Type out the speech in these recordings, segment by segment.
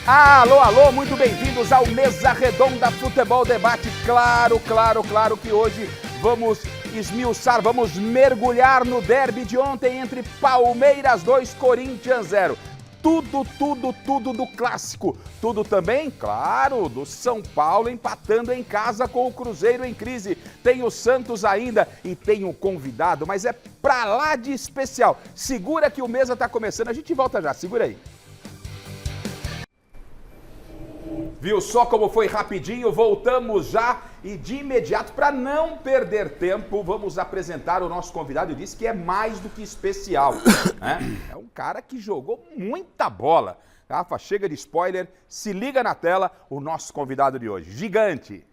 Alô, alô, muito bem-vindos ao Mesa Redonda Futebol Debate. Claro que hoje vamos esmiuçar, vamos mergulhar no derby de ontem entre Palmeiras 2, Corinthians 0. Tudo do clássico. Tudo também, claro, do São Paulo empatando em casa com o Cruzeiro em crise. Tem o Santos ainda e tem um convidado, mas é pra lá de especial. Segura que o Mesa tá começando, a gente volta já, segura aí. Viu só como foi rapidinho? Voltamos já e de imediato, para não perder tempo, vamos apresentar o nosso convidado. Eu disse que é mais do que especial, né? É um cara que jogou muita bola. Rafa, chega de spoiler, se liga na tela, o nosso convidado de hoje, gigante.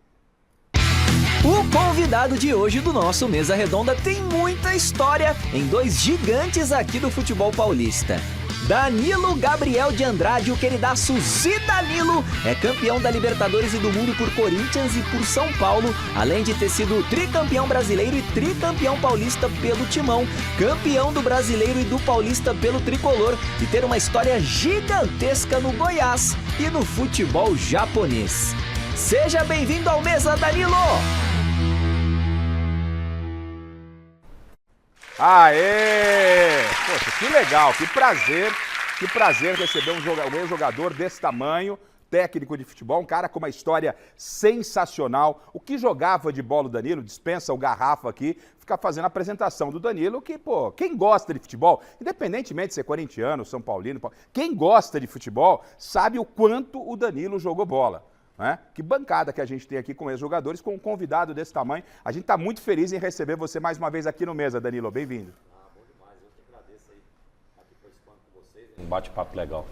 O convidado de hoje do nosso Mesa Redonda tem muita história em dois gigantes aqui do futebol paulista. Danilo Gabriel de Andrade, o queridaço Zidanilo, é campeão da Libertadores e do Mundo por Corinthians e por São Paulo, além de ter sido tricampeão brasileiro e tricampeão paulista pelo Timão, campeão do Brasileiro e do Paulista pelo Tricolor e ter uma história gigantesca no Goiás e no futebol japonês. Seja bem-vindo ao Mesa, Danilo! Aê! Poxa, que legal, que prazer receber um jogador desse tamanho, técnico de futebol, um cara com uma história sensacional. O que jogava de bola o Danilo, dispensa o Garrafa aqui, ficar fazendo a apresentação do Danilo, que, pô, quem gosta de futebol, independentemente de ser corintiano, São Paulino, quem gosta de futebol sabe o quanto o Danilo jogou bola. Né? Que bancada que a gente tem aqui com ex-jogadores, com um convidado desse tamanho. A gente está muito feliz em receber você mais uma vez aqui no Mesa, Danilo. Bem-vindo. Bom demais. Eu que agradeço aí aqui participando com vocês. Um bate-papo legal.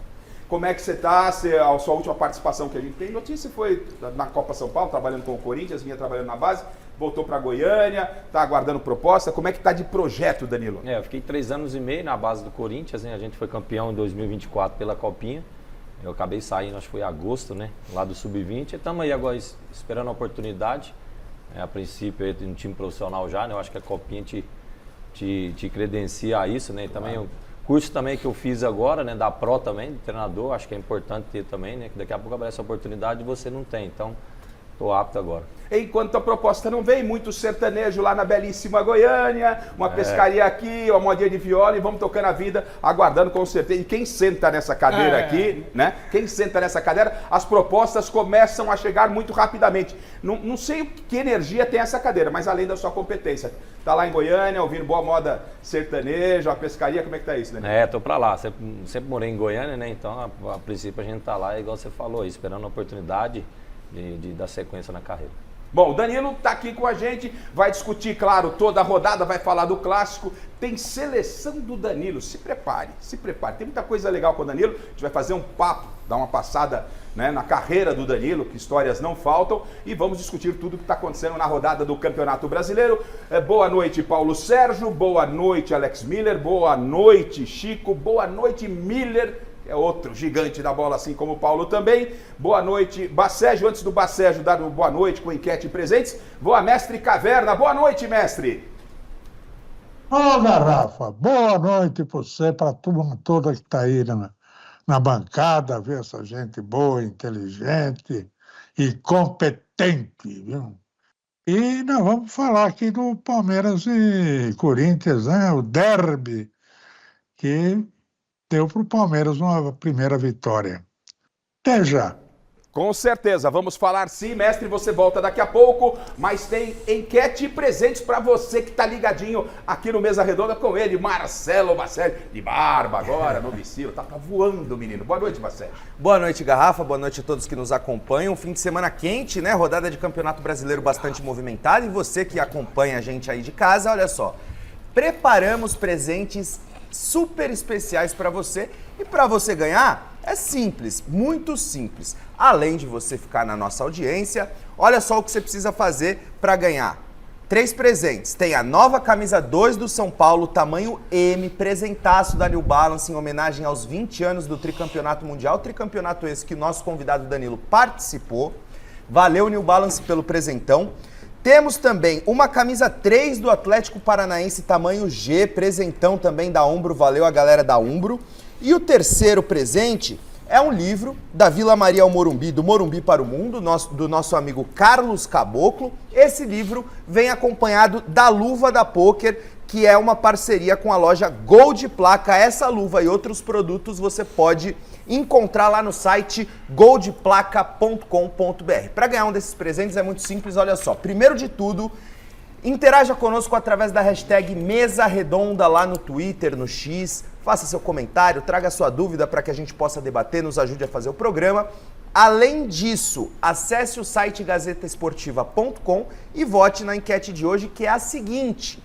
Como é que você está? A sua última participação que a gente tem notícia foi na Copa São Paulo, trabalhando com o Corinthians, vinha trabalhando na base, voltou para Goiânia, está aguardando proposta. Como é que está de projeto, Danilo? Eu fiquei 3 anos e meio na base do Corinthians, né? A gente foi campeão em 2024 pela Copinha. Eu acabei saindo, acho que foi em agosto, né? Lá do Sub-20. Estamos aí agora esperando a oportunidade. A princípio, eu tenho um time profissional já, né? Eu acho que a Copinha te credencia a isso, né? E também o curso também que eu fiz agora, né? Da Pro também, de treinador, acho que é importante ter também, né? Que daqui a pouco aparece essa oportunidade e você não tem. Então, estou apto agora. Enquanto a proposta não vem, muito sertanejo lá na belíssima Goiânia, uma pescaria aqui, uma modinha de viola e vamos tocando a vida, aguardando com certeza. E quem senta nessa cadeira aqui, né? Quem senta nessa cadeira, as propostas começam a chegar muito rapidamente. Não sei que energia tem essa cadeira, mas além da sua competência. Tá lá em Goiânia, ouvindo boa moda sertaneja, a pescaria, como é que tá isso, né? Tô pra lá. Sempre morei em Goiânia, né? Então, a princípio, a gente tá lá, igual você falou, esperando a oportunidade de dar sequência na carreira. Bom, o Danilo está aqui com a gente, vai discutir, claro, toda a rodada, vai falar do clássico, tem seleção do Danilo, se prepare, tem muita coisa legal com o Danilo, a gente vai fazer um papo, dar uma passada, né, na carreira do Danilo, que histórias não faltam, e vamos discutir tudo que está acontecendo na rodada do Campeonato Brasileiro. Boa noite, Paulo Sérgio, boa noite, Alex Miller, boa noite, Chico, boa noite, Miller, é outro gigante da bola, assim como o Paulo também. Boa noite, Bacégio. Antes do Bacégio dar uma boa noite com enquete e presentes, vou a Mestre Caverna. Boa noite, mestre. Ô, Garrafa, boa noite para você, para a turma toda que está aí na bancada, ver essa gente boa, inteligente e competente, viu? E nós vamos falar aqui do Palmeiras e Corinthians, né? O derby que deu para o Palmeiras uma primeira vitória. Até já. Com certeza, vamos falar sim, mestre, você volta daqui a pouco, mas tem enquete e presentes para você que tá ligadinho aqui no Mesa Redonda com ele, Marcelo Bacélio, de barba agora, no vestido, tá voando, menino. Boa noite, Bacélio. Boa noite, Garrafa, boa noite a todos que nos acompanham. Fim de semana quente, né? Rodada de Campeonato Brasileiro bastante movimentada e você que acompanha a gente aí de casa, olha só, preparamos presentes super especiais para você e para você ganhar é simples, muito simples. Além de você ficar na nossa audiência, olha só o que você precisa fazer para ganhar. 3 presentes. Tem a nova camisa 2 do São Paulo, tamanho M, presentaço da New Balance em homenagem aos 20 anos do tricampeonato mundial, tricampeonato esse que o nosso convidado Danilo participou. Valeu, New Balance, pelo presentão. Temos também uma camisa 3 do Atlético Paranaense, tamanho G, presentão também da Umbro, valeu a galera da Umbro. E o terceiro presente é um livro da Vila Maria ao Morumbi, do Morumbi para o Mundo, do nosso amigo Carlos Caboclo. Esse livro vem acompanhado da Luva da Poker, que é uma parceria com a loja Gold Placa. Essa luva e outros produtos você pode encontrar lá no site goldplaca.com.br. Para ganhar um desses presentes é muito simples, olha só. Primeiro de tudo, interaja conosco através da hashtag Mesa Redonda lá no Twitter, no X. Faça seu comentário, traga sua dúvida para que a gente possa debater, nos ajude a fazer o programa. Além disso, acesse o site gazetaesportiva.com e vote na enquete de hoje, que é a seguinte: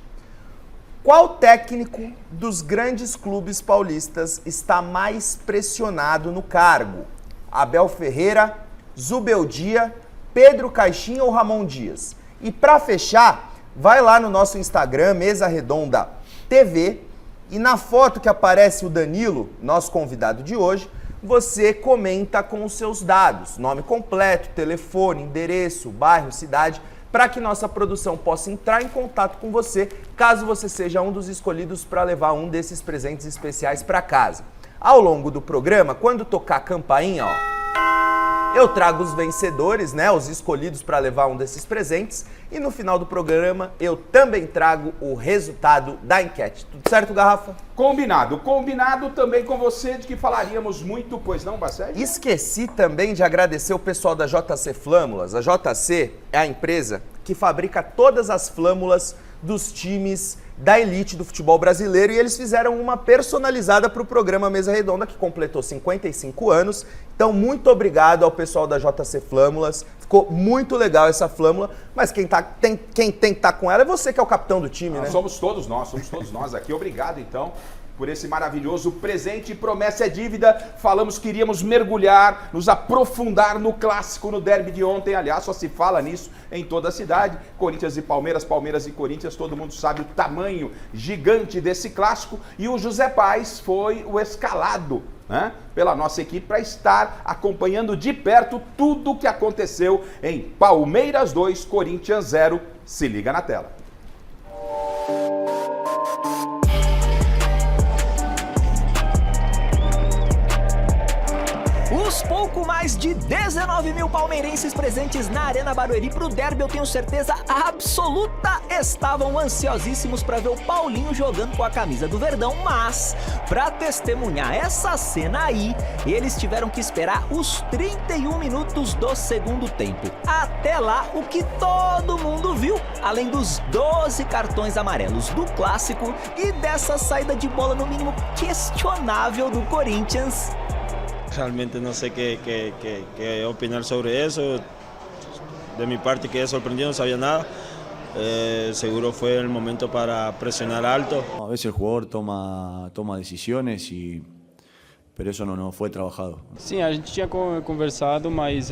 qual técnico dos grandes clubes paulistas está mais pressionado no cargo? Abel Ferreira, Zubeldia, Pedro Caixinha ou Ramon Dias? E para fechar, vai lá no nosso Instagram, Mesa Redonda TV, e na foto que aparece o Danilo, nosso convidado de hoje, você comenta com os seus dados, nome completo, telefone, endereço, bairro, cidade, para que nossa produção possa entrar em contato com você, caso você seja um dos escolhidos para levar um desses presentes especiais para casa. Ao longo do programa, quando tocar a campainha, ó, eu trago os vencedores, né, os escolhidos para levar um desses presentes, e no final do programa eu também trago o resultado da enquete. Tudo certo, Garrafa? Combinado. Combinado também com você de que falaríamos muito, pois não, Bacete? Esqueci também de agradecer o pessoal da JC Flâmulas. A JC é a empresa que fabrica todas as flâmulas dos times da elite do futebol brasileiro, e eles fizeram uma personalizada para o programa Mesa Redonda, que completou 55 anos. Então, muito obrigado ao pessoal da JC Flâmulas. Ficou muito legal essa flâmula, mas quem tem que estar com ela é você, que é o capitão do time, né? Somos todos nós aqui. Obrigado, então, por esse maravilhoso presente. Promessa é dívida. Falamos que iríamos mergulhar, nos aprofundar no clássico, no derby de ontem. Aliás, só se fala nisso em toda a cidade. Corinthians e Palmeiras, Palmeiras e Corinthians. Todo mundo sabe o tamanho gigante desse clássico. E o José Paes foi o escalado, né, pela nossa equipe para estar acompanhando de perto tudo o que aconteceu em Palmeiras 2, Corinthians 0. Se liga na tela. Os pouco mais de 19 mil palmeirenses presentes na Arena Barueri pro derby, eu tenho certeza absoluta, estavam ansiosíssimos para ver o Paulinho jogando com a camisa do Verdão, mas para testemunhar essa cena aí, eles tiveram que esperar os 31 minutos do segundo tempo. Até lá, o que todo mundo viu, além dos 12 cartões amarelos do clássico e dessa saída de bola no mínimo questionável do Corinthians. Realmente no sé qué opinar sobre eso. De mi parte quedé sorprendido, no sabía nada. Seguro fue el momento para presionar alto. A veces el jugador toma decisiones, pero eso no fue trabajado. Sim, a gente tinha conversado, mas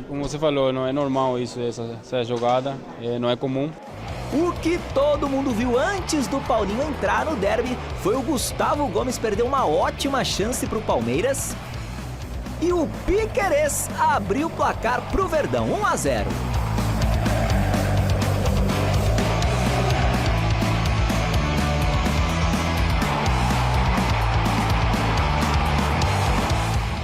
como você falou, não é normal isso, essa jogada, não é comum. O que todo mundo viu antes do Paulinho entrar no derby foi o Gustavo Gomes perder uma ótima chance para o Palmeiras. E o Piquerez abriu o placar pro Verdão, 1-0.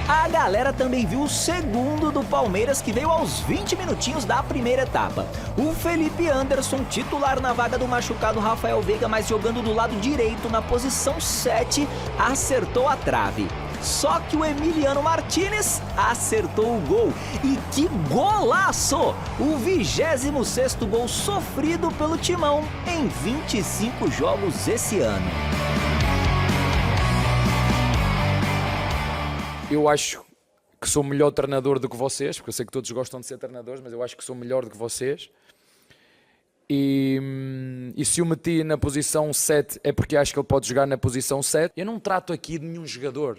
A galera também viu o segundo do Palmeiras, que veio aos 20 minutinhos da primeira etapa. O Felipe Anderson, titular na vaga do machucado Rafael Veiga, mas jogando do lado direito na posição 7, acertou a trave. Só que o Emiliano Martínez acertou o gol. E que golaço! O 26º gol sofrido pelo Timão em 25 jogos esse ano. Eu acho que sou melhor treinador do que vocês, porque eu sei que todos gostam de ser treinadores, mas eu acho que sou melhor do que vocês. E se o meti na posição 7 é porque acho que ele pode jogar na posição 7. Eu não trato aqui de nenhum jogador.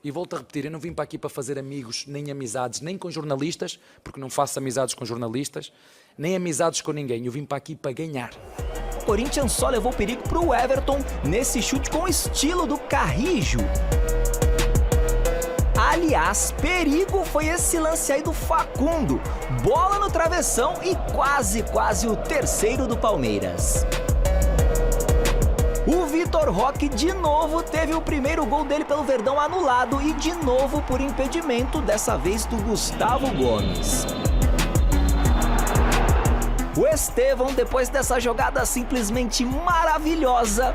E volto a repetir, eu não vim para aqui para fazer amigos, nem amizades, nem com jornalistas, porque não faço amizades com jornalistas, nem amizades com ninguém. Eu vim para aqui para ganhar. O Corinthians só levou perigo pro Everton nesse chute com estilo do Carrijo. Aliás, perigo foi esse lance aí do Facundo. Bola no travessão e quase o terceiro do Palmeiras. O Vitor Roque de novo teve o primeiro gol dele pelo Verdão anulado e de novo por impedimento, dessa vez do Gustavo Gomes. O Estevão, depois dessa jogada simplesmente maravilhosa,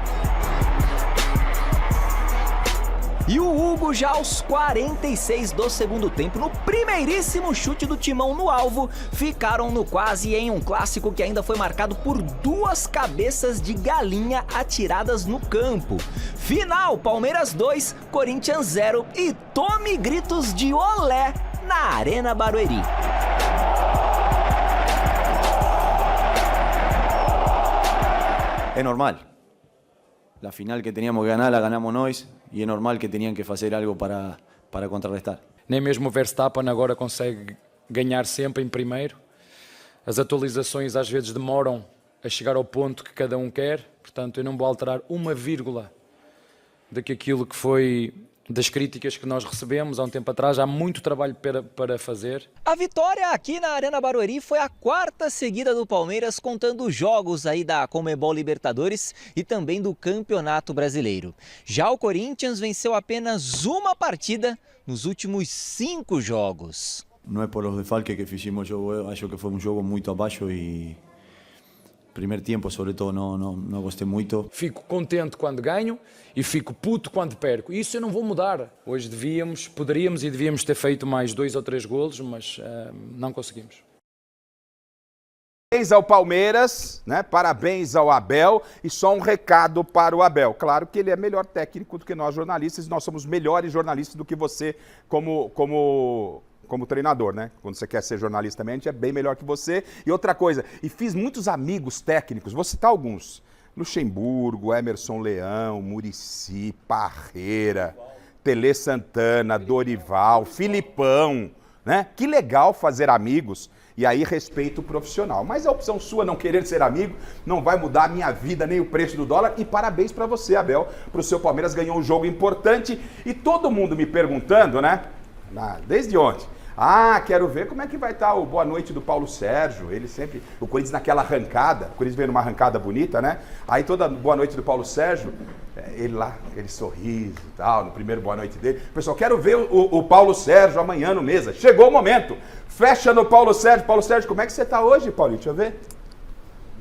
e o Hugo já aos 46 do segundo tempo, no primeiríssimo chute do Timão no alvo, ficaram no quase em um clássico que ainda foi marcado por 2 cabeças de galinha atiradas no campo. Final, Palmeiras 2, Corinthians 0 e tome gritos de olé na Arena Barueri. Es normal. La final que teníamos que ganar la ganamos nós e é normal que tenían que fazer algo para contrarrestar. Nem mesmo o Verstappen agora consegue ganhar sempre em primeiro. As atualizações às vezes demoram a chegar ao ponto que cada um quer, portanto eu não vou alterar uma vírgula daquilo que foi das críticas que nós recebemos há um tempo atrás. Há muito trabalho para fazer. A vitória aqui na Arena Barueri foi a 4ª seguida do Palmeiras, contando os jogos aí da Conmebol Libertadores e também do Campeonato Brasileiro. Já o Corinthians venceu apenas uma partida nos últimos 5 jogos. Não é por os desfalques que fizemos, eu acho que foi um jogo muito abaixo e primeiro tempo, sobretudo, não gostei muito. Fico contente quando ganho e fico puto quando perco. Isso eu não vou mudar. Hoje poderíamos e devíamos ter feito mais 2 ou 3 golos, mas não conseguimos. Parabéns ao Palmeiras, né? Parabéns ao Abel, e só um recado para o Abel. Claro que ele é melhor técnico do que nós jornalistas, nós somos melhores jornalistas do que você como treinador, né? Quando você quer ser jornalista também, a gente é bem melhor que você. E outra coisa, e fiz muitos amigos técnicos, vou citar alguns. Luxemburgo, Emerson Leão, Muricy, Parreira, Tele Santana, Dorival, Filipão, né? Que legal fazer amigos e aí respeito profissional. Mas a opção sua não querer ser amigo não vai mudar a minha vida nem o preço do dólar. E parabéns para você, Abel, para o seu Palmeiras ganhou um jogo importante. E todo mundo me perguntando, né? Desde ontem. Quero ver como é que vai estar o boa noite do Paulo Sérgio. Ele sempre, o Corinthians naquela arrancada, o Corinthians veio numa arrancada bonita, né? Aí toda boa noite do Paulo Sérgio, ele lá, aquele sorriso e tal, no primeiro boa noite dele. Pessoal, quero ver o Paulo Sérgio amanhã no Mesa. Chegou o momento. Fecha no Paulo Sérgio. Paulo Sérgio, como é que você está hoje, Paulinho? Deixa eu ver.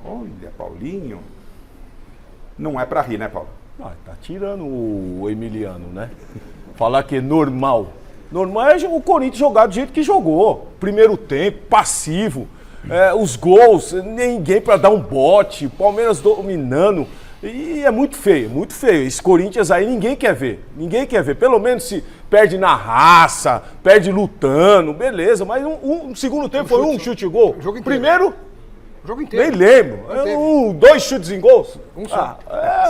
Olha, Paulinho. Não é pra rir, né, Paulo? Tá tirando o Emiliano, né? Falar que é normal. Normal é o Corinthians jogar do jeito que jogou. Primeiro tempo, passivo. Os gols, ninguém para dar um bote. Palmeiras dominando. E é muito feio, muito feio. Esse Corinthians aí ninguém quer ver. Ninguém quer ver. Pelo menos se perde na raça, perde lutando, beleza. Mas um segundo tempo foi um chute e gol. Primeiro... O jogo inteiro. Nem lembro. 2 chutes em gols. Um só.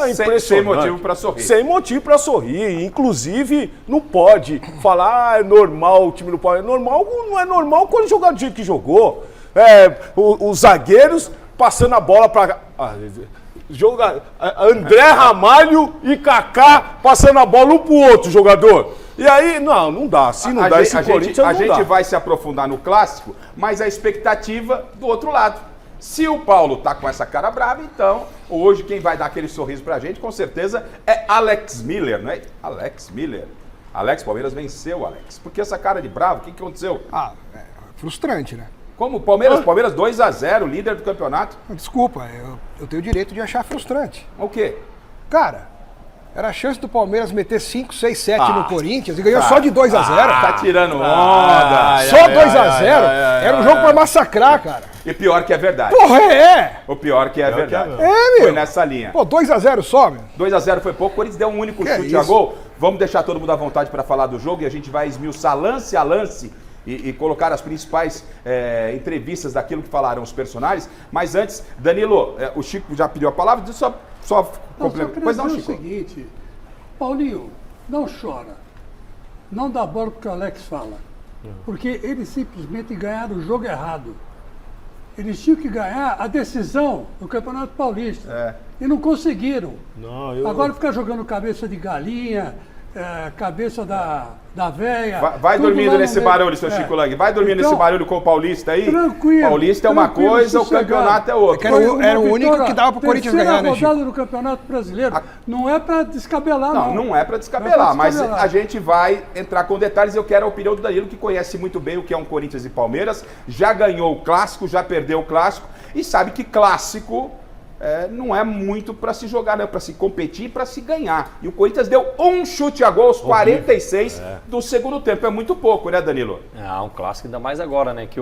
Impressionante. Sem motivo para sorrir. Sem motivo para sorrir. Inclusive, não pode falar, é normal o time do Palmeiras. Normal não é normal quando jogar do jeito que jogou. Os zagueiros passando a bola para... André Ramalho e Kaká passando a bola um pro outro jogador. E aí, não dá. Se não dá esse Corinthians, não dá. A gente vai se aprofundar no clássico, mas a expectativa do outro lado. Se o Paulo tá com essa cara brava, então hoje quem vai dar aquele sorriso pra gente, com certeza, é Alex Miller, não é? Alex Miller. Alex, Palmeiras venceu, Alex. Por que essa cara de bravo? O que aconteceu? Frustrante, né? Como? Palmeiras 2-0, líder do campeonato. Desculpa, eu tenho o direito de achar frustrante. O quê? Cara, era a chance do Palmeiras meter 5, 6, 7 no Corinthians e ganhou só de 2-0. Tá tirando onda. Só 2-0? Era um jogo pra massacrar, cara. E pior que é verdade. Porra, O pior que é verdade. Meu. Foi nessa linha. 2-0 só, meu. 2-0 foi pouco, o Corinthians deu um único chute a gol. Vamos deixar todo mundo à vontade para falar do jogo e a gente vai esmiuçar lance a lance e colocar as principais entrevistas daquilo que falaram os personagens. Mas antes, Danilo, o Chico já pediu a palavra, só complementar. Pois não, Chico. O seguinte, Paulinho, não chora. Não dá bola porque o Alex fala. Porque eles simplesmente ganharam o jogo errado. Eles tinham que ganhar a decisão do Campeonato Paulista. E não conseguiram. Agora ficar jogando cabeça de galinha, cabeça da véia. Vai tudo dormindo lá no nesse meio. barulho, seu Chico Lang. Vai dormindo Então, nesse barulho com o Paulista aí. Tranquilo. Paulista é uma tranquilo, coisa, o sossegado. campeonato é outra. Era o único que dava pro Corinthians ganhar, né, Terceira Chico? rodada do Campeonato Brasileiro. Não é para descabelar, Não, não. não é para descabelar, mas a gente vai entrar com detalhes. Eu quero a opinião do Danilo, que conhece muito bem o que é um Corinthians e Palmeiras, já ganhou o Clássico, já perdeu o Clássico e sabe que Clássico não é muito para se jogar, não é para se competir, para se ganhar. E o Corinthians deu um chute a gol aos 46 do segundo tempo. É muito pouco, né, Danilo? Um Clássico ainda mais agora, né, que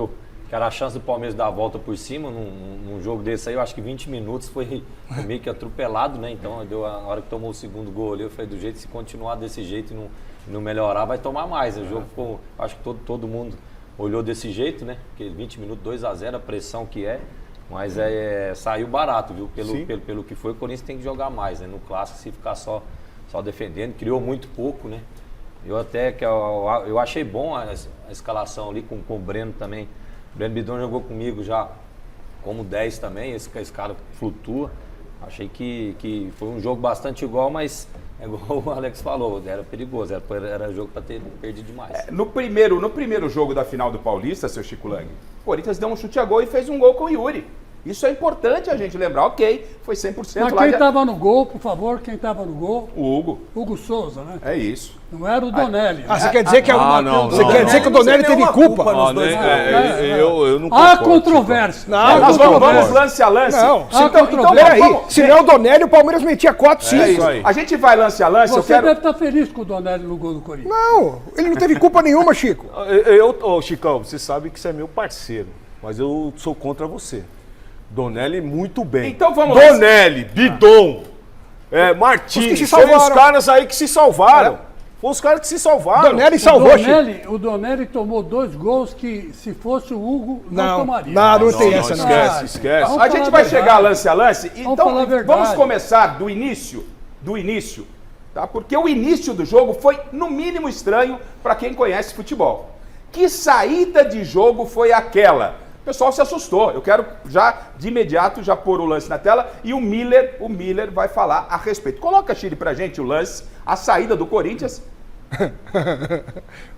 era a chance do Palmeiras dar a volta por cima num jogo desse aí. Eu acho que 20 minutos foi meio que atropelado, né? Então, a hora que tomou o segundo gol ali, eu falei, do jeito, se continuar desse jeito e não melhorar, vai tomar mais. O jogo ficou, acho que todo mundo olhou desse jeito, né? Porque 20 minutos, 2-0, a pressão que é. Mas saiu barato, viu? Pelo que foi, o Corinthians tem que jogar mais, né? No Clássico, se ficar só defendendo, criou muito pouco, né? Eu achei bom a escalação ali com o Breno também. O Breno Bidon jogou comigo já como 10 também, esse cara flutua. Achei que foi um jogo bastante igual, mas igual o Alex falou, era perigoso, era jogo para ter perdido demais. No primeiro jogo da final do Paulista, seu Chico Lang, o Corinthians deu um chute a gol e fez um gol com o Yuri. Isso é importante a gente lembrar. Ok, foi 100% Mas lá. quem estava no gol, por favor, quem estava no gol? O Hugo. Hugo Souza, né? É isso. Não era o Donelli. Você quer dizer que quer dizer que o Donelli teve culpa? Eu não Há concordo, controvérsia. Nós vamos lance a lance. Não, então peraí. Se não é o Donelli, o Palmeiras metia 4, 5. É isso aí. A gente vai lance a lance. Você deve estar feliz com o Donelli no gol do Corinthians. Não, ele não teve culpa nenhuma, Chico. Chicão, você sabe que você é meu parceiro, mas eu sou contra você. Donelli muito bem. Então vamos lá. Donelli, Bidon, Martins, foram os caras aí que se salvaram. Foram os caras que se salvaram. Donelli salvou, Chico. O Donelli tomou 2 gols que, se fosse o Hugo, não tomaria. Não tem essa, não. Esquece. A gente vai chegar lance a lance. Então vamos começar do início, tá? Porque o início do jogo foi, no mínimo, estranho para quem conhece futebol. Que saída de jogo foi aquela? O pessoal se assustou. Eu quero de imediato, pôr o lance na tela e o Miller vai falar a respeito. Coloca, Chile, pra gente o lance, a saída do Corinthians.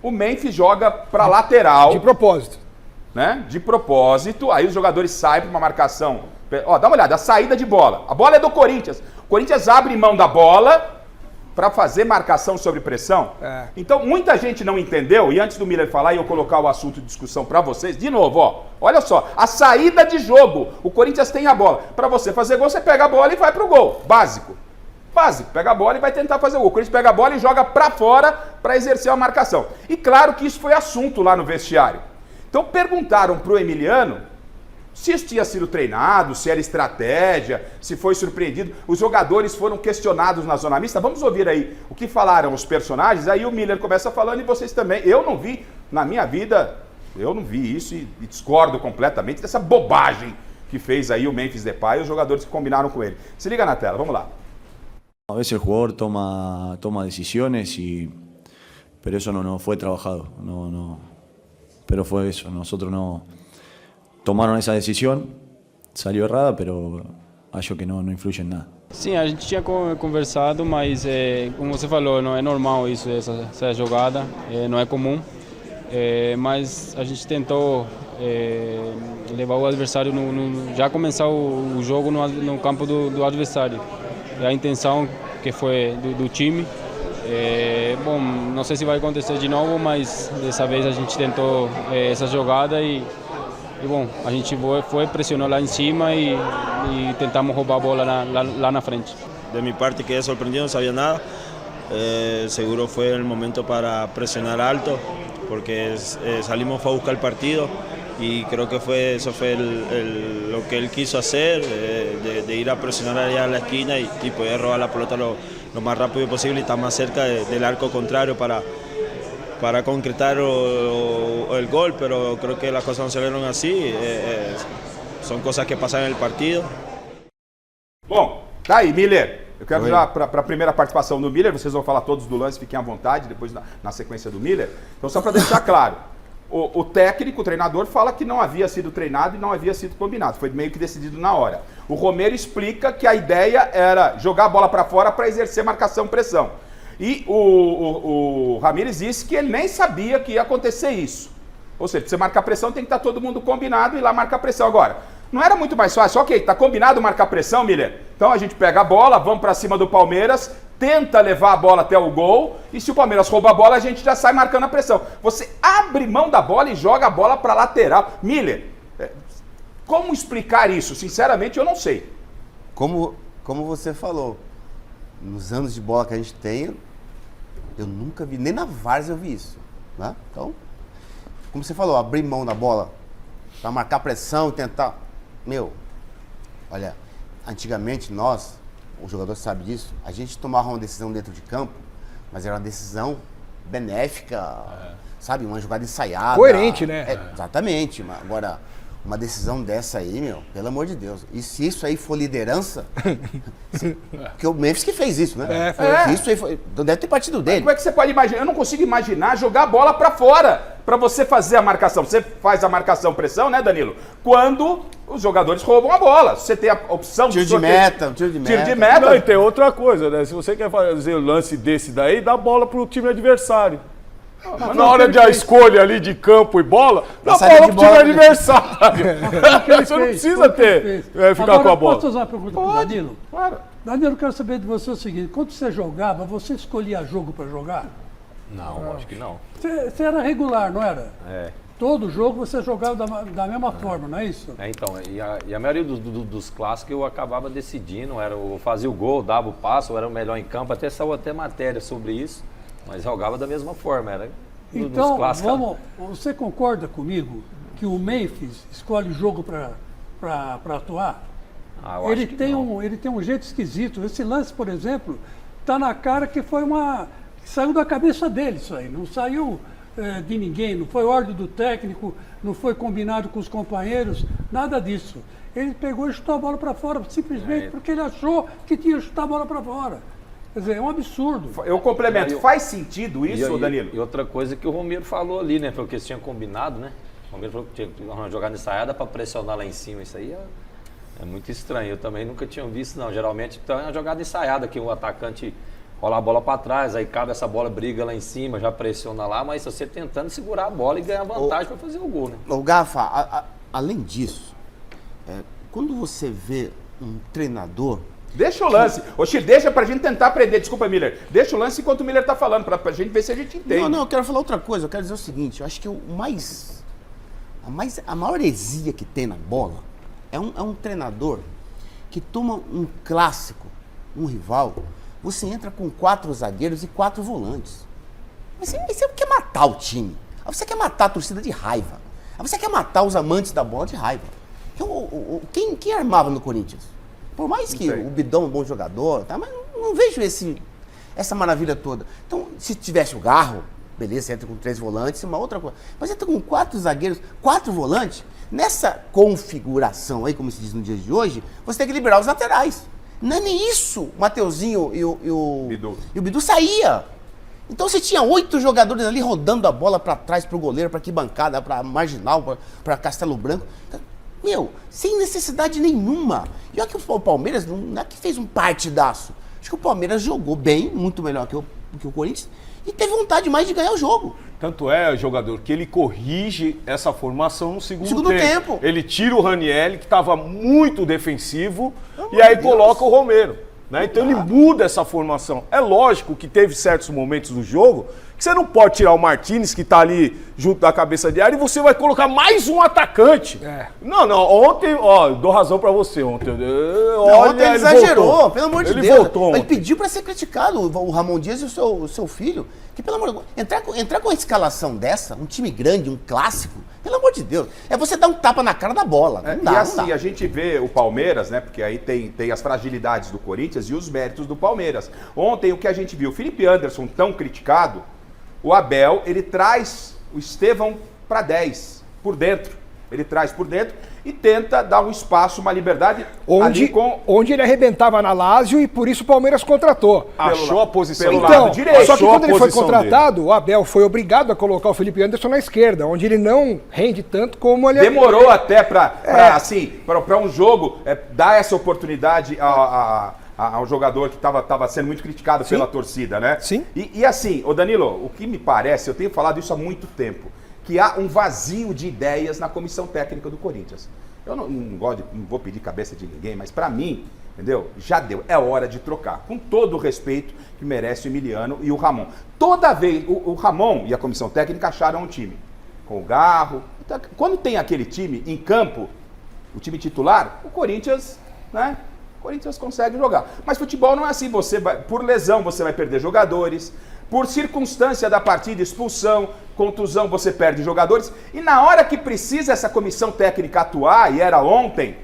O Memphis joga pra lateral. De propósito. Né? De propósito. Aí os jogadores saem pra uma marcação. Ó, dá uma olhada, a saída de bola. A bola é do Corinthians. O Corinthians abre mão da bola para fazer marcação sobre pressão. Então, muita gente não entendeu, e antes do Miller falar e eu colocar o assunto de discussão para vocês, de novo, olha só, a saída de jogo, o Corinthians tem a bola. Para você fazer gol, você pega a bola e vai pro gol. Básico, pega a bola e vai tentar fazer o gol. O Corinthians pega a bola e joga para fora para exercer a marcação. E claro que isso foi assunto lá no vestiário. Então, perguntaram pro Emiliano se isso tinha sido treinado, se era estratégia, se foi surpreendido. Os jogadores foram questionados na zona mista. Vamos ouvir aí o que falaram os personagens. Aí o Miller começa falando e vocês também. Eu não vi, na minha vida, isso e discordo completamente dessa bobagem que fez aí o Memphis Depay e os jogadores que combinaram com ele. Se liga na tela, vamos lá. A veces el jugador toma decisiones, pero eso no fue trabajado. Pero fue eso. Nosotros no... Tomaram essa decisão, saiu errada, pero acho que não influi em nada. Sim, a gente tinha conversado, mas como você falou, não é normal isso, essa jogada, não é comum. Mas a gente tentou levar o adversário, já começar o jogo no campo do adversário. E a intenção que foi do time. Bom, não sei se vai acontecer de novo, mas dessa vez a gente tentou essa jogada e bom, a gente foi, pressionou lá em cima e tentamos roubar a bola lá na frente. De mi parte quedé sorprendido, no sabía nada. Seguro fue el momento para presionar alto, porque salimos a buscar el partido y creo que eso fue lo que él quiso hacer, de ir a presionar allá a la esquina y poder robar la pelota lo más rápido posible y estar más cerca del arco contrario para concretar el gol, pero creo que las cosas no se dieron así, son cosas que pasan en el partido. Bom, tá aí, Miller. Eu quero já para a primeira participação do Miller, vocês vão falar todos do lance, fiquem à vontade, depois na sequência do Miller. Então, só para deixar claro, o técnico, o treinador, fala que não havia sido treinado e não havia sido combinado, foi meio que decidido na hora. O Romero explica que a ideia era jogar a bola para fora para exercer marcação-pressão. E o Ramírez disse que ele nem sabia que ia acontecer isso. Ou seja, pra você marcar pressão tem que estar todo mundo combinado e ir lá marcar pressão. Agora, não era muito mais fácil? Ok, tá combinado marcar pressão, Miller? Então a gente pega a bola, vamos pra cima do Palmeiras, tenta levar a bola até o gol, e se o Palmeiras rouba a bola, a gente já sai marcando a pressão. Você abre mão da bola e joga a bola pra lateral. Miller, como explicar isso? Sinceramente, eu não sei. Como você falou, nos anos de bola que a gente tem, eu nunca vi, nem na Várzea eu vi isso, né? Então, como você falou, abrir mão da bola para marcar pressão e tentar... Olha, antigamente nós, o jogador sabe disso, a gente tomava uma decisão dentro de campo, mas era uma decisão benéfica, sabe? Uma jogada ensaiada. Coerente, né? Exatamente. Agora, uma decisão dessa aí, pelo amor de Deus. E se isso aí for liderança... Porque o Memphis que fez isso, né? Isso aí foi... Então deve ter partido dele. Como é que você pode imaginar? Eu não consigo imaginar jogar a bola pra fora pra você fazer a marcação. Você faz a marcação pressão, né, Danilo? Quando os jogadores roubam a bola. Você tem a opção de tiro de meta. Não, e tem outra coisa, né? Se você quer fazer o lance desse daí, dá bola pro time adversário. Na hora de a escolha ali de campo e bola, dá bola pro time adversário. Você não precisa ficar com a bola. Posso fazer uma pergunta pro Danilo? Claro. Danilo, eu quero saber de você o seguinte: quando você jogava, você escolhia jogo para jogar? Não, acho que não. Você era regular, não era? É. Todo jogo você jogava da mesma forma, não é isso? Então, e a maioria dos clássicos eu acabava decidindo, eu fazia o gol, dava o passo, eu era o melhor em campo, até saiu matéria sobre isso, mas jogava da mesma forma, era então, você concorda comigo que o Memphis escolhe jogo para atuar? Ele tem um jeito esquisito. Esse lance, por exemplo, está na cara que foi saiu da cabeça dele isso aí, não saiu de ninguém, não foi ordem do técnico, não foi combinado com os companheiros, nada disso. Ele pegou e chutou a bola para fora, simplesmente porque ele achou que tinha que chutar a bola para fora. Quer dizer, é um absurdo. Eu complemento. Faz sentido isso, Danilo? E outra coisa que o Romero falou ali, né? Foi o que eles tinham combinado, né? O Romero falou que tinha uma jogada ensaiada para pressionar lá em cima. Isso aí é muito estranho. Eu também nunca tinha visto, não. Geralmente então, é uma jogada ensaiada, que o atacante rola a bola para trás, aí cabe essa bola, briga lá em cima, já pressiona lá, mas você tentando segurar a bola e ganhar vantagem para fazer o gol, né? O Gafa, além disso, quando você vê um treinador... Deixa o lance. Ô, Chico, deixa pra gente tentar aprender. Desculpa, Miller. Deixa o lance enquanto o Miller tá falando, pra gente ver se a gente entende. Não, eu quero falar outra coisa. Eu quero dizer o seguinte, eu acho que a maior heresia que tem na bola é um treinador que toma um clássico, um rival, você entra com 4 zagueiros e 4 volantes. Mas você quer matar o time. Você quer matar a torcida de raiva. Você quer matar os amantes da bola de raiva. Quem armava no Corinthians? Por mais que o Bidão é um bom jogador, tá? Mas não vejo essa maravilha toda. Então, se tivesse o Garro, beleza, você entra com 3 volantes, uma outra coisa. Mas entra com 4 zagueiros, 4 volantes, nessa configuração aí, como se diz no dia de hoje, você tem que liberar os laterais. Não é nem isso. O Mateuzinho e o Bidu saía. Então você tinha 8 jogadores ali rodando a bola para trás, pro goleiro, para arquibancada, para marginal, para Castelo Branco. Sem necessidade nenhuma. E olha que o Palmeiras não é que fez um partidaço. Acho que o Palmeiras jogou bem, muito melhor que o Corinthians, e teve vontade mais de ganhar o jogo. Tanto é, jogador, que ele corrige essa formação no segundo tempo. Ele tira o Ranieri, que estava muito defensivo, e aí coloca o Romero. Né? Então ele muda essa formação. É lógico que teve certos momentos do jogo que você não pode tirar o Martínez, que está ali junto da cabeça de área, e você vai colocar mais um atacante. Não, ontem, dou razão para você ontem. Ontem ele exagerou, voltou. Pelo amor de Deus. Ele voltou. Ele pediu para ser criticado, o Ramon Dias e o seu filho, que pelo amor de Deus, entrar com uma escalação dessa, um time grande, um clássico, pelo amor de Deus, é você dar um tapa na cara da bola. Não dá. A gente vê o Palmeiras, né? Porque aí tem as fragilidades do Corinthians e os méritos do Palmeiras. Ontem o que a gente viu, o Felipe Anderson tão criticado, o Abel, ele traz o Estevão para 10, por dentro. Ele traz por dentro e tenta dar um espaço, uma liberdade. Onde ele arrebentava na Lazio e por isso o Palmeiras contratou. Achou a posição pelo lado direito. Só que quando ele foi contratado, o Abel foi obrigado a colocar o Felipe Anderson na esquerda, onde ele não rende tanto como ele... Demorou até para um jogo dar essa oportunidade a a um jogador que estava sendo muito criticado pela torcida, né? Sim. E assim, ô Danilo, o que me parece, eu tenho falado isso há muito tempo, que há um vazio de ideias na comissão técnica do Corinthians. Eu não vou pedir cabeça de ninguém, mas para mim, entendeu? Já deu, é hora de trocar, com todo o respeito que merece o Emiliano e o Ramon. Toda vez, o Ramon e a comissão técnica acharam um time, com o Garro. Quando tem aquele time em campo, o time titular, o Corinthians, né? O Corinthians consegue jogar. Mas futebol não é assim, por lesão você vai perder jogadores, por circunstância da partida, expulsão, contusão, você perde jogadores. E na hora que precisa essa comissão técnica atuar, e era ontem,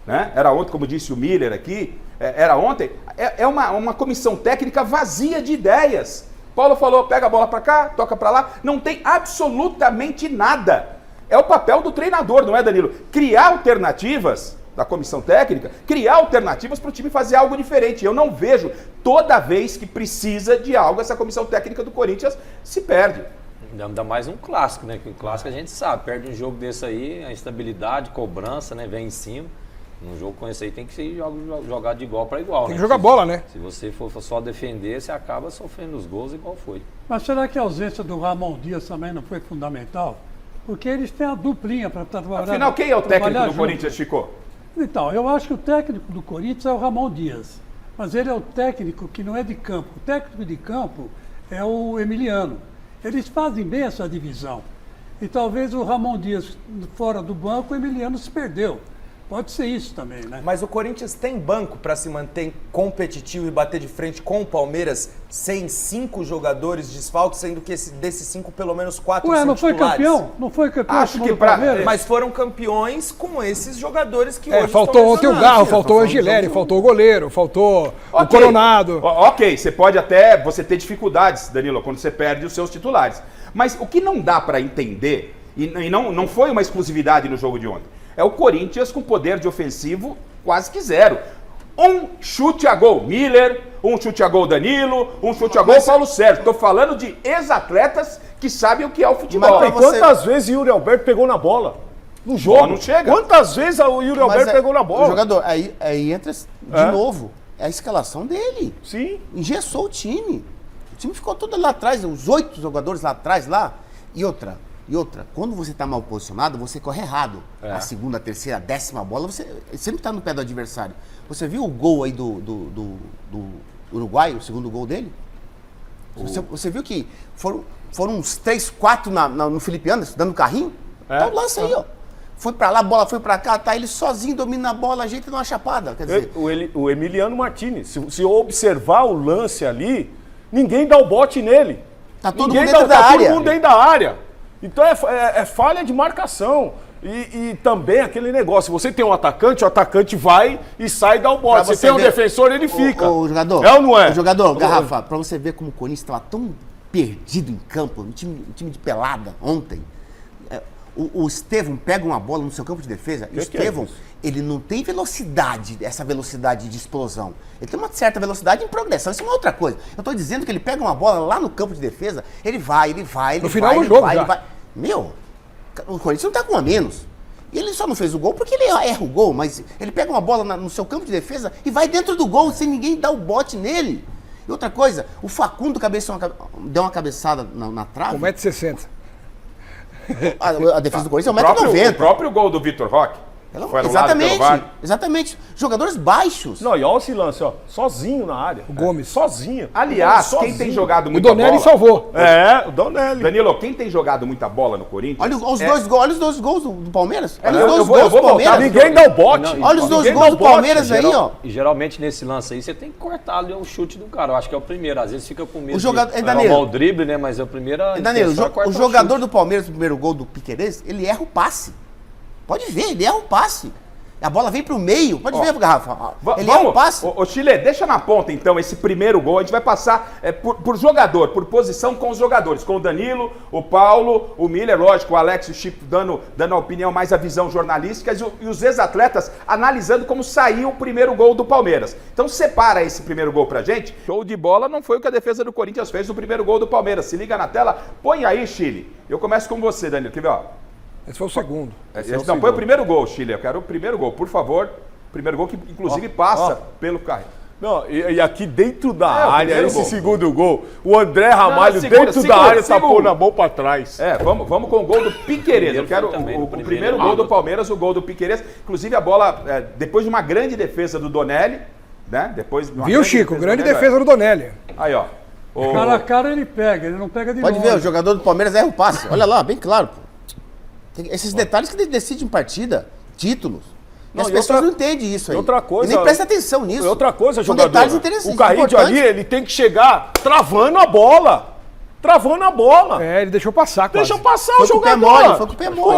né? Era ontem, como disse o Miller aqui, era ontem, é uma comissão técnica vazia de ideias. Paulo falou, pega a bola para cá, toca para lá, não tem absolutamente nada. É o papel do treinador, não é, Danilo? Criar alternativas da comissão técnica, criar alternativas para o time fazer algo diferente. Eu não vejo, toda vez que precisa de algo, essa comissão técnica do Corinthians se perde. Ainda mais um clássico, né? Que o clássico a gente sabe, perde um jogo desse aí, a instabilidade, cobrança, né? Vem em cima. Um jogo com esse aí tem que ser jogado de igual para igual. Tem que jogar bola, né? Se você for só defender, você acaba sofrendo os gols igual foi. Mas será que a ausência do Ramon Dias também não foi fundamental? Porque eles têm a duplinha para trabalhar. Afinal, quem é o técnico do Corinthians, Chico? Então, eu acho que o técnico do Corinthians é o Ramon Dias. Mas ele é o técnico que não é de campo. O técnico de campo é o Emiliano. Eles fazem bem essa divisão. E talvez o Ramon Dias, fora do banco, o Emiliano se perdeu. Pode ser isso também, né? Mas o Corinthians tem banco para se manter competitivo e bater de frente com o Palmeiras sem 5 jogadores desfalques, sendo que desses 5, pelo menos 4 são não foi titulares. campeão? Não foi campeão? Acho que Palmeiras. Mas foram campeões com esses jogadores que hoje faltou estão ontem o Garro, faltou o Angileri, faltou o goleiro, faltou o Coronado. Ok, você pode até ter dificuldades, Danilo, quando você perde os seus titulares. Mas o que não dá para entender, e não foi uma exclusividade no jogo de ontem, é o Corinthians com poder de ofensivo quase que zero. Um chute a gol Miller, um chute a gol Danilo, um chute a gol Paulo Sérgio. Estou falando de ex-atletas que sabem o que é o futebol. Mas quantas vezes o Yuri Alberto pegou na bola? No jogo. Não chega. Quantas vezes o Yuri Alberto pegou na bola? O jogador, aí entra de novo. É a escalação dele. Sim. Engessou o time. O time ficou todo lá atrás, os 8 jogadores lá atrás, lá. E outra, quando você está mal posicionado, você corre errado. A segunda, a terceira, a 10ª bola, você sempre está no pé do adversário. Você viu o gol aí do Uruguai, o segundo gol dele? Você viu que foram uns 3, 4 no Felipe Anderson, dando carrinho? Então lança aí, ó. Foi pra lá, a bola foi pra cá, tá ele sozinho, domina a bola, ajeita numa chapada. Quer dizer, o Emiliano Martinez, se eu observar o lance ali, ninguém dá o bote nele. Tá todo mundo dentro da área. Todo mundo dentro da área. Então é falha de marcação. E também aquele negócio, você tem um atacante, o atacante vai e sai e dá o bote. Você tem um defensor, ele fica. O jogador, é ou não é? O jogador, Garrafa, pra você ver como o Corinthians estava tão perdido em campo, um time de pelada ontem. O Estevão pega uma bola no seu campo de defesa, o Estevão, ele não tem velocidade, essa velocidade de explosão. Ele tem uma certa velocidade em progressão, isso é uma outra coisa. Eu tô dizendo que ele pega uma bola lá no campo de defesa, ele vai. No final do jogo já. Ele vai. Meu, o Corinthians não tá com a menos. E ele só não fez o gol porque ele erra o gol, mas ele pega uma bola no seu campo de defesa e vai dentro do gol sem ninguém dar o bote nele. E outra coisa, o Facundo deu uma cabeçada na trave. 1,60 m. A defesa do Corinthians é 1,90 m. O próprio gol do Vitor Roque. Exatamente. Jogadores baixos. Não, e olha esse lance, ó. Sozinho na área. O Gomes. Sozinho. Aliás, quem tem jogado muita bola... O Donelli salvou. O Donelli. Danilo, quem tem jogado muita bola no Corinthians... Olha os dois gols do Palmeiras. Eu vou voltar. Ninguém dá o bote. Olha os 2 gols do Palmeiras aí, ó. E geralmente nesse lance aí, você tem que cortar ali o chute do cara. Eu acho que é o primeiro. Às vezes fica com medo de roubar o drible, né? Mas é o primeiro... Danilo, o jogador do Palmeiras, o primeiro gol do Piquerez, ele erra o passe. Pode ver, ele erra o passe. A bola vem pro meio. Pode ver, Garrafa. Ele erra o passe. Ô, Chile, deixa na ponta, então, esse primeiro gol. A gente vai passar por jogador, por posição com os jogadores. Com o Danilo, o Paulo, o Miller, lógico, o Alex e o Chico dando a opinião, mais a visão jornalística. E os ex-atletas analisando como saiu o primeiro gol do Palmeiras. Então, separa esse primeiro gol pra gente. Show de bola não foi o que a defesa do Corinthians fez no primeiro gol do Palmeiras. Se liga na tela. Põe aí, Chile. Eu começo com você, Danilo. Quer ver, ó? Esse foi o segundo. Põe o primeiro gol, Chile. Eu quero o primeiro gol, por favor. Primeiro gol que, inclusive, passa pelo carro. Não, e aqui dentro da o área, primeiro esse gol. segundo gol, o André Ramalho segura, dentro segura, da área segura. tapou na mão pra trás. Vamos com o gol do Piquerez. Eu quero também, o no primeiro gol do Palmeiras, o gol do Piquerez. Inclusive a bola, depois de uma grande defesa do Donelli, né? Depois de uma Viu, Chico? Grande defesa do Donelli. Aí, ó. Cara a cara ele pega, ele não pega de Pode longe. ver, o jogador do Palmeiras erra o passe. Olha lá, bem claro. Pô. Esses detalhes que decidem partida, títulos. E as pessoas não entendem isso aí. Outra coisa, e nem presta atenção nisso. E outra coisa, São jogador. detalhes interessantes. O Carrillo ali, ele tem que chegar travando a bola. Travando a bola. Ele deixou passar quase. Deixa passar Foi o com o pé jogador. mole, foi com o pé mole.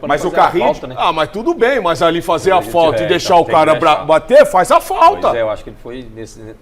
Pô, mas o Carrillo... Falta, né? Ah, mas tudo bem, mas ali fazer a falta e deixar então, o tem que cara deixar. bater, faz a falta. Pois é, eu acho que ele foi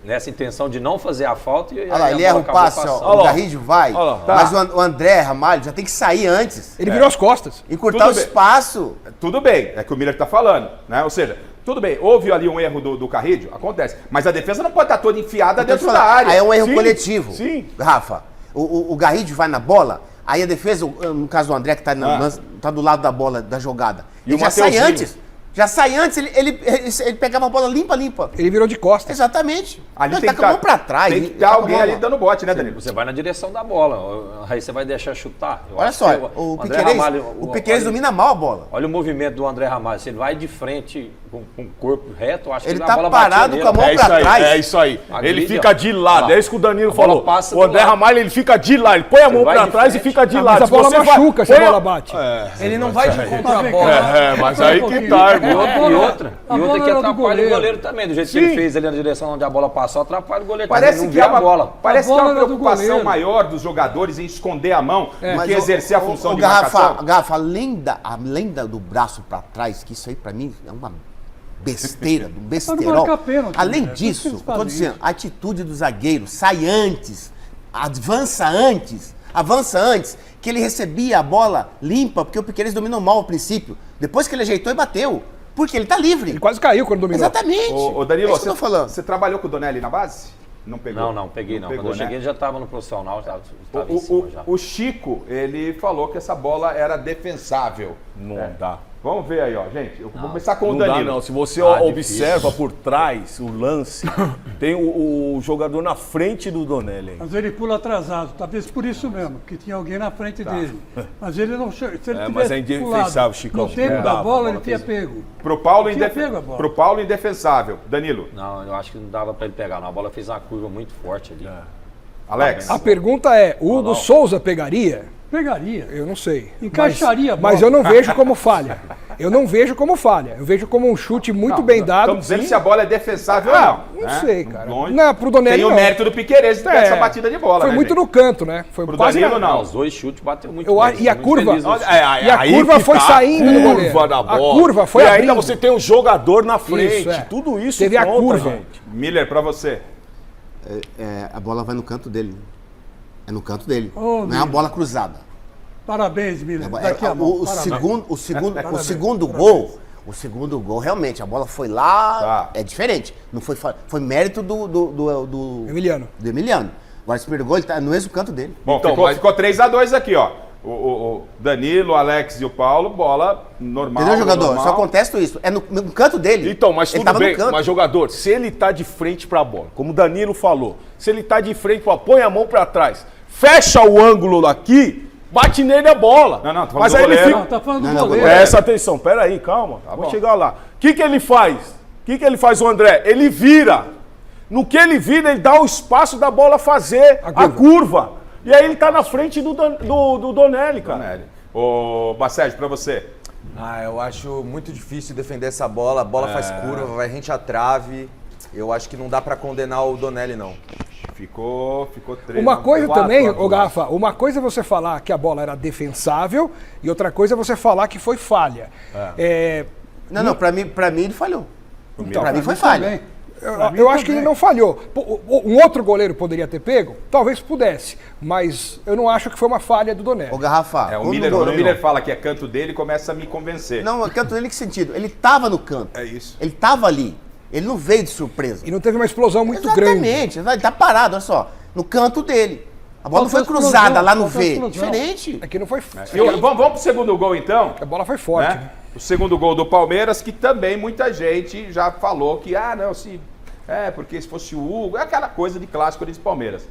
nessa intenção de não fazer a falta e Olha lá, ele erra o passe, ó, o Garrido vai, mas o André Ramalho já tem que sair antes. Ele virou as costas. Encurtar o espaço. Tudo bem, é que o Miller tá falando, né? Ou seja, tudo bem, houve ali um erro do Carrillo, acontece, mas a defesa não pode estar toda enfiada dentro da área. Aí é um erro Sim, coletivo. sim. Rafa, o Garrido vai na bola, aí a defesa, no caso do André, que tá do lado da bola, da jogada, E ele o já sai Mateuzinho? antes. Já sai antes, ele pegava a bola limpa. Ele virou de costas. Exatamente. Ali Ele tem tá que com a mão pra trás. Tem que ele ter tá com a alguém bola. ali dando bote, né, Danilo? Você vai na direção da bola, aí você vai deixar chutar. Eu Olha acho só, que o André Piquerez, Ramalho, o Piquerez olha- domina mal a bola. Olha o movimento do André Ramalho. Se ele vai de frente com o corpo reto, eu acho Ele que tá a bola batia parado nele. com a mão É isso pra aí, trás. é isso aí. Agride, Ele ó. fica de lado, Olha lá. é isso que o Danilo A bola falou. passa O do André lado. Ramalho, ele fica de lado, ele põe a mão vai pra de trás e frente. fica de Mas lado. a bola Se você machuca se põe a bola bate. Ele não vai de contra a bola. mas aí que tá, irmão. E outra que era do atrapalha o goleiro também. Do jeito que ele fez ali na direção onde a bola passou, atrapalha o goleiro. Parece também, não que vê é a bola. Parece A que é bola uma era do preocupação goleiro. maior dos jogadores em esconder a mão do Mas que exercer a função de Garrafa, marcação. Garrafa, além do braço pra trás, que isso aí pra mim é uma besteira, um besterol. marcar pênalti, Além né? Por isso que disso, eles eu tô fazem dizendo, isso. a atitude do zagueiro, sai antes, avança antes, que ele recebia a bola limpa, porque o Piquerez dominou mal ao princípio. Depois que ele ajeitou e bateu. Porque ele tá livre. Ele quase caiu quando dominou. Exatamente. Ô, Danilo, é isso que eu tô falando. você trabalhou com o Donelli na base? Não pegou? Não, peguei não. pegou, Quando eu cheguei, né? ele já estava no profissional, já estava em cima já. O Chico, ele falou que essa bola era defensável. Não dá. Vamos ver aí, ó, gente. Eu vou começar com o Não dá, Danilo. não. Se você difícil. observa por trás o lance, tem o jogador na frente do Donelli. Mas ele pula atrasado, talvez por isso mesmo, que tinha alguém na frente dele. Mas ele não chegou. Se ele mas tivesse é indefensável, pulado Chicão. no tempo É. da bola, A ele bola tinha fez- pego. Pro Paulo, Tinha pego a bola. pro Paulo indefensável. Danilo, Não, eu acho que não dava para ele pegar. Não. A bola fez uma curva muito forte ali. Alex. A pergunta é, o Hugo Souza pegaria? Pegaria. Eu não sei. Encaixaria a bola. Mas eu não vejo como falha. Eu não vejo como falha. Eu vejo como um chute muito bem dado. Estamos dizendo se a bola é defensável ou Ah, não. não né? sei, cara. Longe. Não, pro Donelli Tem o não. mérito do Piquerez dessa batida de bola, Foi né, muito gente? no canto, né? Foi Pro quase Danilo, não. Os dois chutes bateu muito Eu bem. acho- e a Muito curva- feliz nos- E a Aí curva que foi tá saindo do a goleiro. curva da A bola. curva foi E ainda abrindo. você tem um jogador na frente. Isso, é. Tudo isso Teve a conta, curva. gente. Miller, pra você. A bola vai no canto dele. É no canto dele. Ô, não é uma Miller. bola cruzada. Parabéns, Miller. Daqui a mão. O segundo gol, realmente, a bola foi lá, Tá. é diferente. Não foi mérito do Emiliano. do Emiliano. Agora, esse primeiro gol, ele tá no mesmo canto dele. Bom, Então, ficou, mas- ficou 3-2 aqui, ó. O Danilo, o Alex e o Paulo, bola normal. Entendeu, jogador? normal. Só acontece isso. É no canto dele. Então, mas Ele tudo tava no bem, canto. mas jogador, se ele tá de frente pra bola, como o Danilo falou, se ele tá de frente pra põe a mão pra trás, fecha o ângulo aqui, bate nele a bola. Não, tô falando mas do aí ele goleiro. fica... Não, tá falando do Não, não, goleiro. Presta atenção, peraí, calma, vou bom. chegar lá. O que ele faz? O que ele faz, o André? Ele vira. No que ele vira, ele dá o espaço da bola fazer a curva. E aí ele tá na frente do Donelli, cara. Donelli. Ô, Bacete, pra você. Eu acho muito difícil defender essa bola. A bola faz curva, vai rente à trave. Eu acho que não dá pra condenar o Donelli, não. Ficou 3. Uma coisa também, ô Garrafa, uma coisa é você falar que a bola era defensável e outra coisa é você falar que foi falha. Não, pra mim ele falhou. Pra mim foi falha. Também. Eu acho que ele não falhou. Um outro goleiro poderia ter pego? Talvez pudesse, mas eu não acho que foi uma falha do Donelli. Ô, Garrafa, O Miller, quando o Miller fala que é canto dele, começa a me convencer. Não, canto dele em que sentido? Ele tava no canto. É isso. Ele tava ali. Ele não veio de surpresa. E não teve uma explosão muito grande. Exatamente. Ele tá parado, olha só. No canto dele. A bola não foi Faltou cruzada explosão, lá no faltou V. explosão. Diferente. Aqui não foi. Vamos pro segundo gol, então? A bola foi forte. Né? O segundo gol do Palmeiras, que também muita gente já falou que, não, se porque se fosse o Hugo, é aquela coisa de clássico Corinthians e Palmeiras.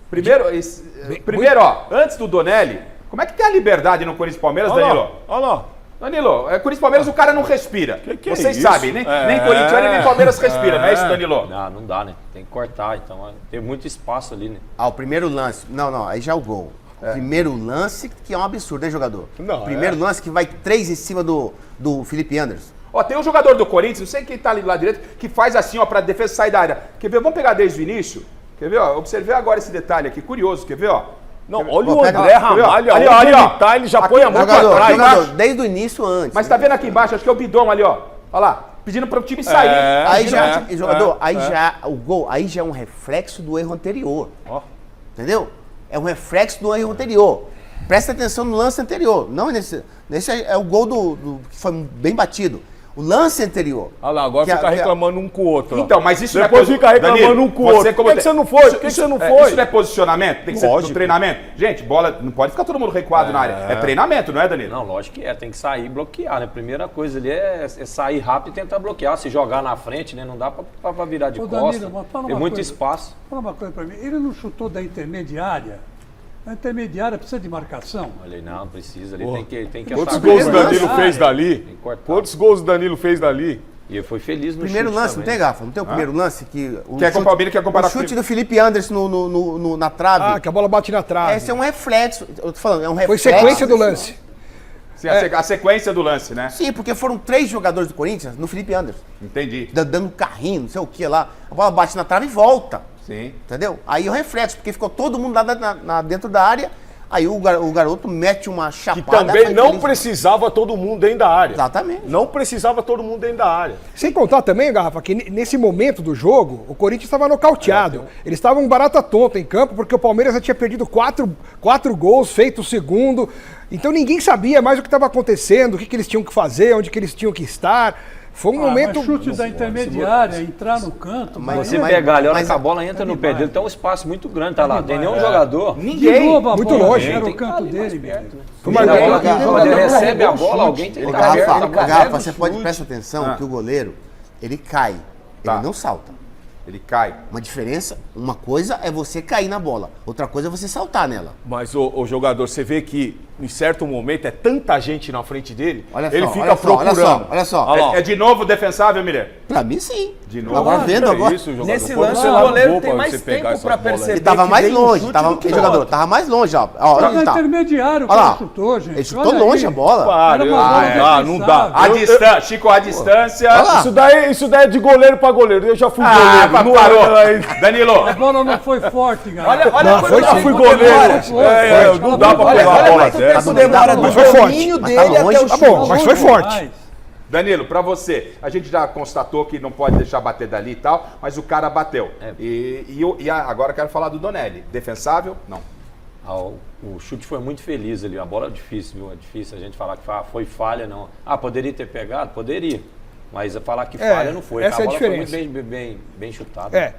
Primeiro, ó, antes do Donelli, como é que tem a liberdade no Corinthians e Palmeiras, Danilo? Olha lá. Danilo, Corinthians e Palmeiras o cara não respira. Que Vocês é sabem, nem Corinthians nem Palmeiras respira, não é isso, Danilo? Não dá, né? Tem que cortar, então tem muito espaço ali, né? O primeiro lance. Não, aí já é o gol. Primeiro lance, que é um absurdo, né, jogador? Não, primeiro lance que vai 3 em cima do Felipe Anderson. Ó, tem um jogador do Corinthians, não sei quem tá ali do lado direito, que faz assim, ó, pra defesa sair da área. Quer ver? Vamos pegar desde o início? Quer ver, ó? Observei agora esse detalhe aqui, curioso, quer ver, ó? Não, olha o André Ramalho, ali, onde ó. ele tá, ele já põe a mão pra trás. Jogador, desde o início antes. Mas tá vendo aqui embaixo, acho que é o Bidon ali, ó. Olha lá, pedindo para o time sair. O gol, aí já é um reflexo do erro anterior. Entendeu? É um reflexo do erro anterior. Presta atenção no lance anterior. Não nesse é o gol que foi bem batido. O lance anterior. Olha lá, agora fica reclamando um com o outro. Então, mas isso depois fica reclamando Danilo, um com o outro. Por que você não foi? Por que você não foi? Isso não é posicionamento? Tem que ser do treinamento? Gente, bola, não pode ficar todo mundo recuado na área. É treinamento, não é, Danilo? Não, lógico que é. Tem que sair e bloquear, né? Primeira coisa ali é sair rápido e tentar bloquear. Se jogar na frente, né? Não dá pra virar de costas. Tem muito espaço. Fala uma coisa pra mim. Ele não chutou da intermediária? A intermediária precisa de marcação. Olha aí, não precisa. Ele tem que Quantos gols o Danilo fez dali? Quantos gols o Danilo fez dali? E eu fui feliz no primeiro chute lance, também. não tem, Gafa? Não tem o primeiro lance? Quer comparar o chute do Felipe Anderson na trave. Que a bola bate na trave. Esse é um reflexo. Eu tô falando, é um reflexo. Foi sequência do lance. Sim, a sequência do lance, né? Sim, porque foram 3 jogadores do Corinthians no Felipe Anderson. Entendi. Dando carrinho, não sei o que lá. A bola bate na trave e volta. Sim. Entendeu? Aí o reflexo, porque ficou todo mundo lá dentro da área. Aí o garoto mete uma chapada. Que também não precisava todo mundo dentro da área. Exatamente. Não precisava todo mundo dentro da área. Sem contar também, Garrafa, que nesse momento do jogo, o Corinthians estava nocauteado. Eles estavam barata tonta em campo, porque o Palmeiras já tinha perdido 4 gols, feito o segundo. Então ninguém sabia mais o que estava acontecendo, o que eles tinham que fazer, onde que eles tinham que estar. Foi um momento... Mas chute da intermediária, entrar no canto... Você pegar ali, a hora que a bola entra no pé dele, tem um espaço muito grande, tá lá. Não tem nenhum jogador. Ninguém. Muito longe. Era o canto dele, mesmo. Quando ele recebe a bola, alguém tem que estar perto. Garrafa, você pode prestar atenção que o goleiro, ele cai, ele não salta. Ele cai. Uma coisa é você cair na bola, outra coisa é você saltar nela. Mas o jogador, você vê que em certo momento é tanta gente na frente dele, ele só, fica procurando. Olha só. É de novo defensável, Miller? Pra mim, sim. De novo. Agora vendo agora. Nesse lance, o goleiro tem mais tempo pra perceber. Ele tava mais longe. Jogador, tava mais longe, ó. Era intermediário que ele chutou, gente. Ele chutou longe a bola. Não dá. A distância, Chico, a distância. Isso daí é de goleiro pra goleiro. Eu já fui goleiro. Não parou. Danilo. A bola não foi forte, galera. Olha eu já fui goleiro. Não dá pra pegar a bola dessa. Demora do domínio dele até o chute. Tá bom, mas foi forte. Danilo, pra você, a gente já constatou que não pode deixar bater dali e tal, mas o cara bateu. Agora eu quero falar do Donelli. Defensável? Não. O chute foi muito feliz ali. A bola é difícil, viu? É difícil a gente falar que foi falha, não. Poderia ter pegado? Poderia. Mas falar que falha não foi. Essa a é a bola diferença. foi muito bem chutada.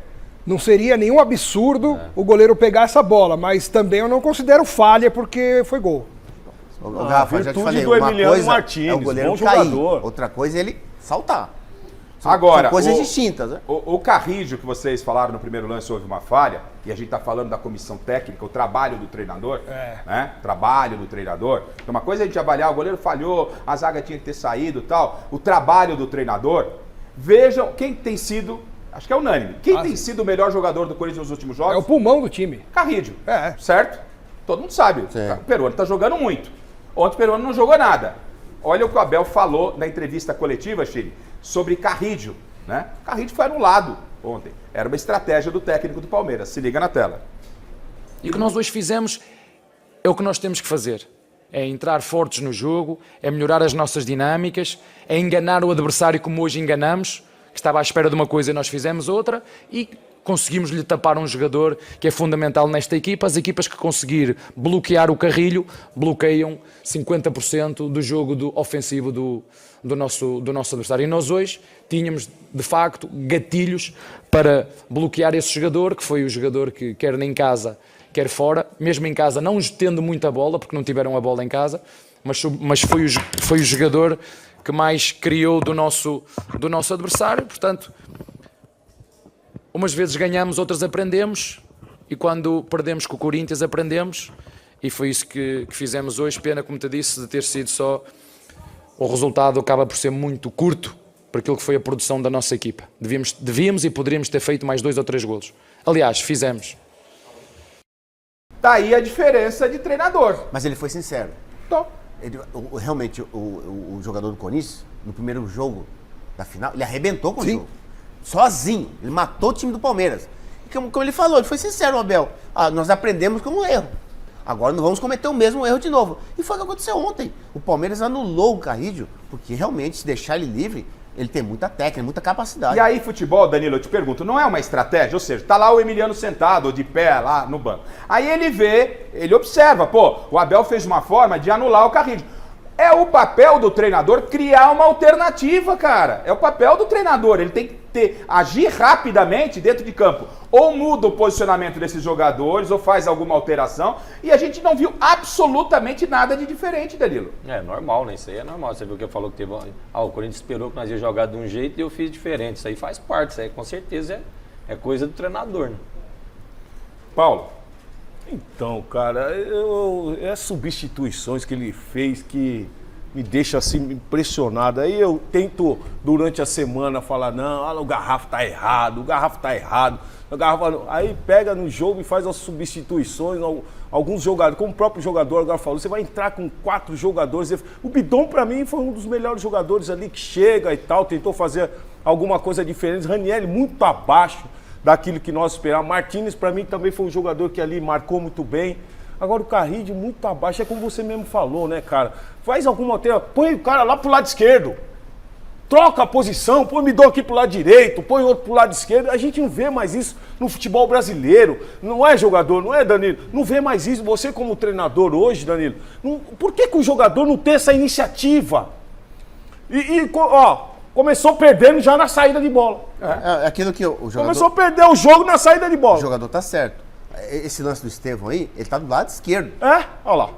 Não seria nenhum absurdo o goleiro pegar essa bola, mas também eu não considero falha porque foi gol. Garrafa, já te falei, do Emiliano coisa Martins, é o goleiro bom cair, jogador. outra coisa é ele saltar. Agora, são coisas distintas, né? O Carrijo, que vocês falaram no primeiro lance, houve uma falha, e a gente está falando da comissão técnica, o trabalho do treinador, né? Trabalho do treinador. Então, uma coisa é a gente avaliar, o goleiro falhou, a zaga tinha que ter saído e tal. O trabalho do treinador, vejam quem tem sido, acho que é unânime, quem tem sido o melhor jogador do Corinthians nos últimos jogos? É o pulmão do time. Carrijo, certo? Todo mundo sabe, o Peruano está jogando muito. Ontem o Peruano não jogou nada. Olha o que o Abel falou na entrevista coletiva, Chile, sobre Carrijo, né? Carrijo foi anulado ontem. Era uma estratégia do técnico do Palmeiras. Se liga na tela. E o que nós hoje fizemos é o que nós temos que fazer. É entrar fortes no jogo, é melhorar as nossas dinâmicas, é enganar o adversário como hoje enganamos, que estava à espera de uma coisa e nós fizemos outra, e conseguimos-lhe tapar um jogador que é fundamental nesta equipa. As equipas que conseguir bloquear o Carrilho, bloqueiam 50% do jogo ofensivo do nosso adversário. E nós hoje tínhamos, de facto, gatilhos para bloquear esse jogador, que foi o jogador que, quer em casa, quer fora, mesmo em casa não tendo muita bola, porque não tiveram a bola em casa, mas foi o jogador que mais criou do nosso adversário. Portanto, Umas vezes ganhamos, outras aprendemos, e quando perdemos com o Corinthians aprendemos, e foi isso que fizemos hoje. Pena, como te disse, de ter sido só... O resultado acaba por ser muito curto para aquilo que foi a produção da nossa equipa. Devíamos e poderíamos ter feito mais 2 ou 3 golos. Aliás, fizemos. Tá aí a diferença de treinador. Mas ele foi sincero. Realmente, o jogador do Corinthians, no primeiro jogo da final, ele arrebentou com o jogo. Sozinho. Ele matou o time do Palmeiras. E como ele falou, ele foi sincero, Abel. Nós aprendemos com um erro. Agora não vamos cometer o mesmo erro de novo. E foi o que aconteceu ontem. O Palmeiras anulou o Carrídio, porque realmente, se deixar ele livre, ele tem muita técnica, muita capacidade. E aí, futebol, Danilo, eu te pergunto, não é uma estratégia? Ou seja, tá lá o Emiliano sentado, de pé, lá no banco. Aí ele vê, ele observa, o Abel fez uma forma de anular o Carrídio. É o papel do treinador criar uma alternativa, cara. É o papel do treinador. Ele tem que agir rapidamente dentro de campo. Ou muda o posicionamento desses jogadores, ou faz alguma alteração. E a gente não viu absolutamente nada de diferente, Danilo. É normal, né? Isso aí é normal. Você viu que eu falou que teve... o Corinthians esperou que nós ia jogar de um jeito e eu fiz diferente. Isso aí faz parte. Isso aí com certeza é coisa do treinador, né? Paulo. Então, cara, as substituições que ele fez que me deixa assim impressionado. Aí eu tento, durante a semana, falar, não, o Garrafa tá errado, Aí pega no jogo e faz as substituições, alguns jogadores, como o próprio jogador agora falou, você vai entrar com 4 jogadores. O Bidon, pra mim, foi um dos melhores jogadores ali que chega e tal, tentou fazer alguma coisa diferente. Ranieri muito abaixo daquilo que nós esperávamos. Martínez, para mim, também foi um jogador que ali marcou muito bem. Agora o Carrídio muito abaixo, é como você mesmo falou, né, cara? Faz alguma alternativa, põe o cara lá pro lado esquerdo. Troca a posição, põe o Midon aqui pro lado direito, põe outro pro lado esquerdo. A gente não vê mais isso no futebol brasileiro. Não é jogador, não é, Danilo? Não vê mais isso. Você como treinador hoje, Danilo, por que o jogador não tem essa iniciativa? Começou perdendo já na saída de bola. É aquilo que o jogador... Começou a perder o jogo na saída de bola. O jogador tá certo. Esse lance do Estevão aí, ele tá do lado esquerdo. Olha lá.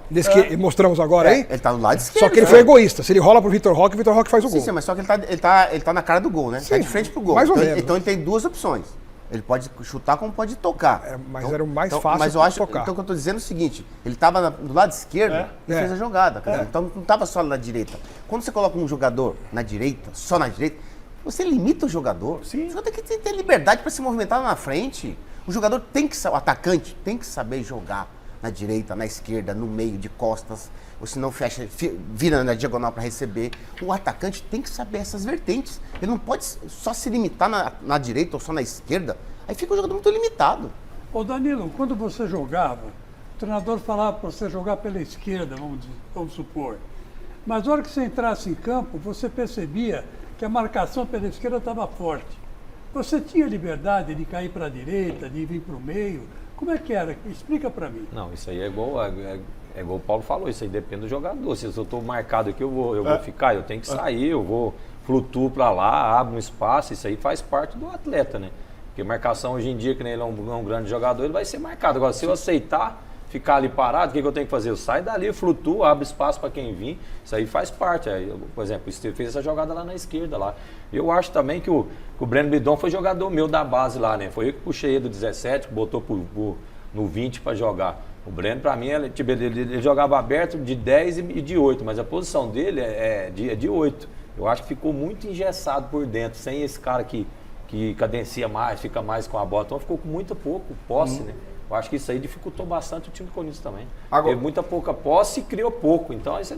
Mostramos agora aí? Ele tá do lado esquerdo. Só que ele foi egoísta. Se ele rola pro Vitor Roque, o Vitor Roque faz o gol. Sim, mas só que ele tá na cara do gol, né? Sim, tá de frente pro gol. Mais ou menos. Então ele tem 2 opções. Ele pode chutar como pode tocar. Mas era o mais fácil mas eu acho, tocar. Então o que eu tô dizendo é o seguinte, ele tava do lado esquerdo e fez a jogada. Então não tava só na direita. Quando você coloca um jogador na direita, só na direita, você limita o jogador. Sim. O jogador tem que ter liberdade para se movimentar lá na frente. O jogador o atacante tem que saber jogar na direita, na esquerda, no meio, de costas, ou se não fecha, vira na diagonal para receber. O atacante tem que saber essas vertentes. Ele não pode só se limitar na direita ou só na esquerda. Aí fica o jogador muito limitado. Ô Danilo, quando você jogava, o treinador falava para você jogar pela esquerda, vamos supor. Mas na hora que você entrasse em campo, você percebia que a marcação pela esquerda estava forte. Você tinha liberdade de cair para a direita, de vir para o meio? Como é que era? Explica para mim. Não, isso aí é igual o Paulo falou, isso aí depende do jogador. Se eu estou marcado aqui, eu vou ficar, eu tenho que sair, eu vou flutuo para lá, abro um espaço, isso aí faz parte do atleta, né? Porque marcação hoje em dia, que nem ele é um grande jogador, ele vai ser marcado. Agora, se eu aceitar ficar ali parado, o que eu tenho que fazer? Eu saio dali, eu flutuo, abro espaço para quem vir. Isso aí faz parte. Por exemplo, o Estevão fez essa jogada lá na esquerda. Lá. Eu acho também que o Breno Bidon foi jogador meu da base lá, né? Foi eu que puxei ele do 17, que botou no 20 para jogar. O Breno, para mim, ele jogava aberto de 10 e de 8, mas a posição dele é de 8. Eu acho que ficou muito engessado por dentro, sem esse cara que cadencia mais, fica mais com a bola. Então ficou com muito pouco posse, né? Eu acho que isso aí dificultou bastante o time do Corinthians também. Teve muita pouca posse e criou pouco. Então aí você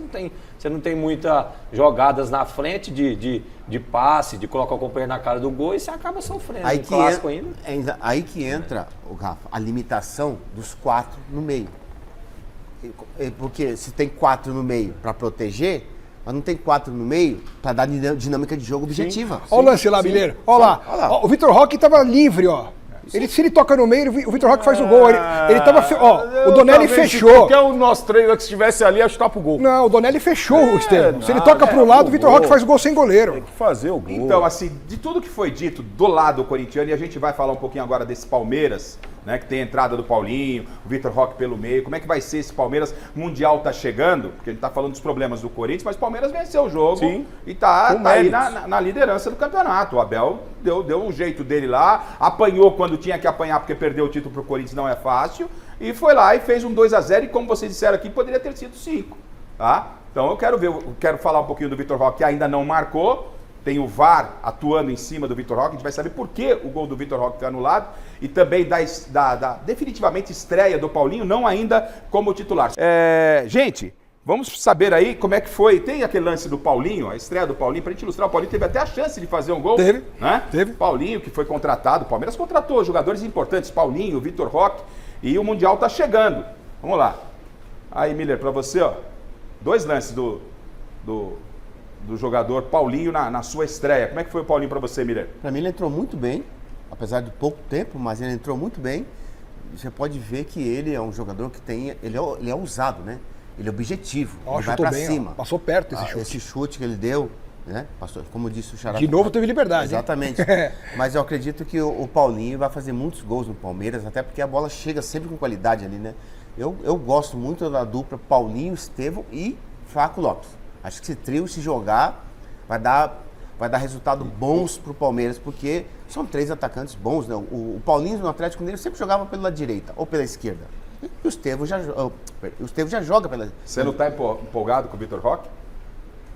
não tem muitas jogadas na frente de passe, de colocar o companheiro na cara do gol e você acaba sofrendo. Aí, clássico ainda. Aí que entra, Rafa, a limitação dos 4 no meio. Porque se tem 4 no meio para proteger, mas não tem 4 no meio para dar dinâmica de jogo objetiva. Olha o lance lá, Mineiro. Olha lá. O Vitor Roque estava livre, ó. Se ele toca no meio, o Vitor Roque faz o gol. Ele tava. O Donelli fechou. Se qualquer um de nós três que estivesse ali, ia chutar pro gol. Não, o Donelli fechou o Estevão. Se ele toca pro lado, o Vitor Roque faz o gol sem goleiro. Tem que fazer o gol. Então, assim, de tudo que foi dito do lado corintiano, e a gente vai falar um pouquinho agora desse Palmeiras, né? Que tem a entrada do Paulinho, o Vitor Roque pelo meio. Como é que vai ser esse Palmeiras? Mundial tá chegando, porque a gente tá falando dos problemas do Corinthians, mas o Palmeiras venceu o jogo. Sim. E tá aí na liderança do campeonato. O Abel deu um jeito dele lá, apanhou quando tinha que apanhar, porque perdeu o título pro Corinthians, não é fácil, e foi lá e fez um 2-0, e como vocês disseram aqui, poderia ter sido 5, tá? Então eu quero falar um pouquinho do Vitor Roque, que ainda não marcou. Tem o VAR atuando em cima do Vitor Roque, a gente vai saber por que o gol do Vitor Roque foi anulado, e também da definitivamente estreia do Paulinho, não ainda como titular. Gente, vamos saber aí como é que foi. Tem aquele lance do Paulinho, a estreia do Paulinho, pra gente ilustrar. O Paulinho teve até a chance de fazer um gol. Teve, né? Teve. Paulinho, que foi contratado, o Palmeiras contratou jogadores importantes, Paulinho, Vitor Roque, e o Mundial tá chegando. Vamos lá. Aí, Miller, pra você, ó, 2 lances do jogador Paulinho na sua estreia. Como é que foi o Paulinho para você, Miller? Para mim ele entrou muito bem, apesar de pouco tempo, mas ele entrou muito bem. Você pode ver que ele é um jogador que ele é ousado, né? Ele é objetivo, ele vai para cima. Ó, passou perto esse chute. Esse chute que ele deu, né? Passou, como disse o Xará. De novo teve liberdade. Exatamente. Mas eu acredito que o Paulinho vai fazer muitos gols no Palmeiras, até porque a bola chega sempre com qualidade ali, né? Eu gosto muito da dupla Paulinho, Estevão e Flaco Lopes. Acho que esse trio, se jogar, vai dar resultados bons pro Palmeiras, porque são 3 atacantes bons, né? O Paulinho no Atlético Mineiro sempre jogava pela direita ou pela esquerda. E o Estevão já joga pela... Você não está empolgado com o Vitor Roque?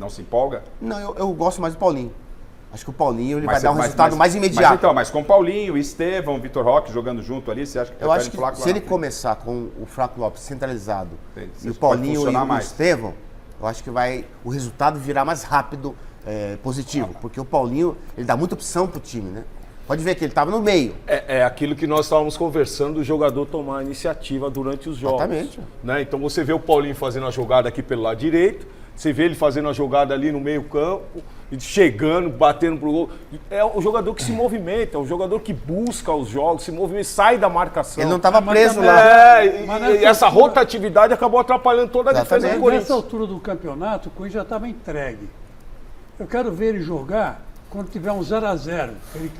Não se empolga? Não, eu gosto mais do Paulinho. Acho que o Paulinho vai dar um resultado mais imediato. Mas com o Paulinho, Estevão, o Vitor Roque jogando junto ali, você acha que... Eu acho que se ele começar com o Flaco Lopes centralizado e o Paulinho e o Estevão, eu acho que o resultado virar mais rápido, positivo. Porque o Paulinho, ele dá muita opção pro time, né? Pode ver que ele estava no meio. É aquilo que nós estávamos conversando, do jogador tomar a iniciativa durante os jogos. Exatamente. Né? Então você vê o Paulinho fazendo a jogada aqui pelo lado direito, você vê ele fazendo a jogada ali no meio campo, chegando, batendo pro gol. É o jogador que se movimenta, é o jogador que busca os jogos, se movimenta, sai da marcação. Ele não estava preso lá. E essa rotatividade acabou atrapalhando toda a defesa do Corinthians. Nessa altura do campeonato, o Corinthians já estava entregue. Eu quero ver ele jogar quando tiver um 0-0.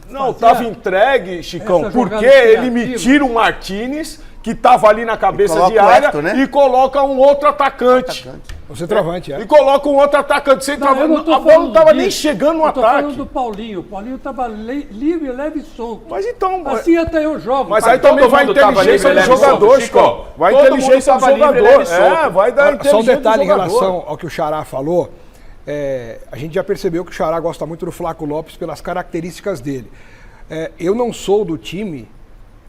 Não, estava entregue, Chicão, porque ele me tira o Martínez, que estava ali na cabeça de área, né? E coloca um outro atacante. O centroavante, E coloca um outro atacante. A bola não estava nem chegando no ataque. Eu tô falando do Paulinho. O Paulinho estava livre, leve e solto. Mas então... Assim até eu jogo. Mas aí também vai a inteligência do jogador, Chico. Vai a inteligência do jogador. Vai dar inteligência. Só um detalhe em relação ao que o Xará falou. A gente já percebeu que o Xará gosta muito do Flaco Lopes pelas características dele. Eu não sou do time,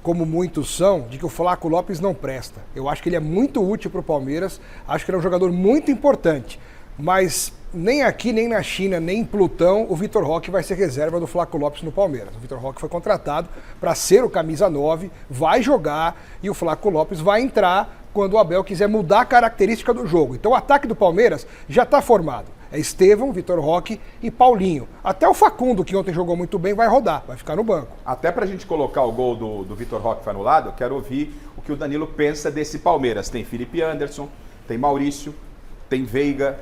como muitos são, de que o Flaco Lopes não presta. Eu acho que ele é muito útil para o Palmeiras, acho que ele é um jogador muito importante, mas nem aqui, nem na China, nem em Plutão, o Vitor Roque vai ser reserva do Flaco Lopes no Palmeiras. O Vitor Roque foi contratado para ser o camisa 9, vai jogar e o Flaco Lopes vai entrar quando o Abel quiser mudar a característica do jogo. Então o ataque do Palmeiras já está formado. É Estevão, Vitor Roque e Paulinho. Até o Facundo, que ontem jogou muito bem, vai rodar, vai ficar no banco. Até pra gente colocar o gol do Vitor Roque que foi anulado, eu quero ouvir o que o Danilo pensa desse Palmeiras. Tem Felipe Anderson, tem Maurício, tem Veiga,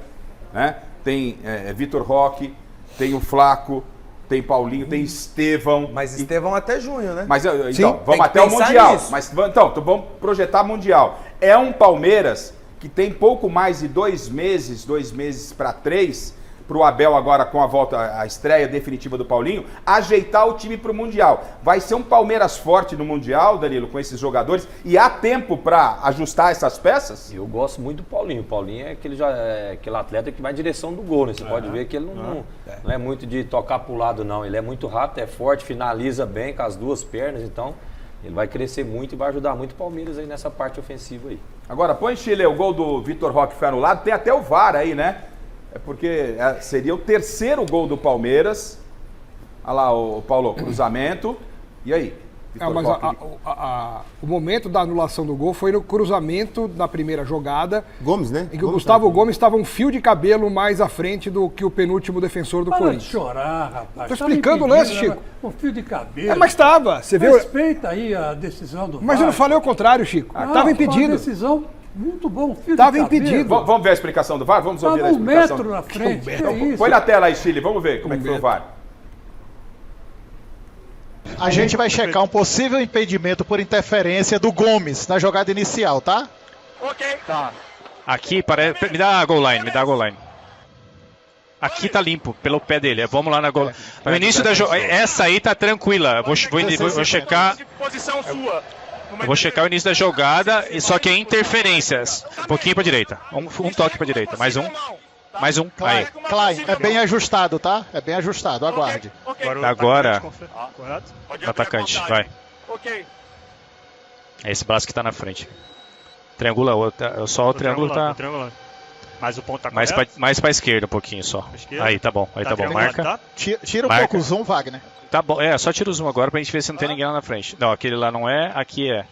né? Tem Vitor Roque, tem o Flaco, tem Paulinho, tem Estevão. Mas Estevão até junho, né? Mas então, vamos até o Mundial. Mas então, vamos projetar Mundial. É um Palmeiras que tem pouco mais de 2 meses para 3, para o Abel agora com a estreia definitiva do Paulinho, ajeitar o time para o Mundial. Vai ser um Palmeiras forte no Mundial, Danilo, com esses jogadores, e há tempo para ajustar essas peças? Eu gosto muito do Paulinho. O Paulinho é aquele atleta que vai em direção do gol, né? Você pode ver que ele não é muito de tocar para o lado, não. Ele é muito rápido, é forte, finaliza bem com as 2 pernas, então ele vai crescer muito e vai ajudar muito o Palmeiras aí nessa parte ofensiva aí. Agora, põe, Chile, o gol do Vitor Roque foi anulado, tem até o VAR aí, né? É porque seria o 3º gol do Palmeiras. Olha lá, o Paulo, cruzamento. E aí? Mas o momento da anulação do gol foi no cruzamento na primeira jogada. Gomes, né? Em que o Gustavo Gomes estava um fio de cabelo mais à frente do que o penúltimo defensor do Corinthians. Para de chorar, rapaz. Tô explicando o lance, Chico. Um fio de cabelo. Mas estava. Você viu? Respeita aí a decisão do VAR. Mas eu não falei o contrário, Chico. Estava impedido. Uma decisão muito bom. Estava impedido. Vamos ver a explicação do VAR? Vamos ouvir a explicação. 1 metro na frente. Então, põe na tela aí, Chile. Vamos ver como é que foi o VAR. A gente vai checar um possível impedimento por interferência do Gomes na jogada inicial, tá? Ok. Tá. Aqui parece. Me dá a goal line, Aqui tá limpo, pelo pé dele. Vamos lá na goal. No início da jogada. Essa aí tá tranquila. Vou checar. Posição sua. Eu vou checar o início da jogada, só que é interferências. Um pouquinho pra direita. Um toque pra direita. Mais um. Aí. Klein, é bem ajustado, tá? É bem ajustado, aguarde. Agora. Atacante, vai. É esse braço que tá na frente. Triangula só o triângulo tá. Mas o ponto tá mais pra esquerda um pouquinho só. Aí tá bom, marca. Tira um pouco o zoom, Wagner. Tá bom, só tira o zoom agora pra gente ver se não tem ninguém lá na frente. Não, aquele lá não é, aqui é.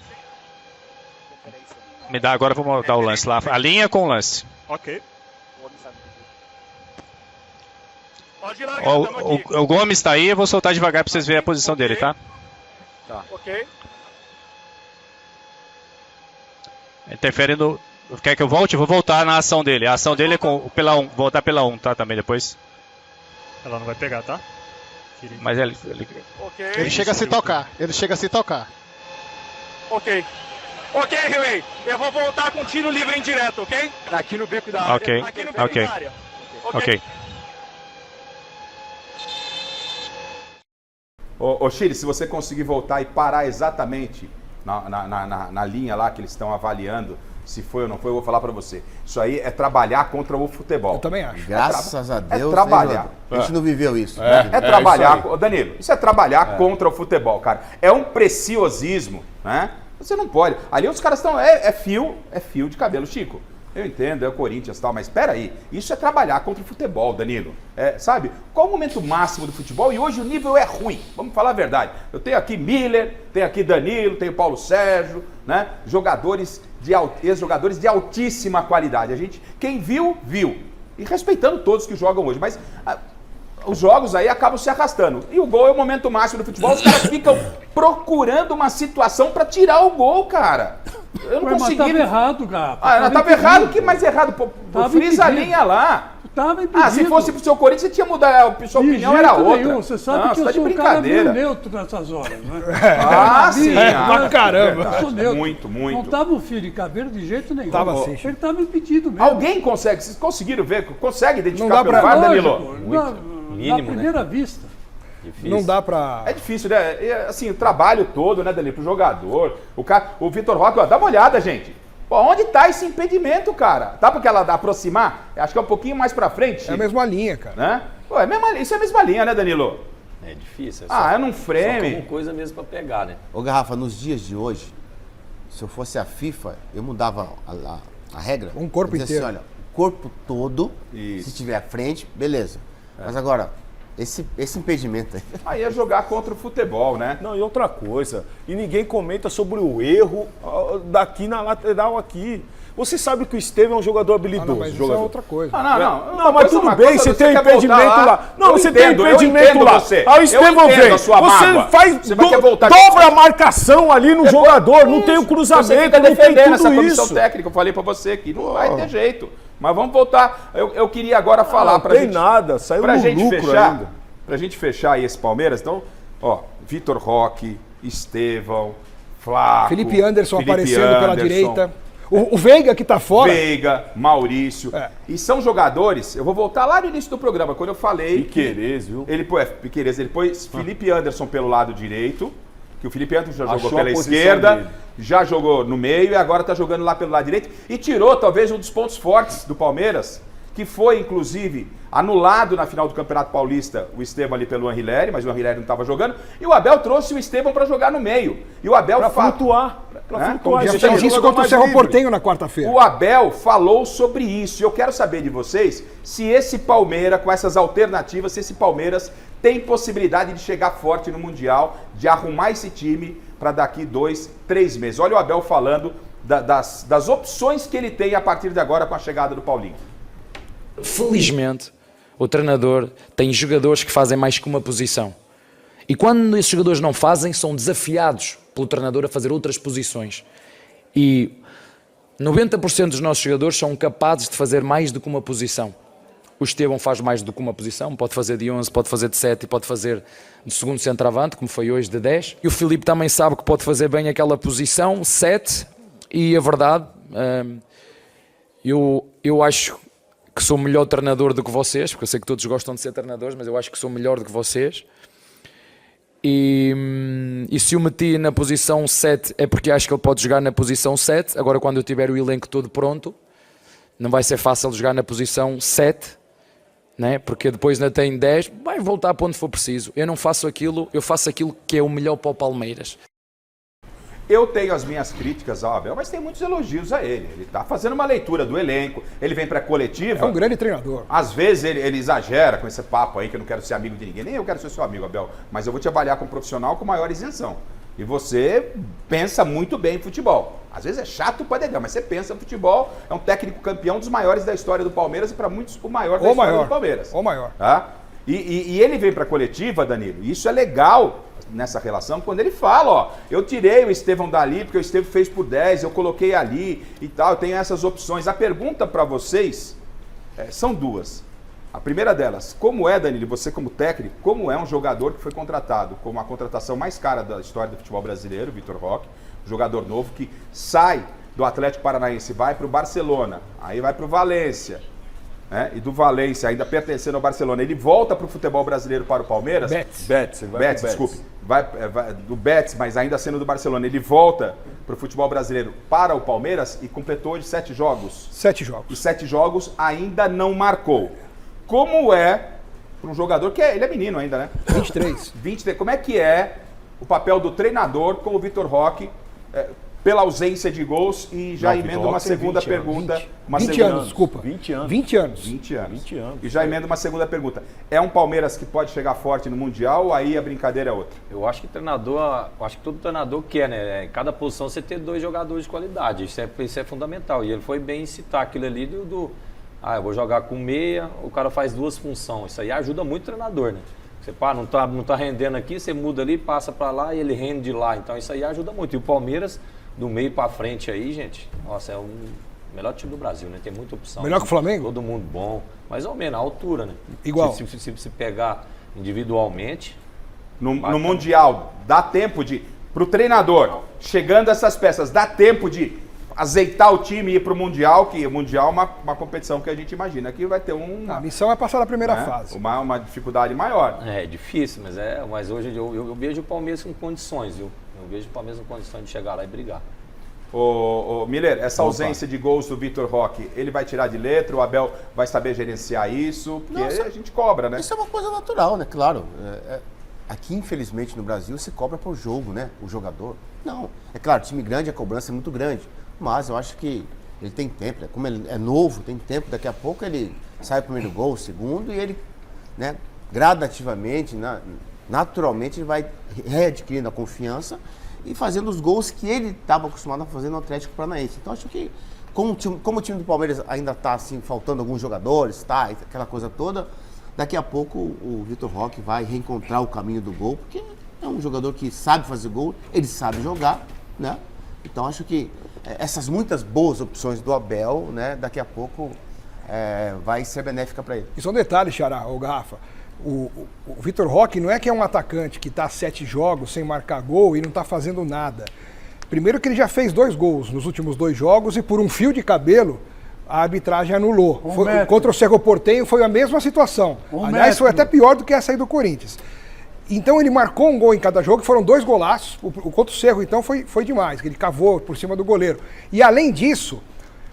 Me dá agora, vamos dar o lance lá. Alinha com o lance. Ok. O Gomes tá aí, eu vou soltar devagar pra vocês verem a posição dele, tá? Tá. Ok. Interfere no... Quer que eu volte? Eu vou voltar na ação dele. A ação dele é pela 1. Vou voltar pela 1, tá? Também depois. Ela não vai pegar, tá? Mas ele chega a se tocar. Ok, Rio. Eu vou voltar com tiro livre indireto, ok? Aqui no beco da área. Ok. Ô Chile, se você conseguir voltar e parar exatamente na linha lá que eles estão avaliando, se foi ou não foi, eu vou falar pra você. Isso aí é trabalhar contra o futebol. Eu também acho. Graças a Deus. É trabalhar. A gente não viveu isso. É trabalhar. Danilo, isso é trabalhar contra o futebol, cara. É um preciosismo, né? Você não pode. Ali os caras estão. É fio de cabelo, Chico. Eu entendo, é o Corinthians e tal, mas espera aí. Isso é trabalhar contra o futebol, Danilo. Sabe? Qual o momento máximo do futebol? E hoje o nível é ruim. Vamos falar a verdade. Eu tenho aqui Miller, tenho aqui Danilo, tenho Paulo Sérgio, né? Ex-jogadores de altíssima qualidade. Quem viu, viu. E respeitando todos que jogam hoje. Mas os jogos aí acabam se arrastando. E o gol é o momento máximo do futebol. Os caras ficam procurando uma situação para tirar o gol, cara. Eu não consegui. Mas tava errado, Gato. Tava errado? O que mais errado? Frisa a linha lá. Tava impedido. Se fosse pro seu Corinthians, você tinha mudado. A sua opinião era outra. Nenhum. Você sabe que eu sou um cara meio neutro nessas horas, né? Sim. Pra caramba. Eu sou neutro. Muito. Não tava o fio de cabelo de jeito nenhum. Tava assim. Ele tava impedido mesmo. Alguém consegue? Vocês conseguiram ver? Consegue identificar pelo VAR, Danilo? Na primeira vista. Difícil. Não dá pra... É difícil, né? Assim, o trabalho todo, né, Danilo, pro jogador. O Vitor Roque, ó, dá uma olhada, gente. Pô, onde tá esse impedimento, cara? Tá porque ela aproximar? Acho que é um pouquinho mais pra frente. É a mesma linha, cara. Né? Pô, isso é a mesma linha, né, Danilo? É difícil. É num frame. Só como coisa mesmo pra pegar, né? Ô, Garrafa, nos dias de hoje, se eu fosse a FIFA, eu mudava a regra. Um corpo inteiro. Assim, olha, o corpo todo, se tiver à frente, beleza. Mas agora... Esse impedimento aí é jogar contra o futebol, né? Não, e outra coisa, e ninguém comenta sobre o erro daqui na lateral aqui. Você sabe que o Estevam é um jogador habilidoso. Mas isso é outra coisa. Não, mas tudo bem, você tem impedimento lá. Não, você tem impedimento lá. Aí o Estevam vem. Você dobra a marcação ali no jogador, não tem o cruzamento, não tem essa tudo comissão isso. técnica, eu falei pra você aqui, não vai ter jeito. Mas vamos voltar. Eu queria agora falar pra gente. Não tem nada, saiu no lucro ainda. Pra gente fechar aí esse Palmeiras, então, ó, Vitor Roque, Estevão, Flaco, Felipe Anderson aparecendo pela direita. O Veiga que tá fora. Veiga, Maurício. E são jogadores, eu vou voltar lá no início do programa, quando eu falei. Piquerez, viu? Piquerez, ele pôs Felipe Anderson pelo lado direito, que o Felipe Anderson já jogou pela esquerda, já jogou no meio e agora tá jogando lá pelo lado direito. E tirou talvez um dos pontos fortes do Palmeiras, que foi, inclusive, anulado na final do Campeonato Paulista, o Estevão ali pelo Anrileri, mas o Anrileri não estava jogando, e o Abel trouxe o Estevão para jogar no meio. E o Abel Pra flutuar. Já fez isso contra o Cerro Porteño na quarta-feira. O Abel falou sobre isso. E eu quero saber de vocês se esse Palmeiras, com essas alternativas, se esse Palmeiras tem possibilidade de chegar forte no Mundial, de arrumar esse time para daqui 2, 3 meses. Olha o Abel falando das opções que ele tem a partir de agora com a chegada do Paulinho. Felizmente, o treinador tem jogadores que fazem mais que uma posição. E quando esses jogadores não fazem, são desafiados pelo treinador a fazer outras posições. E 90% dos nossos jogadores são capazes de fazer mais do que uma posição. O Estevão faz mais do que uma posição, pode fazer de 11, pode fazer de 7 e pode fazer de segundo centroavante, como foi hoje, de 10. E o Filipe também sabe que pode fazer bem aquela posição, 7, e a verdade, eu acho que sou melhor treinador do que vocês, porque eu sei que todos gostam de ser treinadores, mas eu acho que sou melhor do que vocês. E se o meti na posição 7 é porque acho que ele pode jogar na posição 7. Agora, quando eu tiver o elenco todo pronto, não vai ser fácil jogar na posição 7, né? Porque depois ainda tem 10, vai voltar para onde for preciso. Eu não faço aquilo, eu faço aquilo que é o melhor para o Palmeiras. Eu tenho as minhas críticas ao Abel, mas tem muitos elogios a ele. Ele está fazendo uma leitura do elenco, ele vem para a coletiva. É um grande treinador. Às vezes ele exagera com esse papo aí, que eu não quero ser amigo de ninguém. Nem eu quero ser seu amigo, Abel. Mas eu vou te avaliar como profissional com maior isenção. E você pensa muito bem em futebol. Às vezes é chato para dedéu, mas você pensa em futebol. É um técnico campeão dos maiores da história do Palmeiras e para muitos o maior da história do Palmeiras. O maior. Tá? E ele vem para a coletiva, Danilo, e isso é legal nessa relação, quando ele fala, ó, eu tirei o Estevão dali, porque o Estevão fez por 10, eu coloquei ali e tal, eu tenho essas opções. A pergunta para vocês são duas. A primeira delas, como é, Danilo, você como técnico, como é um jogador que foi contratado como a contratação mais cara da história do futebol brasileiro, Vitor Roque, um jogador novo que sai do Atlético Paranaense, vai para o Barcelona, aí vai para o Valência, né? E do Valência, ainda pertencendo ao Barcelona, ele volta para o futebol brasileiro para o Palmeiras. Betis, desculpe. Vai do Betis, mas ainda sendo do Barcelona, ele volta para o futebol brasileiro para o Palmeiras e completou hoje 7 jogos. 7 jogos. E 7 jogos ainda não marcou. Como é para um jogador que ele é menino ainda, né? 23. Como é que é o papel do treinador com o Vitor Roque pela ausência de gols? E já emendo uma segunda pergunta. 20 anos, desculpa. 20 anos. 20 anos. 20 anos. 20 anos. E já emendo uma segunda pergunta. É um Palmeiras que pode chegar forte no Mundial ou aí a brincadeira é outra? Eu acho que todo treinador quer, né? Em cada posição você ter 2 jogadores de qualidade. Isso é fundamental. E ele foi bem em citar aquilo ali eu vou jogar com meia, o cara faz 2 funções. Isso aí ajuda muito o treinador, né? Você não tá rendendo aqui, você muda ali, passa para lá e ele rende de lá. Então isso aí ajuda muito. E o Palmeiras, do meio para frente aí, gente, nossa, é o melhor time do Brasil, né? Tem muita opção. Melhor que o Flamengo? Todo mundo bom. Mais ou menos, a altura, né? Igual. Se pegar individualmente... No Mundial, dá tempo pro treinador, chegando essas peças, dá tempo de azeitar o time e ir pro Mundial, que o Mundial é uma competição que a gente imagina que vai ter a missão é passar da primeira fase. Uma dificuldade maior. É difícil, mas hoje eu vejo o Palmeiras com condições, viu? Eu vejo o Palmeiras com condições de chegar lá e brigar. Ô Miller, essa ausência de gols do Vitor Roque, ele vai tirar de letra, o Abel vai saber gerenciar isso, porque a gente cobra, né? Isso é uma coisa natural, né? Claro. Aqui, infelizmente, no Brasil, se cobra por jogo, né? O jogador. Não. É claro, time grande, a cobrança é muito grande. Mas eu acho que ele tem tempo, né? Como ele é novo, tem tempo, daqui a pouco ele sai o primeiro gol, o segundo, e ele, né, gradativamente, naturalmente, ele vai readquirindo a confiança e fazendo os gols que ele estava acostumado a fazer no Atlético Paranaense. Então acho que, como o time do Palmeiras ainda está assim, faltando alguns jogadores, aquela coisa toda, daqui a pouco o Vitor Roque vai reencontrar o caminho do gol, porque é um jogador que sabe fazer gol, ele sabe jogar, né? Então acho que essas muitas boas opções do Abel, né, daqui a pouco vai ser benéfica para ele. E só um detalhe, Xará, o Garrafa. O Vitor Roque não é que é um atacante que está 7 jogos sem marcar gol e não está fazendo nada. Primeiro que ele já fez 2 gols nos últimos 2 jogos e por um fio de cabelo a arbitragem anulou. Contra o Cerro Porteño foi a mesma situação. Aliás, foi até pior do que essa aí do Corinthians. Então ele marcou um gol em cada jogo, foram 2 golaços. O contra o Cerro, então, foi demais, que ele cavou por cima do goleiro. E além disso,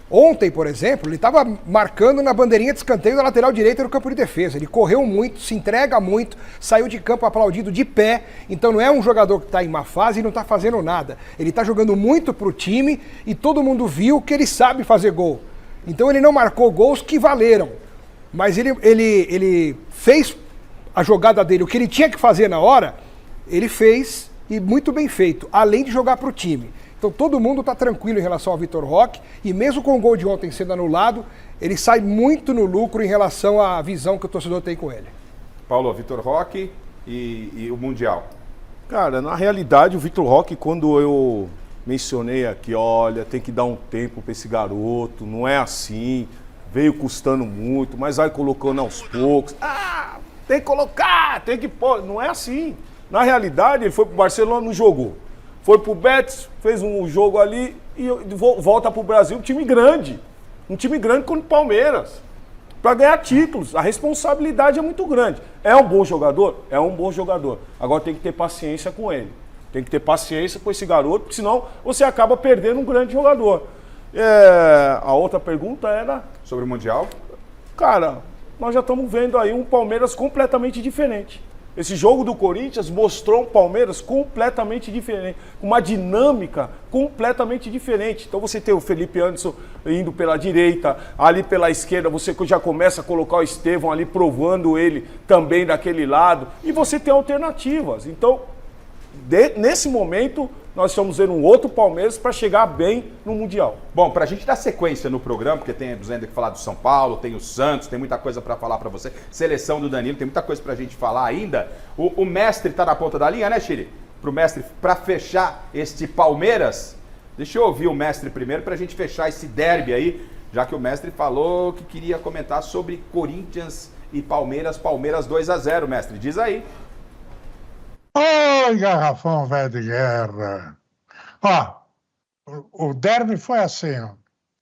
ontem, por exemplo, ele estava marcando na bandeirinha de escanteio da lateral direita no campo de defesa. Ele correu muito, se entrega muito, saiu de campo aplaudido de pé. Então não é um jogador que está em má fase e não está fazendo nada. Ele está jogando muito para o time e todo mundo viu que ele sabe fazer gol. Então ele não marcou gols que valeram. Mas ele fez a jogada dele, o que ele tinha que fazer na hora, ele fez e muito bem feito, além de jogar para o time. Então todo mundo está tranquilo em relação ao Vitor Roque e mesmo com o gol de ontem sendo anulado, ele sai muito no lucro em relação à visão que o torcedor tem com ele. Paulo, Vitor Roque e o Mundial. Cara, na realidade o Vitor Roque, quando eu mencionei aqui, olha, tem que dar um tempo para esse garoto, não é assim, veio custando muito, mas vai colocando aos poucos. Ah, tem que colocar, tem que pôr. Não é assim. Na realidade, ele foi pro Barcelona, não jogou. Foi pro Betis, fez um jogo ali e volta pro Brasil, um time grande. Um time grande como o Palmeiras. Para ganhar títulos, a responsabilidade é muito grande. É um bom jogador? É um bom jogador. Agora tem que ter paciência com ele. Tem que ter paciência com esse garoto, porque senão você acaba perdendo um grande jogador. A outra pergunta era... Sobre o Mundial? Cara, nós já estamos vendo aí um Palmeiras completamente diferente. Esse jogo do Corinthians mostrou um Palmeiras completamente diferente, uma dinâmica completamente diferente. Então você tem o Felipe Anderson indo pela direita, ali pela esquerda você já começa a colocar o Estevão ali provando ele também daquele lado, e você tem alternativas. Então, nesse momento, nós estamos vendo um outro Palmeiras para chegar bem no Mundial. Bom, para a gente dar sequência no programa, porque tem ainda que falar do São Paulo, tem o Santos, tem muita coisa para falar para você, seleção do Danilo, tem muita coisa para a gente falar ainda. O mestre está na ponta da linha, né, Chile? Para o mestre, para fechar este Palmeiras. Deixa eu ouvir o mestre primeiro para a gente fechar esse derby aí, já que o mestre falou que queria comentar sobre Corinthians e Palmeiras, Palmeiras 2-0, mestre. Diz aí. Oi, garrafão velho de guerra. Ó, o derby foi assim, ó.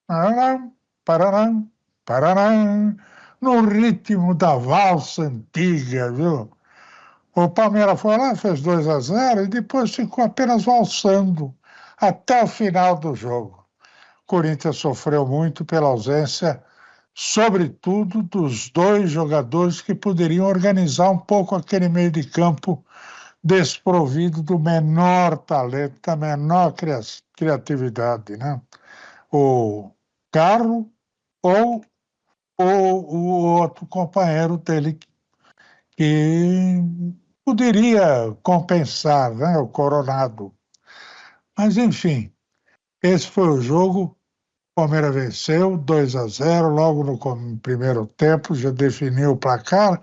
Pararam, pararam, pararam, no ritmo da valsa antiga, viu? O Palmeiras foi lá, fez 2-0 e depois ficou apenas valsando até o final do jogo. O Corinthians sofreu muito pela ausência, sobretudo, dos dois jogadores que poderiam organizar um pouco aquele meio de campo desprovido do menor talento, da menor criatividade, né? O Carlos ou o outro companheiro dele que poderia compensar, né? O Coronado. Mas, enfim, esse foi o jogo. O Palmeiras venceu 2-0, logo no primeiro tempo, já definiu o placar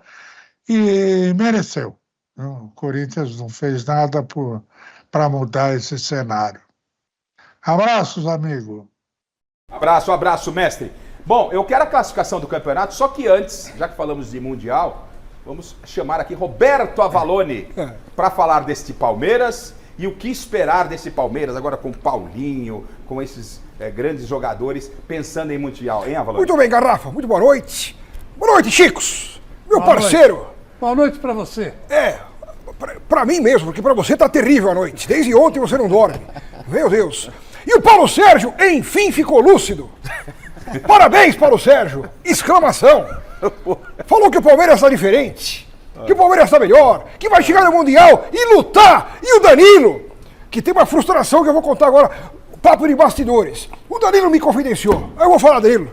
e mereceu. O Corinthians não fez nada para mudar esse cenário. Abraços, amigo. Abraço, mestre. Bom, eu quero a classificação do campeonato, só que antes, já que falamos de Mundial, vamos chamar aqui Roberto Avalone para falar deste Palmeiras e o que esperar desse Palmeiras agora com Paulinho, com esses grandes jogadores, pensando em Mundial, hein, Avalone? Muito bem, Garrafa, muito boa noite. Boa noite, Chicos, meu parceiro. Boa noite para você. Pra mim mesmo, porque pra você tá terrível a noite. Desde ontem você não dorme. Meu Deus. E o Paulo Sérgio, enfim, ficou lúcido. Parabéns, Paulo Sérgio. Exclamação. Falou que o Palmeiras está diferente, que o Palmeiras está melhor, que vai chegar no Mundial e lutar. E o Danilo, que tem uma frustração que eu vou contar agora, papo de bastidores. O Danilo me confidenciou. Eu vou falar, Danilo.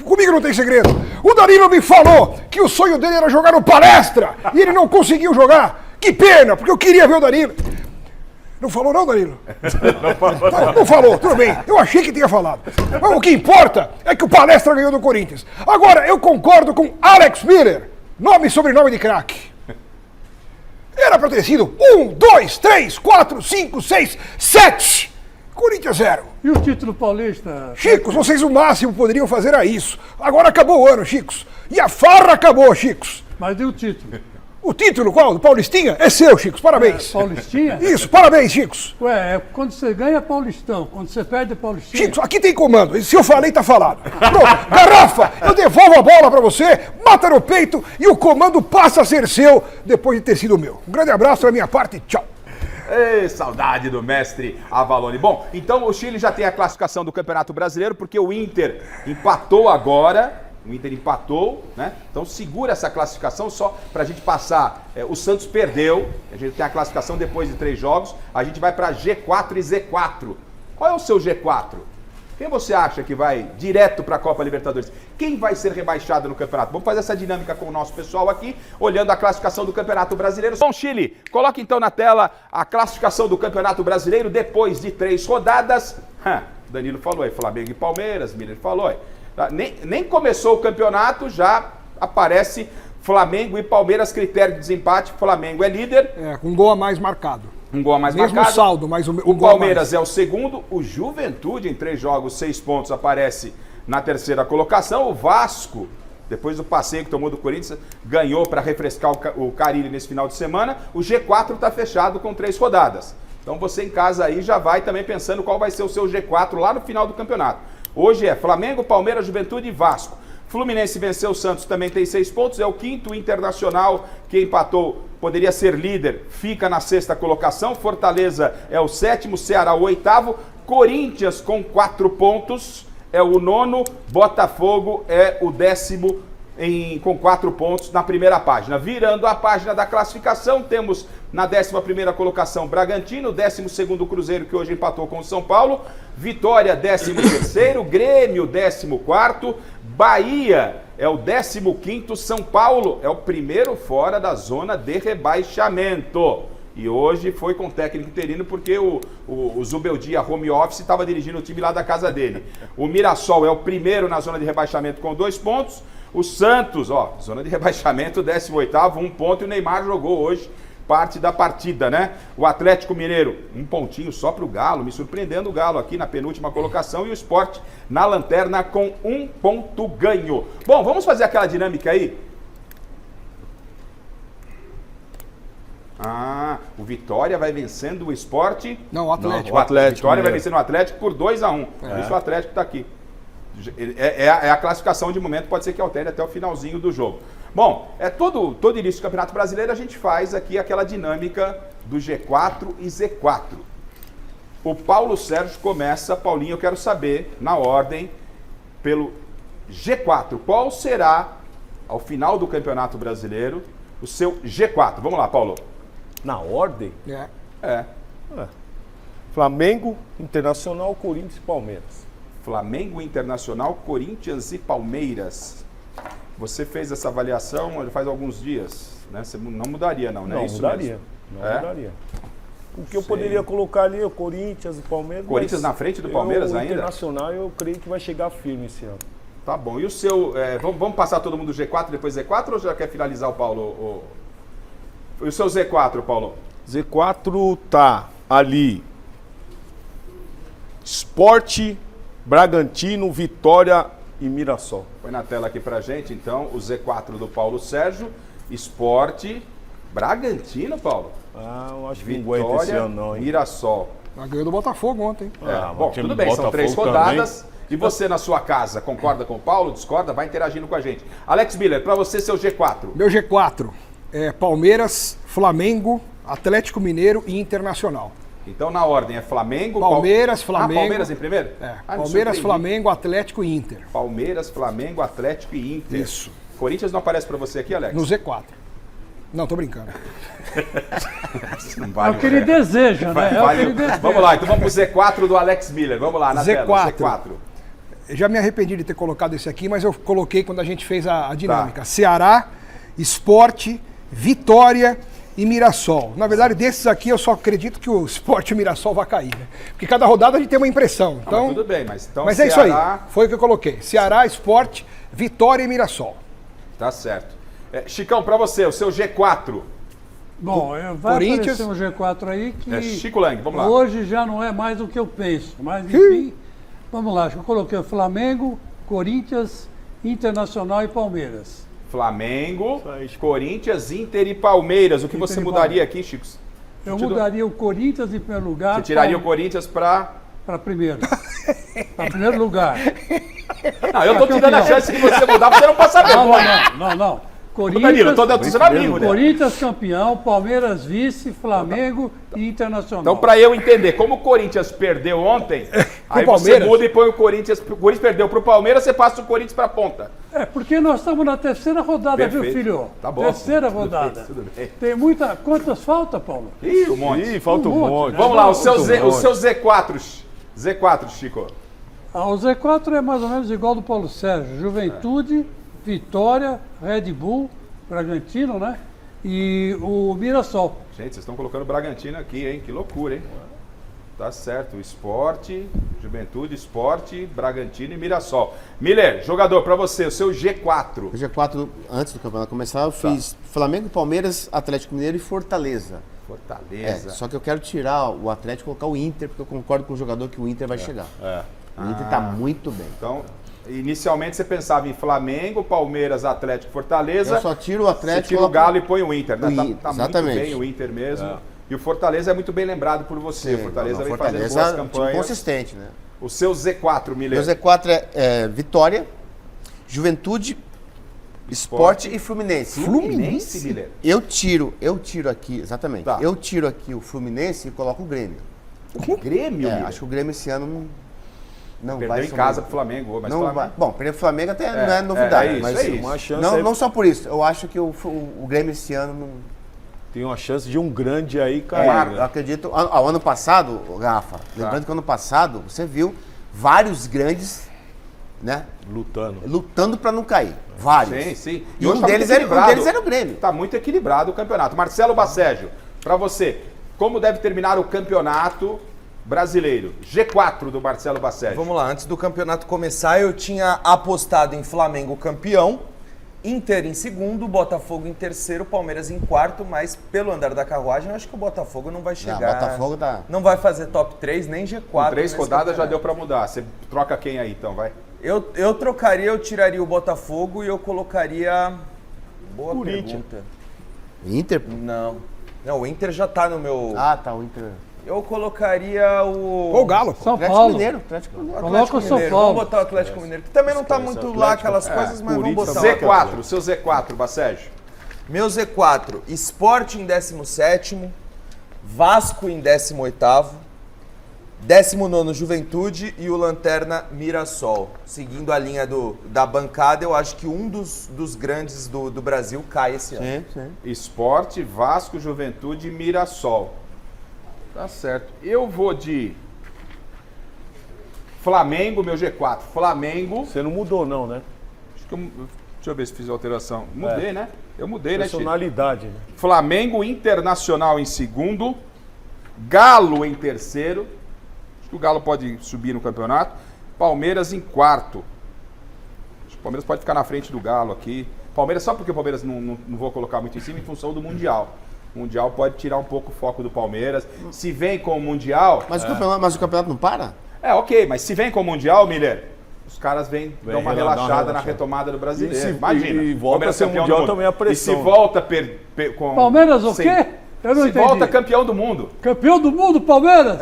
Comigo não tem segredo. O Danilo me falou que o sonho dele era jogar no Palestra e ele não conseguiu jogar. Que pena, porque eu queria ver o Danilo. Não falou não, Danilo? Não falou, tudo bem. Eu achei que tinha falado. Mas o que importa é que o Palestra ganhou do Corinthians. Agora, eu concordo com Alex Miller. Nome e sobrenome de craque. Era pra ter sido 1, 2, 3, 4, 5, 6, 7. Corinthians 0. E o título paulista? Chicos, vocês o máximo poderiam fazer era isso. Agora acabou o ano, Chicos. E a farra acabou, Chicos. Mas e o título? O título qual? Do Paulistinha? É seu, Chicos. Parabéns. Paulistinha? Isso, parabéns, Chicos. Ué, quando você ganha é Paulistão. Quando você perde é Paulistinha. Chicos, aqui tem comando. Se eu falei, tá falado. Pronto. Garrafa, eu devolvo a bola pra você, mata no peito e o comando passa a ser seu depois de ter sido meu. Um grande abraço da minha parte. Tchau. Ei, saudade do mestre Avalone. Bom, então o Chile já tem a classificação do Campeonato Brasileiro, porque o Inter empatou agora. O Inter empatou, né? Então segura essa classificação só pra gente passar. O Santos perdeu, a gente tem a classificação depois de 3 jogos. A gente vai pra G4 e Z4. Qual é o seu G4? Quem você acha que vai direto para a Copa Libertadores? Quem vai ser rebaixado no campeonato? Vamos fazer essa dinâmica com o nosso pessoal aqui, olhando a classificação do Campeonato Brasileiro. Bom, Chile, coloque então na tela a classificação do Campeonato Brasileiro depois de 3 rodadas. Danilo falou aí, Flamengo e Palmeiras, Miller falou aí. Nem começou o campeonato, já aparece Flamengo e Palmeiras, critério de desempate. Flamengo é líder. Com um gol a mais marcado. Um gol a mais marcado. Mesmo saldo, mas o Palmeiras é o segundo. O Juventude, em 3 jogos, 6 pontos, aparece na terceira colocação. O Vasco, depois do passeio que tomou do Corinthians, ganhou para refrescar o Carille nesse final de semana. O G4 está fechado com 3 rodadas. Então você em casa aí já vai também pensando qual vai ser o seu G4 lá no final do campeonato. Hoje é Flamengo, Palmeiras, Juventude e Vasco. Fluminense venceu o Santos, também tem 6 pontos. É o 5º, Internacional, que empatou, poderia ser líder, fica na 6ª colocação. Fortaleza é o 7º, Ceará o 8º. Corinthians com 4 pontos é o 9º. Botafogo é o 10º com 4 pontos na primeira página. Virando a página da classificação, temos na 11ª colocação Bragantino, 12º Cruzeiro, que hoje empatou com o São Paulo, Vitória 13º, Grêmio 14º, Bahia é o 15º, São Paulo é o primeiro fora da zona de rebaixamento. E hoje foi com técnico interino porque o Zubeldia home office estava dirigindo o time lá da casa dele. O Mirassol é o primeiro na zona de rebaixamento com 2 pontos. O Santos, zona de rebaixamento, 18º, 1 ponto. E o Neymar jogou hoje parte da partida, né? O Atlético Mineiro, 1 pontinho só para o Galo, me surpreendendo o Galo aqui na penúltima colocação. E o Sport na lanterna com 1 ponto ganho. Bom, vamos fazer aquela dinâmica aí? O Vitória vai vencendo o Sport. Não, o Atlético. O Atlético. Vitória vai vencendo o Atlético por 2-1. Por isso o Atlético está aqui. É a classificação de momento, pode ser que altere até o finalzinho do jogo. Bom, todo início do Campeonato Brasileiro a gente faz aqui aquela dinâmica do G4 e Z4. O Paulo Sérgio começa. Paulinho, eu quero saber, na ordem, pelo G4, qual será, ao final do Campeonato Brasileiro, o seu G4? Vamos lá, Paulo. Na ordem? É. Flamengo, Internacional, Corinthians e Palmeiras. Flamengo, Internacional, Corinthians e Palmeiras. Você fez essa avaliação faz alguns dias, né? Você não mudaria não, né? Não, isso mudaria. Mesmo. Não mudaria. O que eu poderia colocar ali é o Corinthians e Palmeiras. Corinthians na frente do Palmeiras ainda? O Internacional eu creio que vai chegar firme esse ano. Tá bom. E o seu... vamos passar todo mundo G4, depois Z4 ou já quer finalizar o Paulo? E o seu Z4, Paulo? Z4 tá ali. Sport, Bragantino, Vitória e Mirassol. Põe na tela aqui pra gente, então, o Z4 do Paulo Sérgio. Sport, Bragantino, Paulo. Eu acho que Vitória, não aguenta esse ano não, hein? Mirassol. Ganhou do Botafogo ontem. Bom, tudo bem, são 3 rodadas. E você na sua casa, concorda com o Paulo? Discorda? Vai interagindo com a gente. Alex Miller, para você, seu G4. Meu G4 é Palmeiras, Flamengo, Atlético Mineiro e Internacional. Então, na ordem, é Flamengo... Palmeiras, Flamengo... Palmeiras em primeiro? Palmeiras, Flamengo, Atlético e Inter. Palmeiras, Flamengo, Atlético e Inter. Isso. Corinthians não aparece para você aqui, Alex? No Z4. Não, tô brincando. Não vale, é o que ele deseja, né? É o que ele deseja. Vamos lá, então vamos pro Z4 do Alex Miller. Vamos lá, na tela. Z4. Eu já me arrependi de ter colocado esse aqui, mas eu coloquei quando a gente fez a dinâmica. Tá. Ceará, Sport, Vitória e Mirassol. Na verdade, desses aqui eu só acredito que o Sport e o Mirassol vai cair, né? Porque cada rodada a gente tem uma impressão. Então, mas tudo bem, mas então Mas Ceará... é isso aí, foi o que eu coloquei. Ceará, Sport, Vitória e Mirassol. Tá certo. Chicão, para você, o seu G4. Bom, vai Corinthians... aparecer um G4 aí que Chico Lang, vamos lá. Hoje já não é mais o que eu penso, mas enfim, vamos lá. Eu coloquei o Flamengo, Corinthians, Internacional e Palmeiras. Flamengo, Corinthians, Inter e Palmeiras. O que você mudaria aqui, Chico? Eu mudaria o Corinthians em primeiro lugar. Você tiraria o Corinthians para primeiro. Para primeiro lugar. Não, eu tô te dando a chance de você mudar, você não pode saber. Não. Corinthians, Danilo, tô sendo amigo, né? Corinthians campeão, Palmeiras vice, Flamengo e Internacional. Então, para eu entender, como o Corinthians perdeu ontem, aí você muda e põe o Corinthians. O Corinthians perdeu pro Palmeiras, você passa o Corinthians pra ponta. Porque nós estamos na terceira rodada, Perfeito. Viu, filho? Tá bom. Terceira rodada. Tudo bem. Tem muita... Quantas falta, Paulo? Um monte. Falta um monte. Né? Vamos lá, o seu Z4. Z4, Chico. O Z4 é mais ou menos igual do Paulo Sérgio. Juventude, Vitória, Red Bull, Bragantino, né? E o Mirassol. Gente, vocês estão colocando o Bragantino aqui, hein? Que loucura, hein? Tá certo. Esporte, Juventude, Esporte, Bragantino e Mirassol. Miller, jogador, para você, o seu G4. O G4, antes do campeonato começar, eu fiz Flamengo, Palmeiras, Atlético Mineiro e Fortaleza. Só que eu quero tirar o Atlético e colocar o Inter, porque eu concordo com o jogador que o Inter vai chegar. O Inter tá muito bem. Então, Inicialmente você pensava em Flamengo, Palmeiras, Atlético, Fortaleza. Eu só tiro o Atlético. Você tira o Galo e põe o Inter, né? Tá Exatamente. muito bem o Inter mesmo. E o Fortaleza é muito bem lembrado por você. Sim, o Fortaleza vem Fortaleza fazendo boas é um campanhas. time consistente, né? O seu Z4, Mileiro. Meu Z4 é Vitória, Juventude, Sport e Fluminense. Fluminense, Mileiro? Eu tiro aqui, exatamente. Tá. Eu tiro aqui o Fluminense e coloco o Grêmio. O Grêmio, Mileiro? Acho que o Grêmio esse ano não vai... Perdeu em casa pro Flamengo. Mas não Flamengo... vai. Bom, perder pro Flamengo até não é novidade. Mas uma chance não só por isso. Eu acho que o Grêmio esse ano não... Tem uma chance de um grande aí cair. Eu acredito. Ao ano passado, Rafa, lembrando que ano passado você viu vários grandes, né? Lutando para não cair. Vários. Sim, sim. E um deles era o Grêmio. Tá muito equilibrado o campeonato. Marcelo Basségio, para você, como deve terminar o campeonato brasileiro? G4 do Marcelo Basségio. Vamos lá, antes do campeonato começar, eu tinha apostado em Flamengo campeão, Inter em segundo, Botafogo em terceiro, Palmeiras em quarto, mas pelo andar da carruagem, eu acho que o Botafogo não vai chegar. Botafogo não vai fazer top 3, nem G4. Com 3 rodadas já deu para mudar. Você troca quem aí, então, vai? Eu trocaria, eu tiraria o Botafogo e eu colocaria... Boa pergunta. Inter? Não, o Inter já tá no meu... Ah, tá, o Inter... Eu colocaria o Galo. São Paulo. Coloca o São Paulo. Vamos botar o Atlético Mineiro, que também não tá muito lá aquelas coisas, mas vamos botar Z4, o seu Z4, Basségio. Meu Z4, Sport em 17º, Vasco em 18º, 19º Juventude e o Lanterna Mirassol. Seguindo a linha da bancada, eu acho que um dos grandes do Brasil cai esse ano. Sim. Sport, Vasco, Juventude e Mirassol. Tá certo. Eu vou de Flamengo, meu G4. Flamengo. Você não mudou, não, né? Acho que deixa eu ver se fiz alteração. Mudei, né? Eu mudei, né, Chico? Personalidade, né? Flamengo, Internacional em segundo. Galo em terceiro. Acho que o Galo pode subir no campeonato. Palmeiras em quarto. Acho que o Palmeiras pode ficar na frente do Galo aqui. Palmeiras, só porque o Palmeiras não vou colocar muito em cima em função do Mundial. O Mundial pode tirar um pouco o foco do Palmeiras. Se vem com o Mundial... Mas o campeonato não para? Ok, mas se vem com o Mundial, Miller, os caras dão uma relaxada na retomada do brasileiro. Imagina. E volta a ser Mundial também a pressão. E se volta com... Palmeiras o quê? Eu não entendi. Volta campeão do mundo. Campeão do mundo, Palmeiras?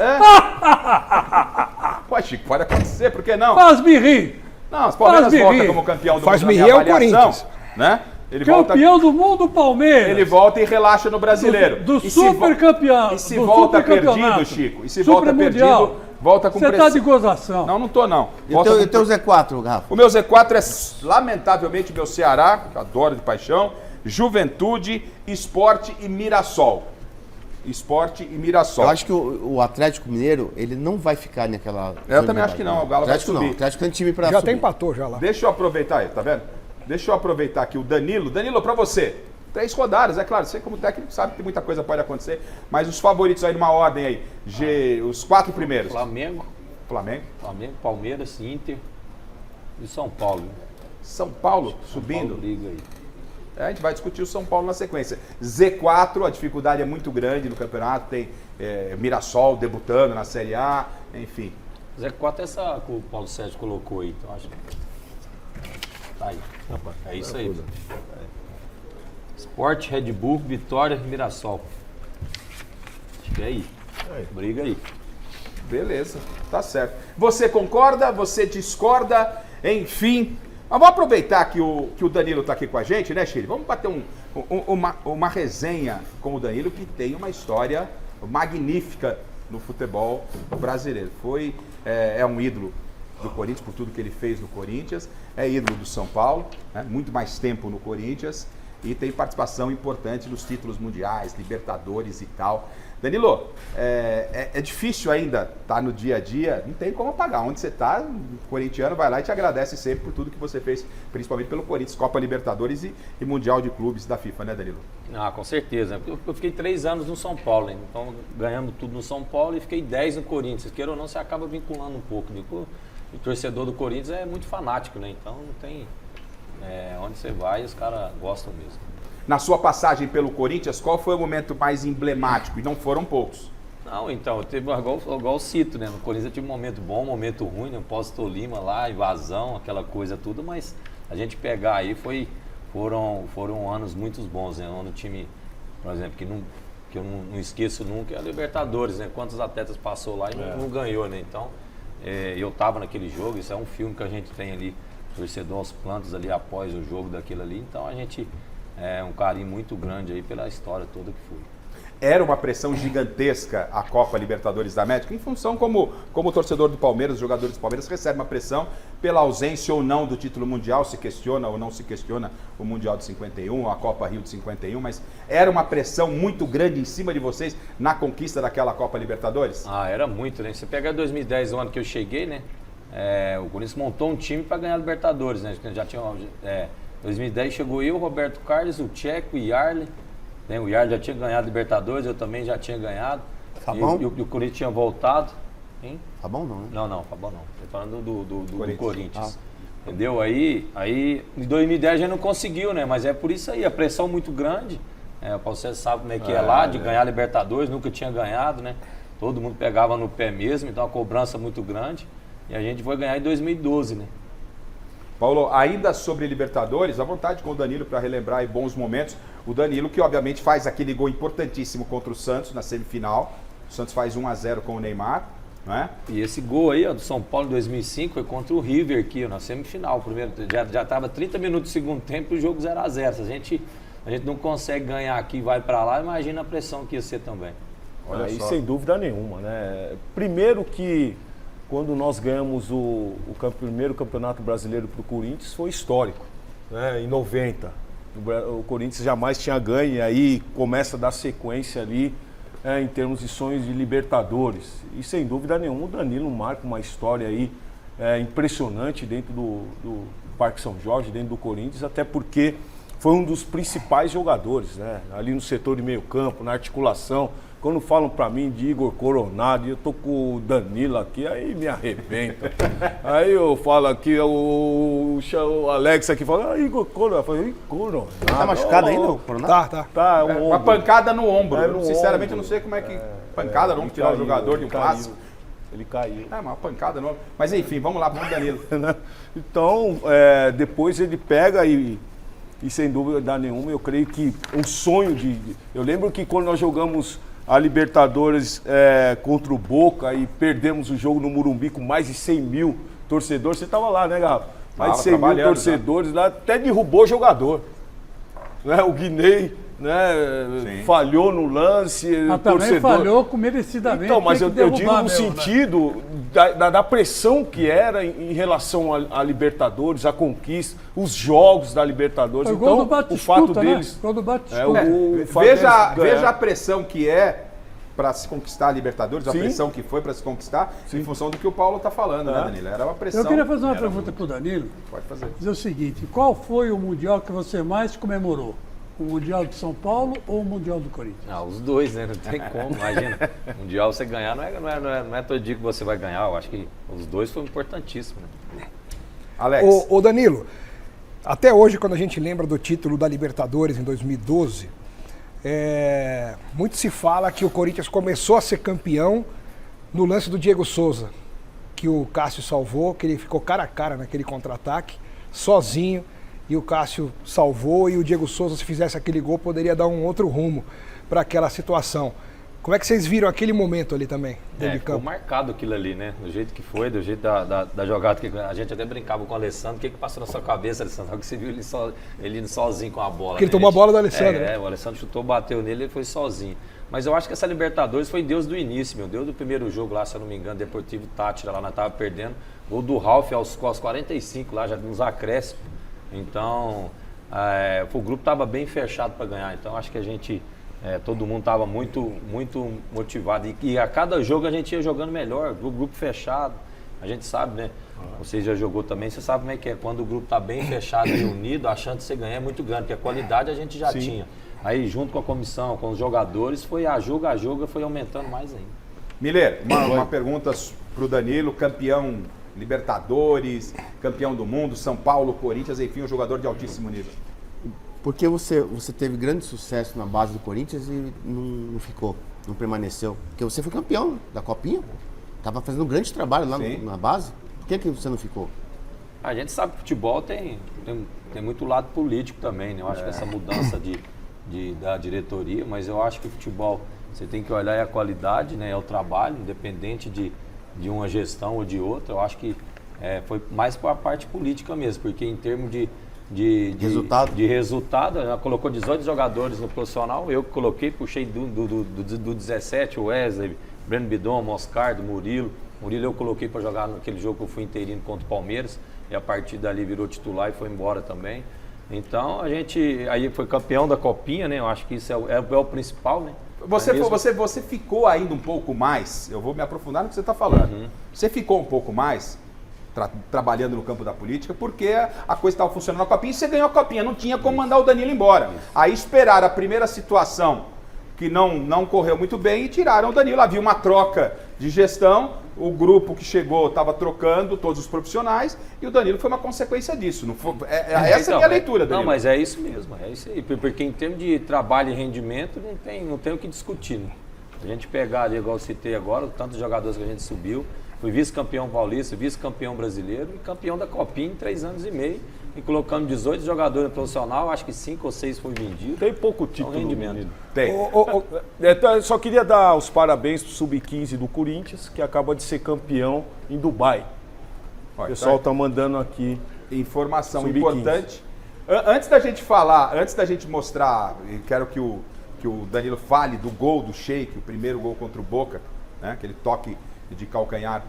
Pô, Chico, pode acontecer, por que não? Faz-me rir. Não, os Palmeiras volta como campeão do mundo. Faz-me rir é o Corinthians. Né? Ele campeão do mundo, Palmeiras. Ele volta e relaxa no brasileiro. Do super campeão. E se volta perdido, Chico? E se volta perdido, volta com pressão. Você tá de gozação. Não tô não. E o teu Z4, Rafa? O meu Z4 é, lamentavelmente, meu Ceará, que eu adoro de paixão, Juventude, Sport e Mirassol. Sport e Mirassol. Eu acho que o Atlético Mineiro, ele não vai ficar naquela... Eu também acho que não, o Galo vai subir. O Atlético tem time pra subir. Já até empatou já lá. Deixa eu aproveitar aí, tá vendo? Deixa eu aproveitar aqui o Danilo. Danilo, pra você, 3 rodadas, é claro, você como técnico sabe que muita coisa pode acontecer, mas os favoritos aí numa ordem aí, os 4 primeiros. Flamengo, Palmeiras, Inter e São Paulo. São Paulo subindo? São Paulo briga aí. A gente vai discutir o São Paulo na sequência. Z4, a dificuldade é muito grande no campeonato, tem Mirassol debutando na Série A, enfim. Z4 é essa que o Paulo Sérgio colocou aí, então acho que... Tá aí. É isso aí. Sport, Red Bull, Vitória, Mirassol. Acho que é aí. Briga aí. Beleza, tá certo. Você concorda? Você discorda? Enfim. Mas vamos aproveitar que o Danilo tá aqui com a gente, né, Chile? Vamos bater uma resenha com o Danilo, que tem uma história magnífica no futebol brasileiro. É um ídolo do Corinthians, por tudo que ele fez no Corinthians, é ídolo do São Paulo, né? Muito mais tempo no Corinthians e tem participação importante nos títulos mundiais, Libertadores e tal. Danilo, é difícil ainda estar no dia a dia, não tem como apagar. Onde você está, o corintiano vai lá e te agradece sempre por tudo que você fez, principalmente pelo Corinthians, Copa Libertadores e Mundial de Clubes da FIFA, né, Danilo? Ah, com certeza. Eu fiquei 3 anos no São Paulo, então ganhamos tudo no São Paulo e fiquei 10 no Corinthians. Queira ou não, você acaba vinculando um pouco. O torcedor do Corinthians é muito fanático, né? Então não tem... onde você vai, os caras gostam mesmo. Na sua passagem pelo Corinthians, qual foi o momento mais emblemático? E não foram poucos. Não, então, teve igual o Cito, né? No Corinthians eu tive um momento bom, um momento ruim, né? Pós-Tolima lá, invasão, aquela coisa tudo, mas a gente pegar aí foram anos muito bons, né? Um time, por exemplo, que eu não esqueço nunca, é a Libertadores, né? Quantos atletas passou lá e não ganhou, né? Então, eu tava naquele jogo, isso é um filme que a gente tem ali, torcedor aos plantos ali após o jogo daquilo ali, então a gente um carinho muito grande aí pela história toda que foi. Era uma pressão gigantesca a Copa Libertadores da América, em função como o torcedor do Palmeiras, os jogadores do Palmeiras recebem uma pressão pela ausência ou não do título mundial, se questiona ou não se questiona o Mundial de 51, a Copa Rio de 51, mas era uma pressão muito grande em cima de vocês na conquista daquela Copa Libertadores? Ah, era muito, né? Você pegar 2010, o ano que eu cheguei, né? O Corinthians montou um time para ganhar a Libertadores, né? Já tinha 2010 chegou eu, Roberto Carlos, o Tcheco, o Yarley. O Yarley já tinha ganhado a Libertadores, eu também já tinha ganhado. Fabão? E o Corinthians tinha voltado. Hein? Fabão não, né? Não, Fabão não. Estou falando do Corinthians. Entendeu? Aí em 2010 a gente não conseguiu, né? Mas é por isso aí, a pressão muito grande. O Paulo César sabe como é que é lá, de ganhar a Libertadores, nunca tinha ganhado, né? Todo mundo pegava no pé mesmo, então a cobrança muito grande. E a gente foi ganhar em 2012, né? Paulo, ainda sobre Libertadores, à vontade com o Danilo para relembrar aí bons momentos. O Danilo que obviamente faz aquele gol importantíssimo contra o Santos na semifinal. O Santos faz 1-0 com o Neymar, não é? E esse gol aí, do São Paulo em 2005 foi contra o River aqui, na semifinal. Primeiro, já estava 30 minutos do segundo tempo e o jogo 0-0. Se a gente não consegue ganhar aqui e vai para lá, imagina a pressão que ia ser também. Olha aí, sem dúvida nenhuma, né? Primeiro que quando nós ganhamos o primeiro campeonato brasileiro para o Corinthians foi histórico, né? Em 90. O Corinthians jamais tinha ganho e aí começa a dar sequência ali em termos de sonhos de Libertadores. E sem dúvida nenhuma o Danilo marca uma história aí impressionante dentro do Parque São Jorge, dentro do Corinthians, até porque foi um dos principais jogadores, né? Ali no setor de meio campo, na articulação. Quando falam pra mim de Igor Coronado, eu tô com o Danilo aqui, aí me arrebenta. Aí eu falo aqui, o Alex aqui fala, Igor Coronado. Eu falo, Igor Coronado. Tá machucado ainda, o Coronado? Tá, uma pancada no ombro. Sinceramente, eu não sei como é que... Pancada no ombro, tirar o jogador de um clássico. Ele caiu. Uma pancada no ombro. Mas enfim, vamos lá, vamos Danilo. Então, depois ele pega e sem dúvida nenhuma, eu creio que o sonho Eu lembro que quando nós jogamos a Libertadores contra o Boca e perdemos o jogo no Morumbi com mais de 100 mil torcedores. Você estava lá, né, Garrafa? Mais de 100 mil torcedores lá, até derrubou jogador. Né? O Guinei, né, falhou no lance. Mas também falhou com merecidamente. Então, mas eu digo no sentido da pressão que era em relação à Libertadores, à conquista, os jogos da Libertadores. Então, o fato deles... Veja a pressão que é para se conquistar a Libertadores, a pressão que foi para se conquistar, em função do que o Paulo está falando, né, Danilo? Era uma pressão. Eu queria fazer uma pergunta para o Danilo. Pode fazer. Dizer o seguinte, qual foi o Mundial que você mais comemorou? O Mundial de São Paulo ou o Mundial do Corinthians? Os dois, né? Não tem como, imagina. O Mundial você ganhar não é todo dia que você vai ganhar. Eu acho que os dois foram importantíssimos, né? Alex. Ô Danilo, até hoje quando a gente lembra do título da Libertadores em 2012, muito se fala que o Corinthians começou a ser campeão no lance do Diego Souza, que o Cássio salvou, que ele ficou cara a cara naquele contra-ataque, sozinho. E o Cássio salvou e o Diego Souza, se fizesse aquele gol, poderia dar um outro rumo para aquela situação. Como é que vocês viram aquele momento ali também, dentro de campo? Ficou marcado aquilo ali, né? Do jeito que foi, do jeito da jogada. Que a gente até brincava com o Alessandro. O que passou na sua cabeça, Alessandro? Que você viu ele sozinho com a bola. Porque ele tomou a bola do Alessandro. O Alessandro chutou, bateu nele, ele foi sozinho. Mas eu acho que essa Libertadores foi Deus do início, meu. Deus do primeiro jogo lá, se eu não me engano, Deportivo Táchira, lá nós tava perdendo. Gol do Ralf aos 45 lá, já nos acréscimos. Então, o grupo estava bem fechado para ganhar. Então, acho que a gente, todo mundo estava muito motivado. E a cada jogo a gente ia jogando melhor. O grupo fechado, a gente sabe, né? Você já jogou também, você sabe como é que é. Quando o grupo está bem fechado e unido, a chance de você ganhar é muito grande, porque a qualidade a gente já tinha. Aí, junto com a comissão, com os jogadores, foi a jogo foi aumentando mais ainda. Miller, uma pergunta para o Danilo, campeão Libertadores, campeão do mundo, São Paulo, Corinthians, enfim, um jogador de altíssimo nível. Porque você teve grande sucesso na base do Corinthians e não ficou, não permaneceu. Porque você foi campeão da Copinha, pô. Tava fazendo um grande trabalho lá na base. Por que você não ficou? A gente sabe que futebol tem muito lado político também, né? Eu acho que essa mudança da diretoria, mas eu acho que o futebol, você tem que olhar a qualidade, né? É o trabalho, independente de uma gestão ou de outra. Eu acho que foi mais para a parte política mesmo, porque em termos de resultado, ela colocou 18 jogadores no profissional, eu coloquei, puxei do 17, o Wesley, Breno Bidon, Moscardo, Murilo eu coloquei para jogar naquele jogo que eu fui interino contra o Palmeiras, e a partir dali virou titular e foi embora também. Então a gente aí foi campeão da Copinha, né? Eu acho que isso é o principal, né? Você ficou ainda um pouco mais, eu vou me aprofundar no que você está falando, você ficou um pouco mais trabalhando no campo da política, porque a coisa estava funcionando na Copinha e você ganhou a Copinha, não tinha como mandar o Danilo embora. Aí esperaram a primeira situação que não correu muito bem e tiraram o Danilo. Havia uma troca de gestão, o grupo que chegou estava trocando todos os profissionais e o Danilo foi uma consequência disso. Não foi, essa é a minha leitura, Danilo. Não, mas é isso mesmo, é isso aí. Porque em termos de trabalho e rendimento não tem o que discutir, né? A gente pegar ali, igual eu citei agora, tantos jogadores que a gente subiu, fui vice-campeão paulista, vice-campeão brasileiro e campeão da Copinha em 3 anos e meio. E colocando 18 jogadores no profissional, acho que 5 ou 6 foi vendido. Tem pouco título. Rendimento. Tem. Só queria dar os parabéns pro Sub-15 do Corinthians, que acaba de ser campeão em Dubai. O pessoal tá mandando aqui informação importante. Antes da gente falar, antes da gente mostrar, quero que o Danilo fale do gol do Sheik, o primeiro gol contra o Boca, né? Aquele toque de calcanhar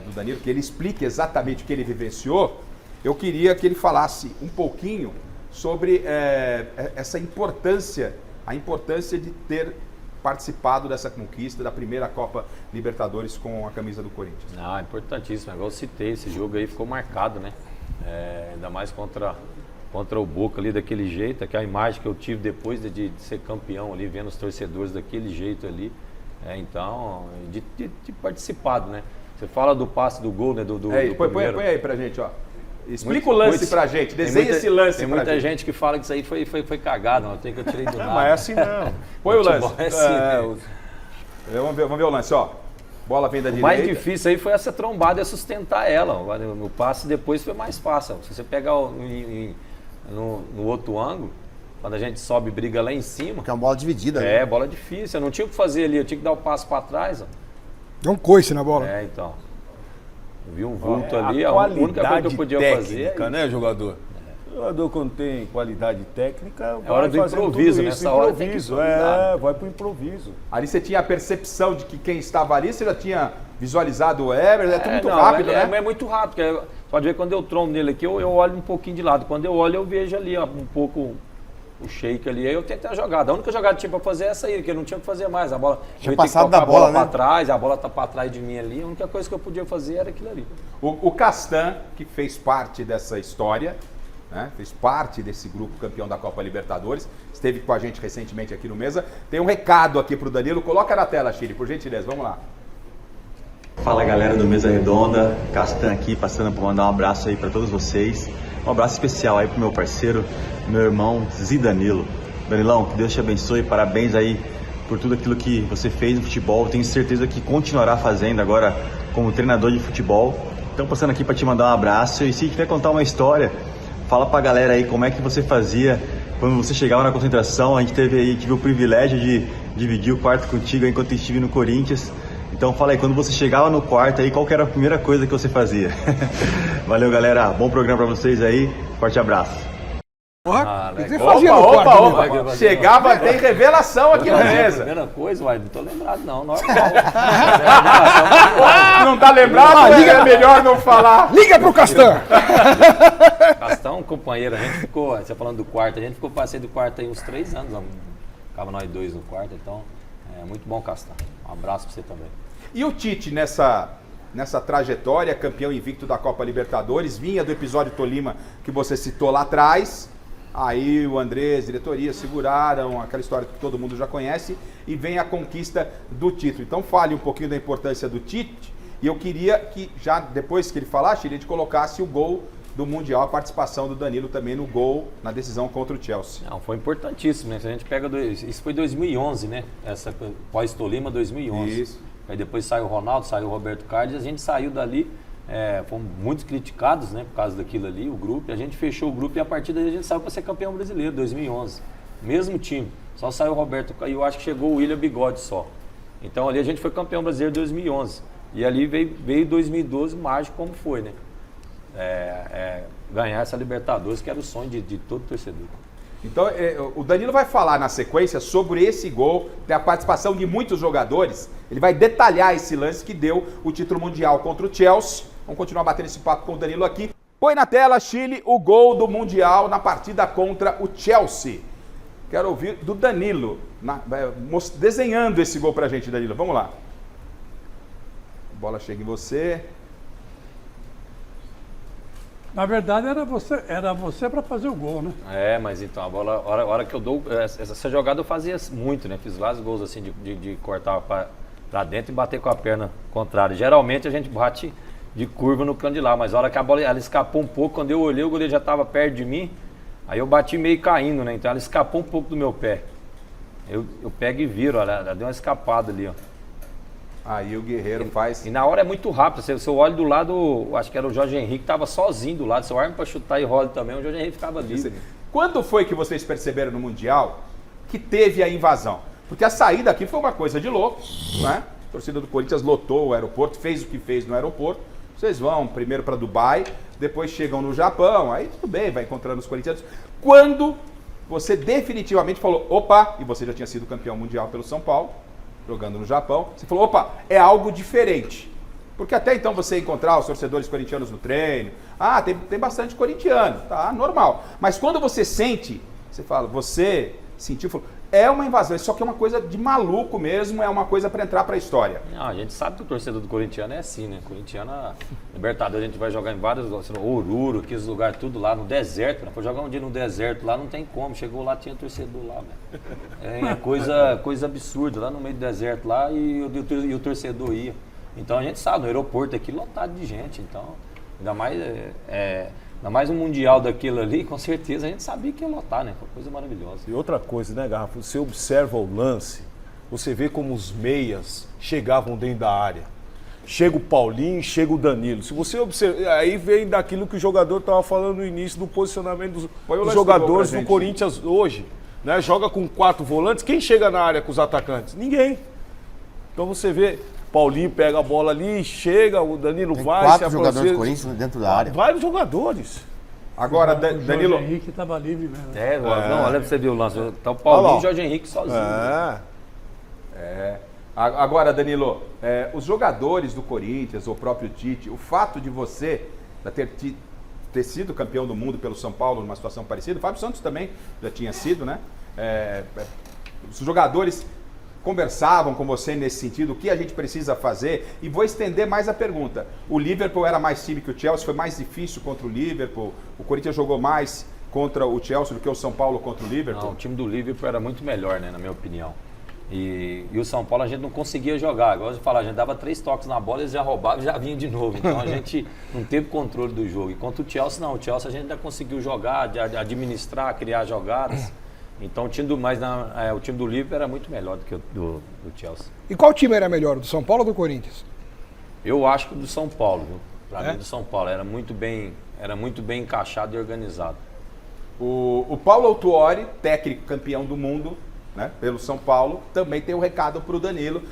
do Danilo, que ele explique exatamente o que ele vivenciou. Eu queria que ele falasse um pouquinho sobre essa importância, a importância de ter participado dessa conquista da primeira Copa Libertadores com a camisa do Corinthians. Ah, importantíssimo. Igual eu citei, esse jogo aí ficou marcado, né? Ainda mais contra o Boca ali daquele jeito, aquela imagem que eu tive depois de ser campeão ali, vendo os torcedores daquele jeito ali. Então, de participado, né? Você fala do passe do gol, né? Do primeiro. Põe aí pra gente, ó. Explica o lance pra gente, desenha esse lance pra gente. Tem muita gente que fala que isso aí foi cagado, não, tem que eu tirei do nada. Mas é assim não. Põe o lance. É assim, vamos ver o lance, ó. Bola vem da direita. O mais difícil aí foi essa trombada e sustentar ela. O passe depois foi mais fácil. Se você pegar no outro ângulo, quando a gente sobe e briga lá em cima... Porque é uma bola dividida, né? Bola difícil. Eu não tinha o que fazer ali, eu tinha que dar o passo pra trás, ó. Deu um coice na bola. Então. Eu vi um vulto ali, a única coisa que eu podia técnica, fazer... né, jogador? O jogador, quando tem qualidade técnica, é hora do improviso, nessa hora tem que vai pro improviso. Ali você tinha a percepção de que quem estava ali, você já tinha visualizado o Everton, tudo muito rápido, né? É muito rápido, porque pode ver quando eu trombo nele aqui, eu olho um pouquinho de lado. Quando eu olho, eu vejo ali ó, um pouco o Sheik ali, aí eu tentei a jogada. A única jogada que tinha pra fazer é essa aí, que eu não tinha que fazer mais. A bola tinha passado da bola, né? Pra trás, a bola tá pra trás de mim ali, a única coisa que eu podia fazer era aquilo ali. O Castan, que fez parte dessa história, né? Fez parte desse grupo campeão da Copa Libertadores, esteve com a gente recentemente aqui no Mesa, tem um recado aqui pro Danilo, coloca na tela, Chile, por gentileza, vamos lá. Fala galera do Mesa Redonda, Castan aqui, passando para mandar um abraço aí para todos vocês, um abraço especial aí pro meu parceiro, meu irmão Zidanilo. Danilão, que Deus te abençoe, parabéns aí por tudo aquilo que você fez no futebol, tenho certeza que continuará fazendo agora como treinador de futebol. Então passando aqui para te mandar um abraço, e se quiser contar uma história, fala pra galera aí como é que você fazia quando você chegava na concentração. A gente tive o privilégio de dividir o quarto contigo enquanto estive no Corinthians. Então fala aí, quando você chegava no quarto aí, qual que era a primeira coisa que você fazia? Valeu galera, bom programa pra vocês aí, forte abraço. O que você fazia no quarto? Opa. Chegava, tem revelação aqui na mesa. Primeira coisa, não tô lembrado não, normal. Não tá lembrado? Liga, é melhor não falar. Liga pro Castan. Castan, companheiro, a gente ficou, você falando do quarto, a gente ficou passei do quarto aí uns 3 anos, ficava nós dois no quarto, então é muito bom, Castan. Um abraço pra você também. E o Tite nessa trajetória, campeão invicto da Copa Libertadores, vinha do episódio Tolima que você citou lá atrás. Aí o Andrés, diretoria, seguraram aquela história que todo mundo já conhece e vem a conquista do título. Então fale um pouquinho da importância do Tite e eu queria que já depois que ele falasse, ele te colocasse o gol do Mundial a participação do Danilo também no gol, na decisão contra o Chelsea. Não, foi importantíssimo, né? Se a gente pega, isso foi 2011, né? Essa pós-Tolima 2011. Isso. Aí depois saiu o Ronaldo, saiu o Roberto Carlos, e a gente saiu dali, fomos muito criticados, né? Por causa daquilo ali, o grupo, e a gente fechou o grupo e a partir daí a gente saiu para ser campeão brasileiro, 2011. Mesmo time, só saiu o Roberto Carlos, e eu acho que chegou o William Bigode só. Então ali a gente foi campeão brasileiro em 2011. E ali veio 2012 mágico como foi, né? Ganhar essa Libertadores, que era o sonho de todo torcedor. Então, o Danilo vai falar na sequência sobre esse gol, tem a participação de muitos jogadores. Ele vai detalhar esse lance que deu o título mundial contra o Chelsea. Vamos continuar batendo esse papo com o Danilo aqui. Põe na tela, Chile, o gol do Mundial na partida contra o Chelsea. Quero ouvir do Danilo, desenhando esse gol pra gente, Danilo. Vamos lá. A bola chega em você. Na verdade, era você para fazer o gol, né? Mas então, a bola, a hora que eu dou, essa jogada eu fazia muito, né? Fiz vários gols assim de cortar para dentro e bater com a perna contrária. Geralmente a gente bate de curva no canto de lá, mas a hora que a bola ela escapou um pouco, quando eu olhei, o goleiro já estava perto de mim, aí eu bati meio caindo, né? Então ela escapou um pouco do meu pé. Eu pego e viro, ela deu uma escapada ali, ó. Aí o Guerreiro faz... E na hora é muito rápido, se eu olho do lado, acho que era o Jorge Henrique, estava sozinho do lado, se eu armo para chutar e rolo também, o Jorge Henrique ficava livre. Quando foi que vocês perceberam no Mundial que teve a invasão? Porque a saída aqui foi uma coisa de louco, né? A torcida do Corinthians lotou o aeroporto, fez o que fez no aeroporto. Vocês vão primeiro para Dubai, depois chegam no Japão, aí tudo bem, vai encontrando os corintianos. Quando você definitivamente falou, opa, e você já tinha sido campeão mundial pelo São Paulo, jogando no Japão, você falou, opa, é algo diferente. Porque até então você encontrar os torcedores corintianos no treino, tem bastante corintiano, tá, normal. Mas quando você sente, você fala, você sentiu, falou, é uma invasão, só que é uma coisa de maluco mesmo, é uma coisa para entrar para a história. Não, a gente sabe que o torcedor do corintiano é assim, né? Corintiano, Libertadores, a gente vai jogar em vários lugares, Oruro, aqueles lugares, tudo lá no deserto, né? Foi jogar um dia no deserto lá, não tem como, chegou lá, tinha torcedor lá, velho. É coisa absurda, lá no meio do deserto lá, e o torcedor ia. Então a gente sabe, no aeroporto aqui lotado de gente, então, ainda mais um mundial daquilo ali, com certeza a gente sabia que ia lotar, né? Foi uma coisa maravilhosa. E outra coisa, né, Garrafa? Você observa o lance, você vê como os meias chegavam dentro da área. Chega o Paulinho, chega o Danilo. Se você observar, aí vem daquilo que o jogador estava falando no início, do posicionamento dos jogadores do Corinthians hoje. Né? Joga com 4 volantes, quem chega na área com os atacantes? Ninguém. Então você vê... Paulinho pega a bola ali, chega, o Danilo vai... 4 jogadores do Corinthians dentro da área. Vários jogadores. Agora, Danilo... O Jorge Henrique estava livre mesmo. Não, olha pra você ver o lance. Tá o Paulinho e o Jorge Henrique sozinho. Agora, Danilo, os jogadores do Corinthians, o próprio Tite, o fato de você ter sido campeão do mundo pelo São Paulo numa situação parecida, o Fábio Santos também já tinha sido, né? Os jogadores conversavam com você nesse sentido, o que a gente precisa fazer, e vou estender mais a pergunta. O Liverpool era mais time que o Chelsea, foi mais difícil contra o Liverpool, o Corinthians jogou mais contra o Chelsea do que o São Paulo contra o Liverpool? Não, o time do Liverpool era muito melhor, né, na minha opinião. E o São Paulo a gente não conseguia jogar, igual eu falar, a gente dava 3 toques na bola, eles já roubavam e já vinham de novo, então a gente não teve controle do jogo. E contra o Chelsea não, o Chelsea a gente ainda conseguiu jogar, administrar, criar jogadas. Então o time do Liverpool era muito melhor do que o do Chelsea. E qual time era melhor, do São Paulo ou do Corinthians? Eu acho que o do São Paulo, viu? Pra mim do São Paulo, era muito bem encaixado e organizado. O Paulo Autuori, técnico campeão do mundo, né, pelo São Paulo, também tem um recado pro Danilo.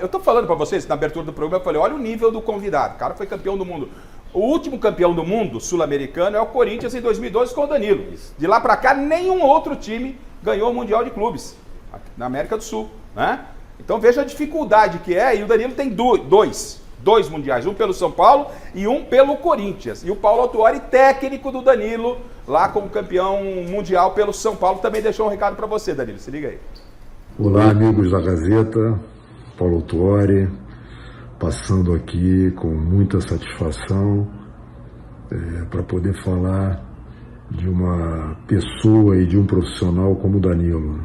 Eu tô falando para vocês, na abertura do programa, eu falei, olha o nível do convidado, o cara foi campeão do mundo. O último campeão do mundo sul-americano é o Corinthians em 2012 com o Danilo. De lá para cá, nenhum outro time ganhou o Mundial de Clubes na América do Sul, né? Então veja a dificuldade que é, e o Danilo tem dois mundiais, um pelo São Paulo e um pelo Corinthians. E o Paulo Autuori, técnico do Danilo, lá como campeão mundial pelo São Paulo, também deixou um recado para você, Danilo. Se liga aí. Olá, amigos da Gazeta, Paulo Autuori. Passando aqui com muita satisfação para poder falar de uma pessoa e de um profissional como o Danilo.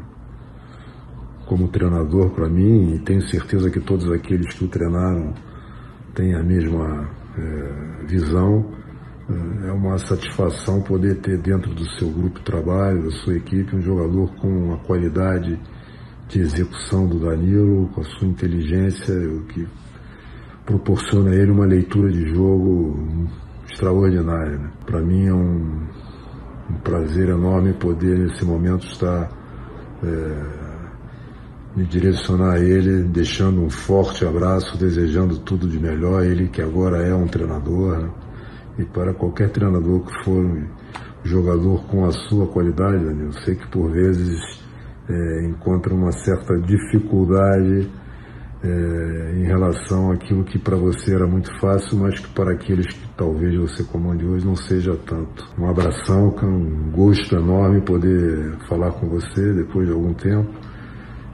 Como treinador para mim, e tenho certeza que todos aqueles que o treinaram têm a mesma visão. É uma satisfação poder ter dentro do seu grupo de trabalho, da sua equipe, um jogador com a qualidade de execução do Danilo, com a sua inteligência, o que proporciona a ele uma leitura de jogo extraordinária, né? Para mim é um prazer enorme poder nesse momento estar me direcionar a ele, deixando um forte abraço, desejando tudo de melhor, ele que agora é um treinador, né? E para qualquer treinador que for um jogador com a sua qualidade, Danilo, eu sei que por vezes encontra uma certa dificuldade em relação àquilo que para você era muito fácil, mas que para aqueles que talvez você comande hoje não seja tanto. Um abração, com um gosto enorme poder falar com você depois de algum tempo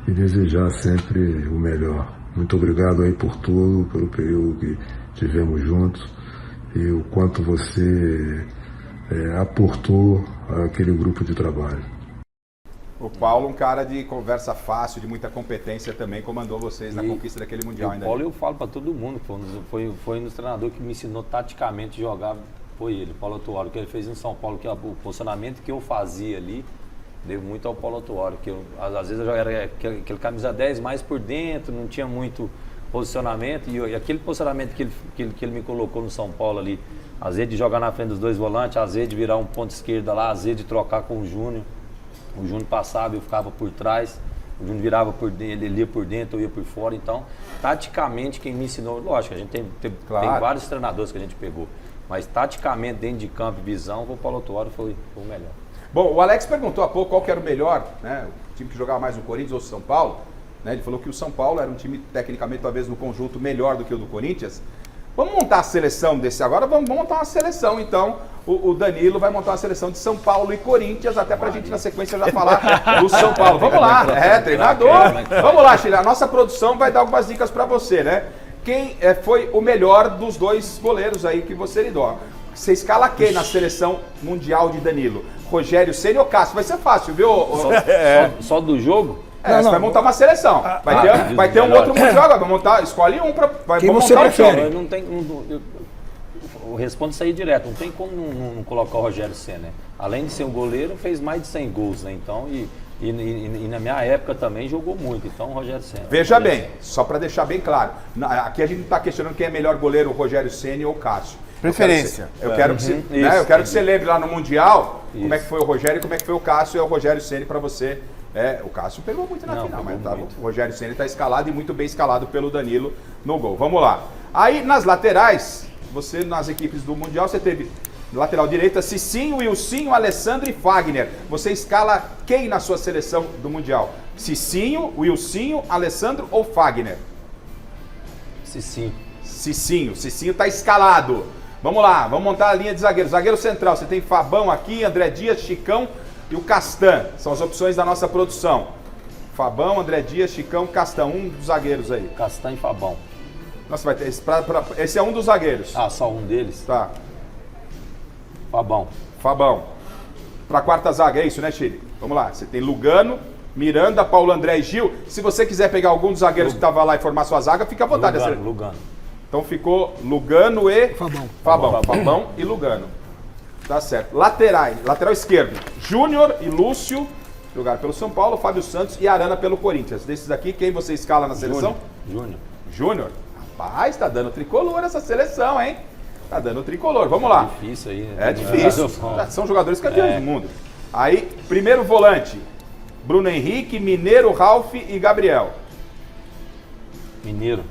e desejar sempre o melhor. Muito obrigado aí por tudo, pelo período que tivemos juntos e o quanto você aportou àquele grupo de trabalho. O Paulo, um cara de conversa fácil, de muita competência também, comandou vocês na conquista daquele Mundial ainda. O Paulo, eu falo para todo mundo, foi um dos treinadores que me ensinou taticamente a jogar, foi ele, o Paulo Autuori, que ele fez em São Paulo, que o posicionamento que eu fazia ali, deu muito ao Paulo Autuori, que às vezes eu era aquele camisa 10 mais por dentro, não tinha muito posicionamento, e aquele posicionamento que ele me colocou no São Paulo ali, às vezes de jogar na frente dos dois volantes, às vezes de virar um ponto esquerda lá, às vezes de trocar com o Júnior passava, eu ficava por trás, o Júnior virava por dentro, ele ia por dentro, eu ia por fora, então, taticamente, quem me ensinou, lógico, a gente tem vários treinadores que a gente pegou, mas taticamente, dentro de campo e visão, o Paulo Autuori foi o melhor. Bom, o Alex perguntou há pouco qual que era o melhor, né, o time que jogava mais no Corinthians ou o São Paulo, né, ele falou que o São Paulo era um time, tecnicamente, talvez no conjunto, melhor do que o do Corinthians. Vamos montar a seleção desse agora? Vamos montar uma seleção, então. O Danilo vai montar uma seleção de São Paulo e Corinthians, até pra gente na sequência já falar do São Paulo. Vamos lá, treinador. Vamos lá, Chile. A nossa produção vai dar algumas dicas pra você, né? Quem foi o melhor dos dois goleiros aí que você lidou? Você escala quem na seleção mundial de Danilo? Rogério Ceni ou Cássio? Vai ser fácil, viu? Só do jogo? Você vai montar uma seleção. Vai ter um outro mundial agora. Vai montar, escolhe um pra. Quem você prefere? Eu respondo isso aí direto. Não tem como não colocar o Rogério Ceni, né? Além de ser um goleiro, fez mais de 100 gols, né? Então, e na minha época também jogou muito. Então, o Rogério Ceni. Veja bem, só para deixar bem claro. Aqui a gente não está questionando quem é melhor goleiro, o Rogério Ceni ou o Cássio. Preferência. Eu quero que você lembre lá no Mundial como é que foi o Rogério e como é que foi o Cássio. É o Rogério Ceni para você. O Cássio pegou muito na final, mas o Rogério Ceni está escalado e muito bem escalado pelo Danilo no gol. Vamos lá. Aí nas laterais, você nas equipes do Mundial, você teve lateral direita Cicinho, Wilsinho, Alessandro e Fagner. Você escala quem na sua seleção do Mundial? Cicinho, Wilsinho, Alessandro ou Fagner? Cicinho. Cicinho está escalado. Vamos lá, vamos montar a linha de zagueiro. Zagueiro central, você tem Fabão aqui, André Dias, Chicão e o Castan. São as opções da nossa produção. Fabão, André Dias, Chicão, Castan. Um dos zagueiros aí. Castan e Fabão. Nossa, vai ter esse é um dos zagueiros. Ah, só um deles? Tá. Fabão. Pra quarta zaga, é isso, né, Chile? Vamos lá. Você tem Lugano, Miranda, Paulo André e Gil. Se você quiser pegar algum dos zagueiros que estava lá e formar sua zaga, fica à vontade. Lugano. Então ficou Lugano e... Fabão e Lugano. Tá certo. Lateral esquerdo, Júnior e Lúcio, jogaram pelo São Paulo, Fábio Santos e Arana pelo Corinthians. Desses aqui, quem você escala na seleção? Júnior. Rapaz, tá dando tricolor essa seleção, hein? Tá dando tricolor. Vamos lá. É difícil aí, né? É difícil. São jogadores campeões do mundo. Aí, primeiro volante, Bruno Henrique, Mineiro, Ralf e Gabriel. Mineiro.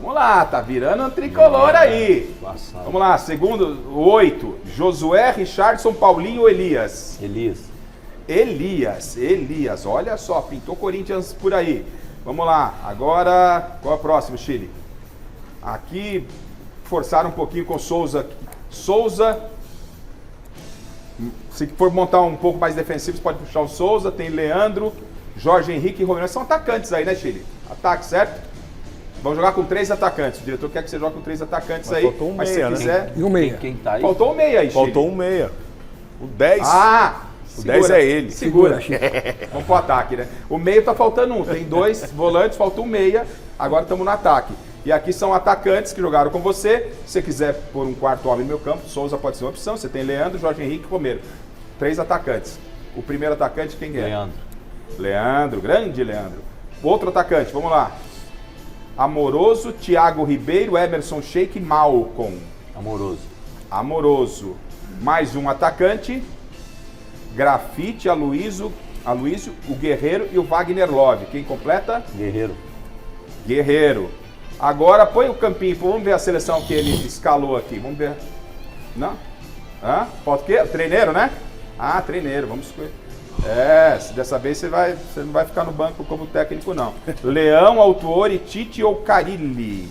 Vamos lá, tá virando um tricolor aí. Vamos lá, segundo, 8, Josué, Richardson, Paulinho ou Elias? Elias, olha só, pintou Corinthians por aí. Vamos lá, agora, qual é o próximo, Chile? Aqui, forçaram um pouquinho com Souza. Se for montar um pouco mais defensivo, você pode puxar o Souza, tem Leandro, Jorge Henrique e Romero. São atacantes aí, né, Chile? Ataque, certo? Vamos jogar com 3 atacantes. O diretor quer que você jogue com 3 atacantes. Mas aí. Faltou um mas meia, se quiser. Né? E um meia. Quem tá aí? Faltou um meia aí, Chile. Faltou um meia. O 10. O 10 é ele. Segura. Vamos pro ataque, né? O meio tá faltando um. Tem 2 volantes, falta um meia. Agora estamos no ataque. E aqui são atacantes que jogaram com você. Se você quiser pôr um quarto homem no meu campo, Souza pode ser uma opção. Você tem Leandro, Jorge Henrique e Romero. 3 atacantes. O primeiro atacante, quem é? Leandro, grande Leandro. Outro atacante, vamos lá. Amoroso, Thiago Ribeiro, Emerson Sheik e Malcom. Amoroso. Mais um atacante. Grafite, Aloysio, o Guerreiro e o Wagner Love. Quem completa? Guerreiro. Agora põe o campinho, vamos ver a seleção que ele escalou aqui. Vamos ver. Não? Falta o quê? Treineiro, né? Treineiro, vamos escolher. Dessa vez você não vai ficar no banco como técnico, não. Leão, Autuori, Tite ou Carilli?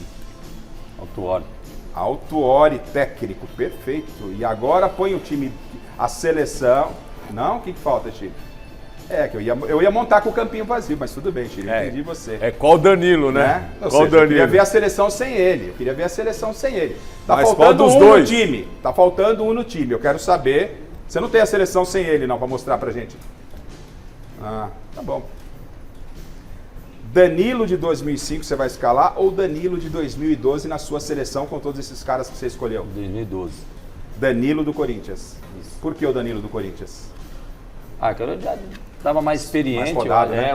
Autuori, técnico, perfeito. E agora põe o time, a seleção. Não? O que falta, Chile? Que eu ia montar com o campinho vazio, mas tudo bem, Chile, entendi você. Qual o Danilo, né? Ou seja, eu queria ver a seleção sem ele. Tá mas faltando dos um dois. no time. Tá faltando um no time. Eu quero saber. Você não tem a seleção sem ele, não, pra mostrar pra gente. Tá bom. Danilo de 2005 você vai escalar ou Danilo de 2012 na sua seleção com todos esses caras que você escolheu? 2012. Danilo do Corinthians. Isso. Por que o Danilo do Corinthians? Que eu já estava mais experiente,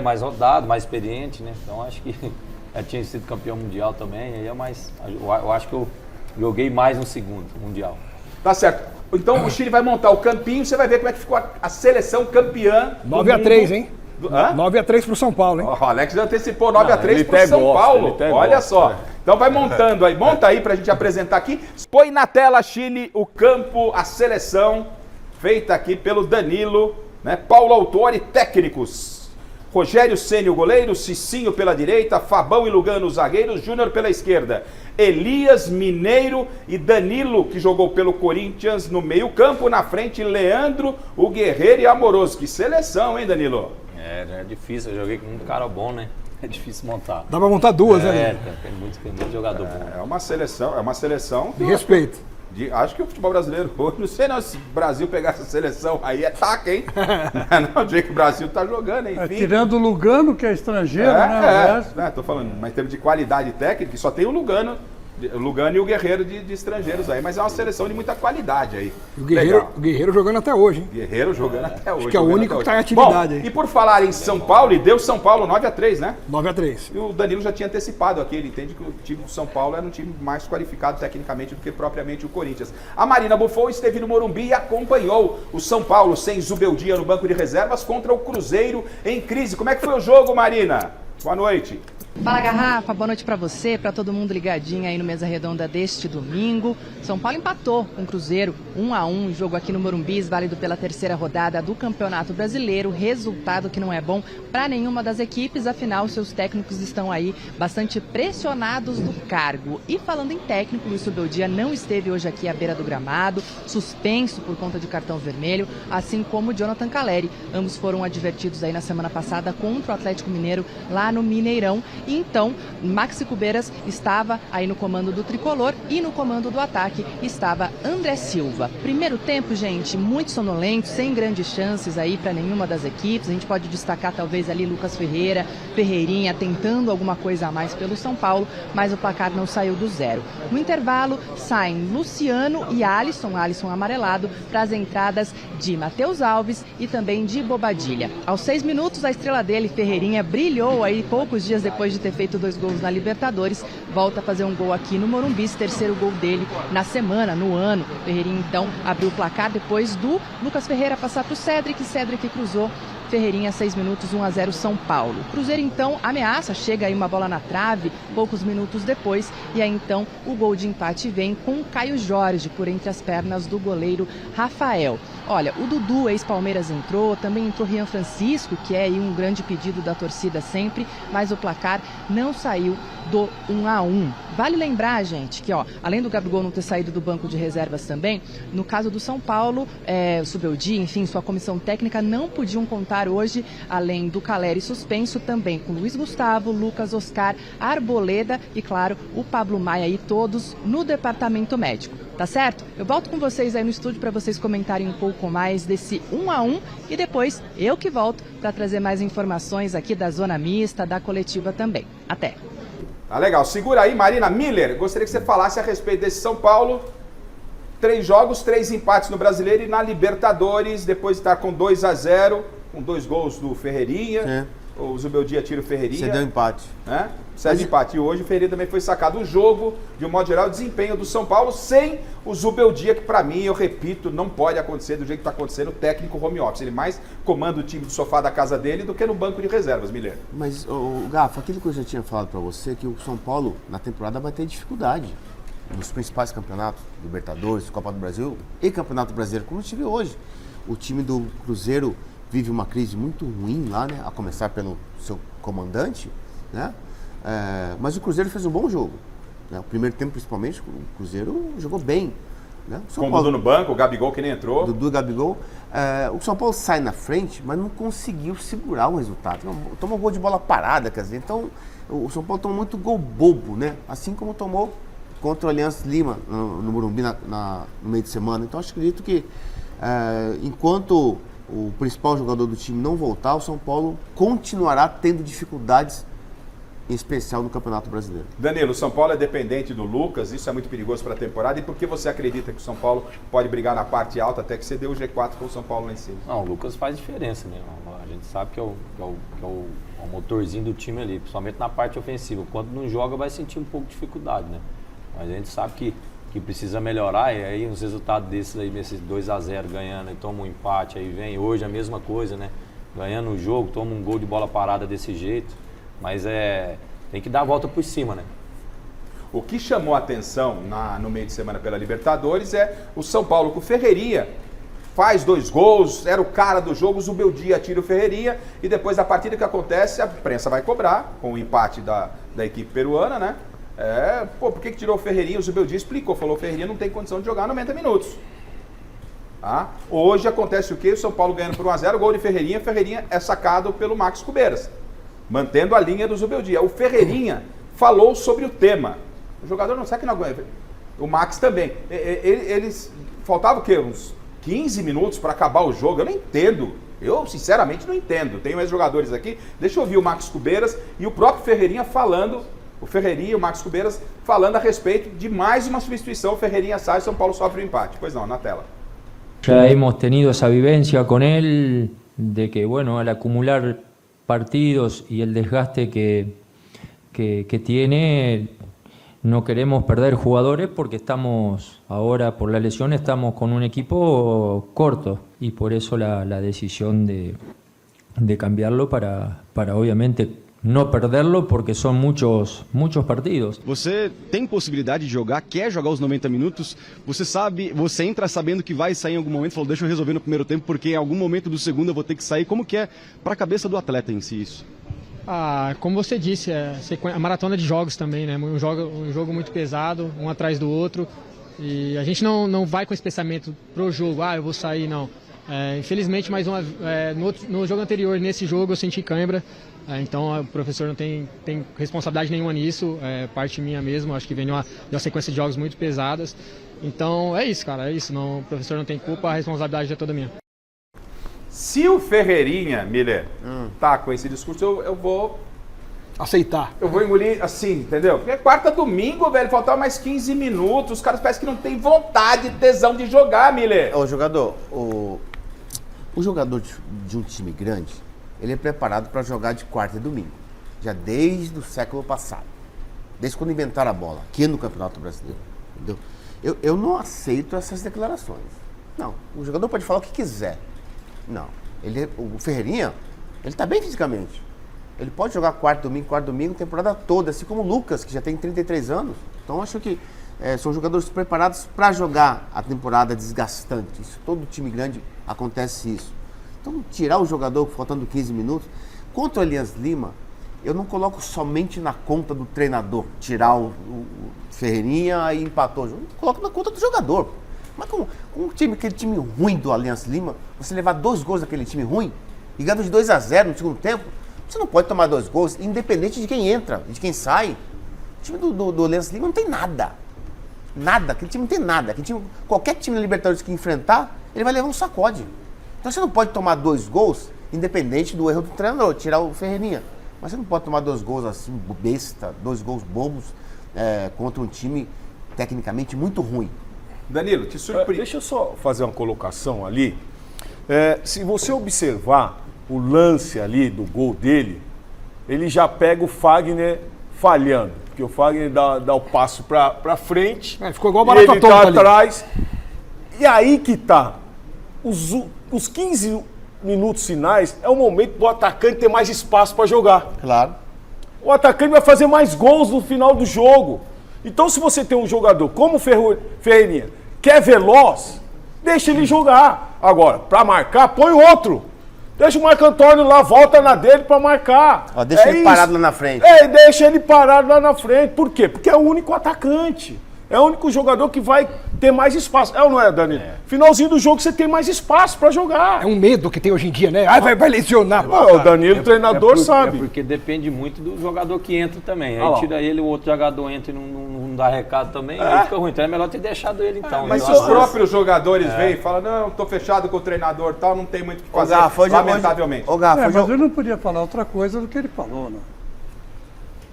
mais rodado, mais experiente, né? Então acho que já tinha sido campeão mundial também, aí eu acho que eu joguei mais no segundo mundial. Tá certo. Então o Chile vai montar o campinho, você vai ver como é que ficou a seleção campeã. 9-3, hein? 9-3 pro São Paulo, hein? O Alex já antecipou 9-3 pro São Paulo. Olha só. Então vai montando aí, monta aí pra gente apresentar aqui. Põe na tela, Chile, o campo, a seleção feita aqui pelo Danilo, né? Paulo Autuori, técnicos. Rogério Ceni, o goleiro, Cicinho pela direita, Fabão e Lugano, os zagueiros, Júnior pela esquerda. Elias, Mineiro e Danilo, que jogou pelo Corinthians no meio campo, na frente Leandro, o Guerreiro e Amoroso. Que seleção, hein, Danilo? É difícil, eu joguei com muito cara bom, né? É difícil montar. Dá pra montar duas, né? Tem muito jogador bom. É uma seleção de respeito. Acho que o futebol brasileiro hoje, não sei não, se o Brasil pegar essa seleção aí é taca, hein? Não, do jeito que o Brasil tá jogando, hein? Tirando o Lugano, que é estrangeiro, né? Tô falando, mas em termos de qualidade técnica, só tem o Lugano e o Guerreiro de estrangeiros aí, mas é uma seleção de muita qualidade aí. O Guerreiro jogando até hoje, hein? Guerreiro jogando até hoje. Acho que é o único que tá em atividade aí. E por falar em São Paulo, e deu São Paulo 9-3, né? 9-3. E o Danilo já tinha antecipado aqui, ele entende que o time do São Paulo era um time mais qualificado tecnicamente do que propriamente o Corinthians. A Marina Buffon esteve no Morumbi e acompanhou o São Paulo sem Zubeldia no banco de reservas contra o Cruzeiro em crise. Como é que foi o jogo, Marina? Boa noite. Fala, Garrafa, boa noite para você, para todo mundo ligadinho aí no Mesa Redonda deste domingo. São Paulo empatou com o Cruzeiro 1-1, jogo aqui no Morumbi, válido pela terceira rodada do Campeonato Brasileiro, resultado que não é bom para nenhuma das equipes, afinal seus técnicos estão aí bastante pressionados do cargo. E falando em técnico, Luiz Zubeldia não esteve hoje aqui à beira do gramado, suspenso por conta de cartão vermelho, assim como Jonathan Calleri. Ambos foram advertidos aí na semana passada contra o Atlético Mineiro lá no Mineirão. E então, Maxi Cubeiras estava aí no comando do tricolor e no comando do ataque estava André Silva. Primeiro tempo, gente, muito sonolento, sem grandes chances aí para nenhuma das equipes. A gente pode destacar talvez ali Lucas Ferreira, Ferreirinha tentando alguma coisa a mais pelo São Paulo, mas o placar não saiu do zero. No intervalo, saem Luciano e Alisson amarelado, para as entradas de Matheus Alves e também de Bobadilha. Aos 6 minutos, a estrela dele, Ferreirinha, brilhou aí poucos dias depois de ter feito 2 gols na Libertadores, volta a fazer um gol aqui no Morumbi, terceiro gol dele na semana, no ano. Ferreirinha então abriu o placar depois do Lucas Ferreira passar para o Cédric cruzou. Ferreirinha, 6 minutos, 1-0 São Paulo. Cruzeiro então ameaça, chega aí uma bola na trave, poucos minutos depois, e aí então o gol de empate vem com o Caio Jorge por entre as pernas do goleiro Rafael. Olha, o Dudu, ex-Palmeiras, entrou, também entrou Rian Francisco, que é aí um grande pedido da torcida sempre, mas o placar não saiu do 1-1. Vale lembrar, gente, que além do Gabigol não ter saído do banco de reservas também, no caso do São Paulo, o Zubeldia, enfim, sua comissão técnica não podiam contar hoje, além do Calleri suspenso, também com Luiz Gustavo, Lucas Oscar, Arboleda e, claro, o Pablo Maia aí, todos no departamento médico. Tá certo? Eu volto com vocês aí no estúdio para vocês comentarem um pouco mais desse 1-1 e depois eu que volto para trazer mais informações aqui da zona mista, da coletiva também. Até! Ah, legal. Segura aí, Marina Miller. Gostaria que você falasse a respeito desse São Paulo. 3 jogos, 3 empates no Brasileiro e na Libertadores, depois de estar com 2-0, com 2 gols do Ferreirinha. O Zubeldia tira o Ferreirinha. Cedeu empate. Né? Cedeu empate. E hoje o Ferreirinha também foi sacado. O jogo, de um modo geral, o desempenho do São Paulo sem o Zubeldia, que pra mim, eu repito, não pode acontecer do jeito que tá acontecendo, o técnico home office. Ele mais comanda o time do sofá da casa dele do que no banco de reservas, Miller. Mas, Gafa, aquilo que eu já tinha falado pra você, que o São Paulo, na temporada, vai ter dificuldade nos principais campeonatos, Libertadores, Copa do Brasil e Campeonato Brasileiro, como a gente viu hoje. O time do Cruzeiro vive uma crise muito ruim lá, né? A começar pelo seu comandante, né? Mas o Cruzeiro fez um bom jogo, né? O primeiro tempo, principalmente, o Cruzeiro jogou bem, né? Com o Dudu no banco, o Gabigol que nem entrou. Dudu e Gabigol. O São Paulo sai na frente, mas não conseguiu segurar o resultado. Tomou gol de bola parada, quer dizer, então o São Paulo tomou muito gol bobo, né? Assim como tomou contra o Aliança Lima no Morumbi no meio de semana. Então, acredito que enquanto o principal jogador do time não voltar, o São Paulo continuará tendo dificuldades, em especial no Campeonato Brasileiro. Danilo, o São Paulo é dependente do Lucas, isso é muito perigoso para a temporada. E por que você acredita que o São Paulo pode brigar na parte alta até que você dê o G4 com o São Paulo lá em cima? Não, o Lucas faz diferença, né? A gente sabe que é o motorzinho do time ali, principalmente na parte ofensiva. Quando não joga, vai sentir um pouco de dificuldade, né? Mas a gente sabe que precisa melhorar, e aí uns resultados desses aí, esses 2-0 ganhando, e toma um empate, aí vem hoje a mesma coisa, né? Ganhando o jogo, toma um gol de bola parada desse jeito, mas tem que dar a volta por cima, né? O que chamou a atenção no meio de semana pela Libertadores é o São Paulo com o Ferreirinha. Faz 2 gols, era o cara do jogo, o Zubeldia tira o Ferreirinha, e depois da partida que acontece, a imprensa vai cobrar, com o empate da equipe peruana, né? Por que tirou o Ferreirinha? O Zubeldia explicou, falou: o Ferreirinha não tem condição de jogar 90 minutos. Hoje acontece o quê? O São Paulo ganhando por 1-0, gol de Ferreirinha. Ferreirinha é sacado pelo Max Cubeiras, mantendo a linha do Zubeldia. O Ferreirinha falou sobre o tema. O jogador não sabe que não aguenta. O Max também. Eles faltava o quê? Uns 15 minutos para acabar o jogo. Eu não entendo. Eu, sinceramente, não entendo. Tem mais jogadores aqui. Deixa eu ouvir o Max Cubeiras e o próprio Ferreirinha falando. O Ferreirinha e o Max Cubeiras falando a respeito de mais uma substituição. O Ferreirinha sai, São Paulo sofre o empate. Pois não, na tela. Ya hemos tenido esa vivencia con él de que, bueno, al acumular partidos y el desgaste que tiene, no queremos perder jugadores porque estamos ahora, por la lesión, estamos con un equipo corto y por eso la decisión de cambiarlo para obviamente não perderlo, porque são muitos partidos. Você tem possibilidade de jogar, quer jogar os 90 minutos, você entra sabendo que vai sair em algum momento, falou, deixa eu resolver no primeiro tempo, porque em algum momento do segundo eu vou ter que sair. Como que é para a cabeça do atleta em si isso? Como você disse, a maratona de jogos também, né? Um jogo muito pesado, um atrás do outro, e a gente não vai com esse pensamento pro jogo, eu vou sair, não. Infelizmente, no jogo anterior, nesse jogo, eu senti cãibra. Então o professor não tem responsabilidade nenhuma nisso, parte minha mesmo, acho que vem de uma sequência de jogos muito pesadas. Então é isso, cara, é isso, o professor não tem culpa, a responsabilidade é toda minha. Se o Ferreirinha, Miller, tá com esse discurso, eu vou aceitar. Eu vou engolir assim, entendeu? Porque quarta, domingo, velho, faltava mais 15 minutos, os caras parecem que não tem vontade, tesão de jogar, Miller. O jogador de um time grande, ele é preparado para jogar de quarta e domingo, já desde o século passado, desde quando inventaram a bola, aqui no Campeonato Brasileiro, entendeu? Eu não aceito essas declarações. Não, o jogador pode falar o que quiser. Não, o Ferreirinha, ele está bem fisicamente. Ele pode jogar quarto domingo, temporada toda, assim como o Lucas, que já tem 33 anos. Então, acho que são jogadores preparados para jogar a temporada desgastante. Isso, todo time grande acontece isso. Então, tirar o jogador faltando 15 minutos. Contra o Aliança Lima, eu não coloco somente na conta do treinador, tirar o Ferreirinha e empatou o jogo. Eu coloco na conta do jogador. Mas com aquele time ruim do Aliança Lima, você levar 2 gols daquele time ruim e ganhar de 2-0 no segundo tempo, você não pode tomar 2 gols, independente de quem entra e de quem sai. O time do Aliança Lima não tem nada. Nada, aquele time não tem nada. Qualquer time da Libertadores que enfrentar, ele vai levar um sacode. Então você não pode tomar 2 gols, independente do erro do treinador, tirar o Ferreirinha. Mas você não pode tomar 2 gols assim, besta, 2 gols bobos contra um time tecnicamente muito ruim. Danilo, te surpreende. Deixa eu só fazer uma colocação ali. Se você observar o lance ali do gol dele, ele já pega o Fagner falhando. Porque o Fagner dá o passo pra frente. Ficou igual barata ele tonta tá ali. atrás. E aí que tá. Os 15 minutos finais é o momento do atacante ter mais espaço para jogar. Claro. O atacante vai fazer mais gols no final do jogo. Então, se você tem um jogador como o Ferreirinha, que é veloz, deixa ele jogar. Agora, para marcar, põe outro. Deixa o Marco Antônio lá, volta na dele para marcar. Deixa ele parado lá na frente. Deixa ele parado lá na frente. Por quê? Porque é o único atacante. É o único jogador que vai ter mais espaço. É ou não é, Danilo? Finalzinho do jogo você tem mais espaço pra jogar. É um medo que tem hoje em dia, né? Vai lesionar. O Danilo, treinador, sabe. É porque depende muito do jogador que entra também. Aí lá. tira ele, o outro jogador entra e não dá recado também, aí fica ruim. Então é melhor ter deixado ele então. Mas se os próprios jogadores vêm e falam, não, tô fechado com o treinador e tal, não tem muito o que fazer, lamentavelmente. Mas ele não podia falar outra coisa do que ele falou, né?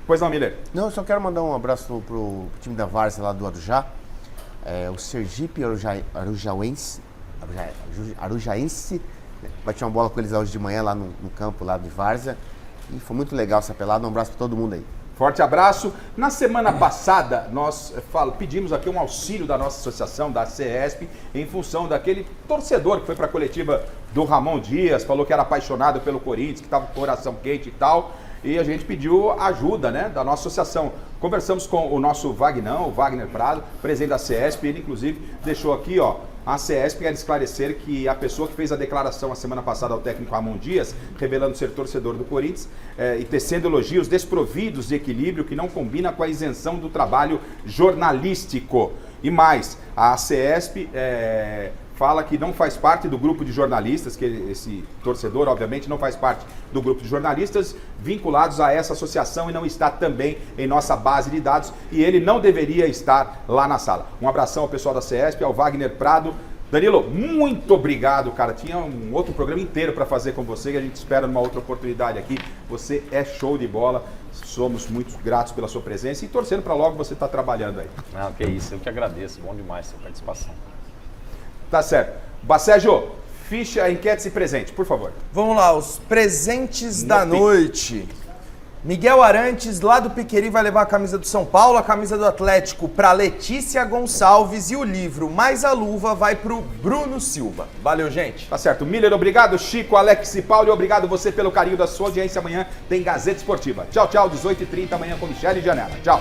Pois não, Miller? Não, eu só quero mandar um abraço pro time da Várzea lá do Arujá. O Sergipe Arujaense. Vai ter uma bola com eles hoje de manhã lá no campo lá de Várzea. E foi muito legal essa pelada. Um abraço para todo mundo aí. Forte abraço. Na semana passada, nós pedimos aqui um auxílio da nossa associação, da CESP, em função daquele torcedor que foi para a coletiva do Ramon Dias, falou que era apaixonado pelo Corinthians, que estava com o coração quente e tal. E a gente pediu ajuda, né, da nossa associação. Conversamos com o nosso Vagnão, o Wagner Prado, presidente da CESP, ele inclusive deixou aqui, a CESP quer esclarecer que a pessoa que fez a declaração a semana passada ao técnico Ramon Dias, revelando ser torcedor do Corinthians e tecendo elogios desprovidos de equilíbrio que não combina com a isenção do trabalho jornalístico. E mais, a CESP fala que não faz parte do grupo de jornalistas, que esse torcedor, obviamente, não faz parte do grupo de jornalistas vinculados a essa associação e não está também em nossa base de dados e ele não deveria estar lá na sala. Um abração ao pessoal da CESP, ao Wagner Prado. Danilo, muito obrigado, cara. Tinha um outro programa inteiro para fazer com você, que a gente espera numa outra oportunidade aqui. Você é show de bola. Somos muito gratos pela sua presença e torcendo para logo você estar trabalhando aí. Não, que isso, eu que agradeço. Bom demais a sua participação. Tá certo. Bacégio, ficha, enquetes e presente, por favor. Vamos lá, os presentes da noite. Miguel Arantes, lá do Piqueri, vai levar a camisa do São Paulo, a camisa do Atlético para Letícia Gonçalves e o livro Mais a Luva vai pro Bruno Silva. Valeu, gente. Tá certo. Miller, obrigado. Chico, Alex e Paulo, obrigado você pelo carinho da sua audiência. Amanhã tem Gazeta Esportiva. Tchau, tchau. 18h30 amanhã com Michele Janela. Tchau.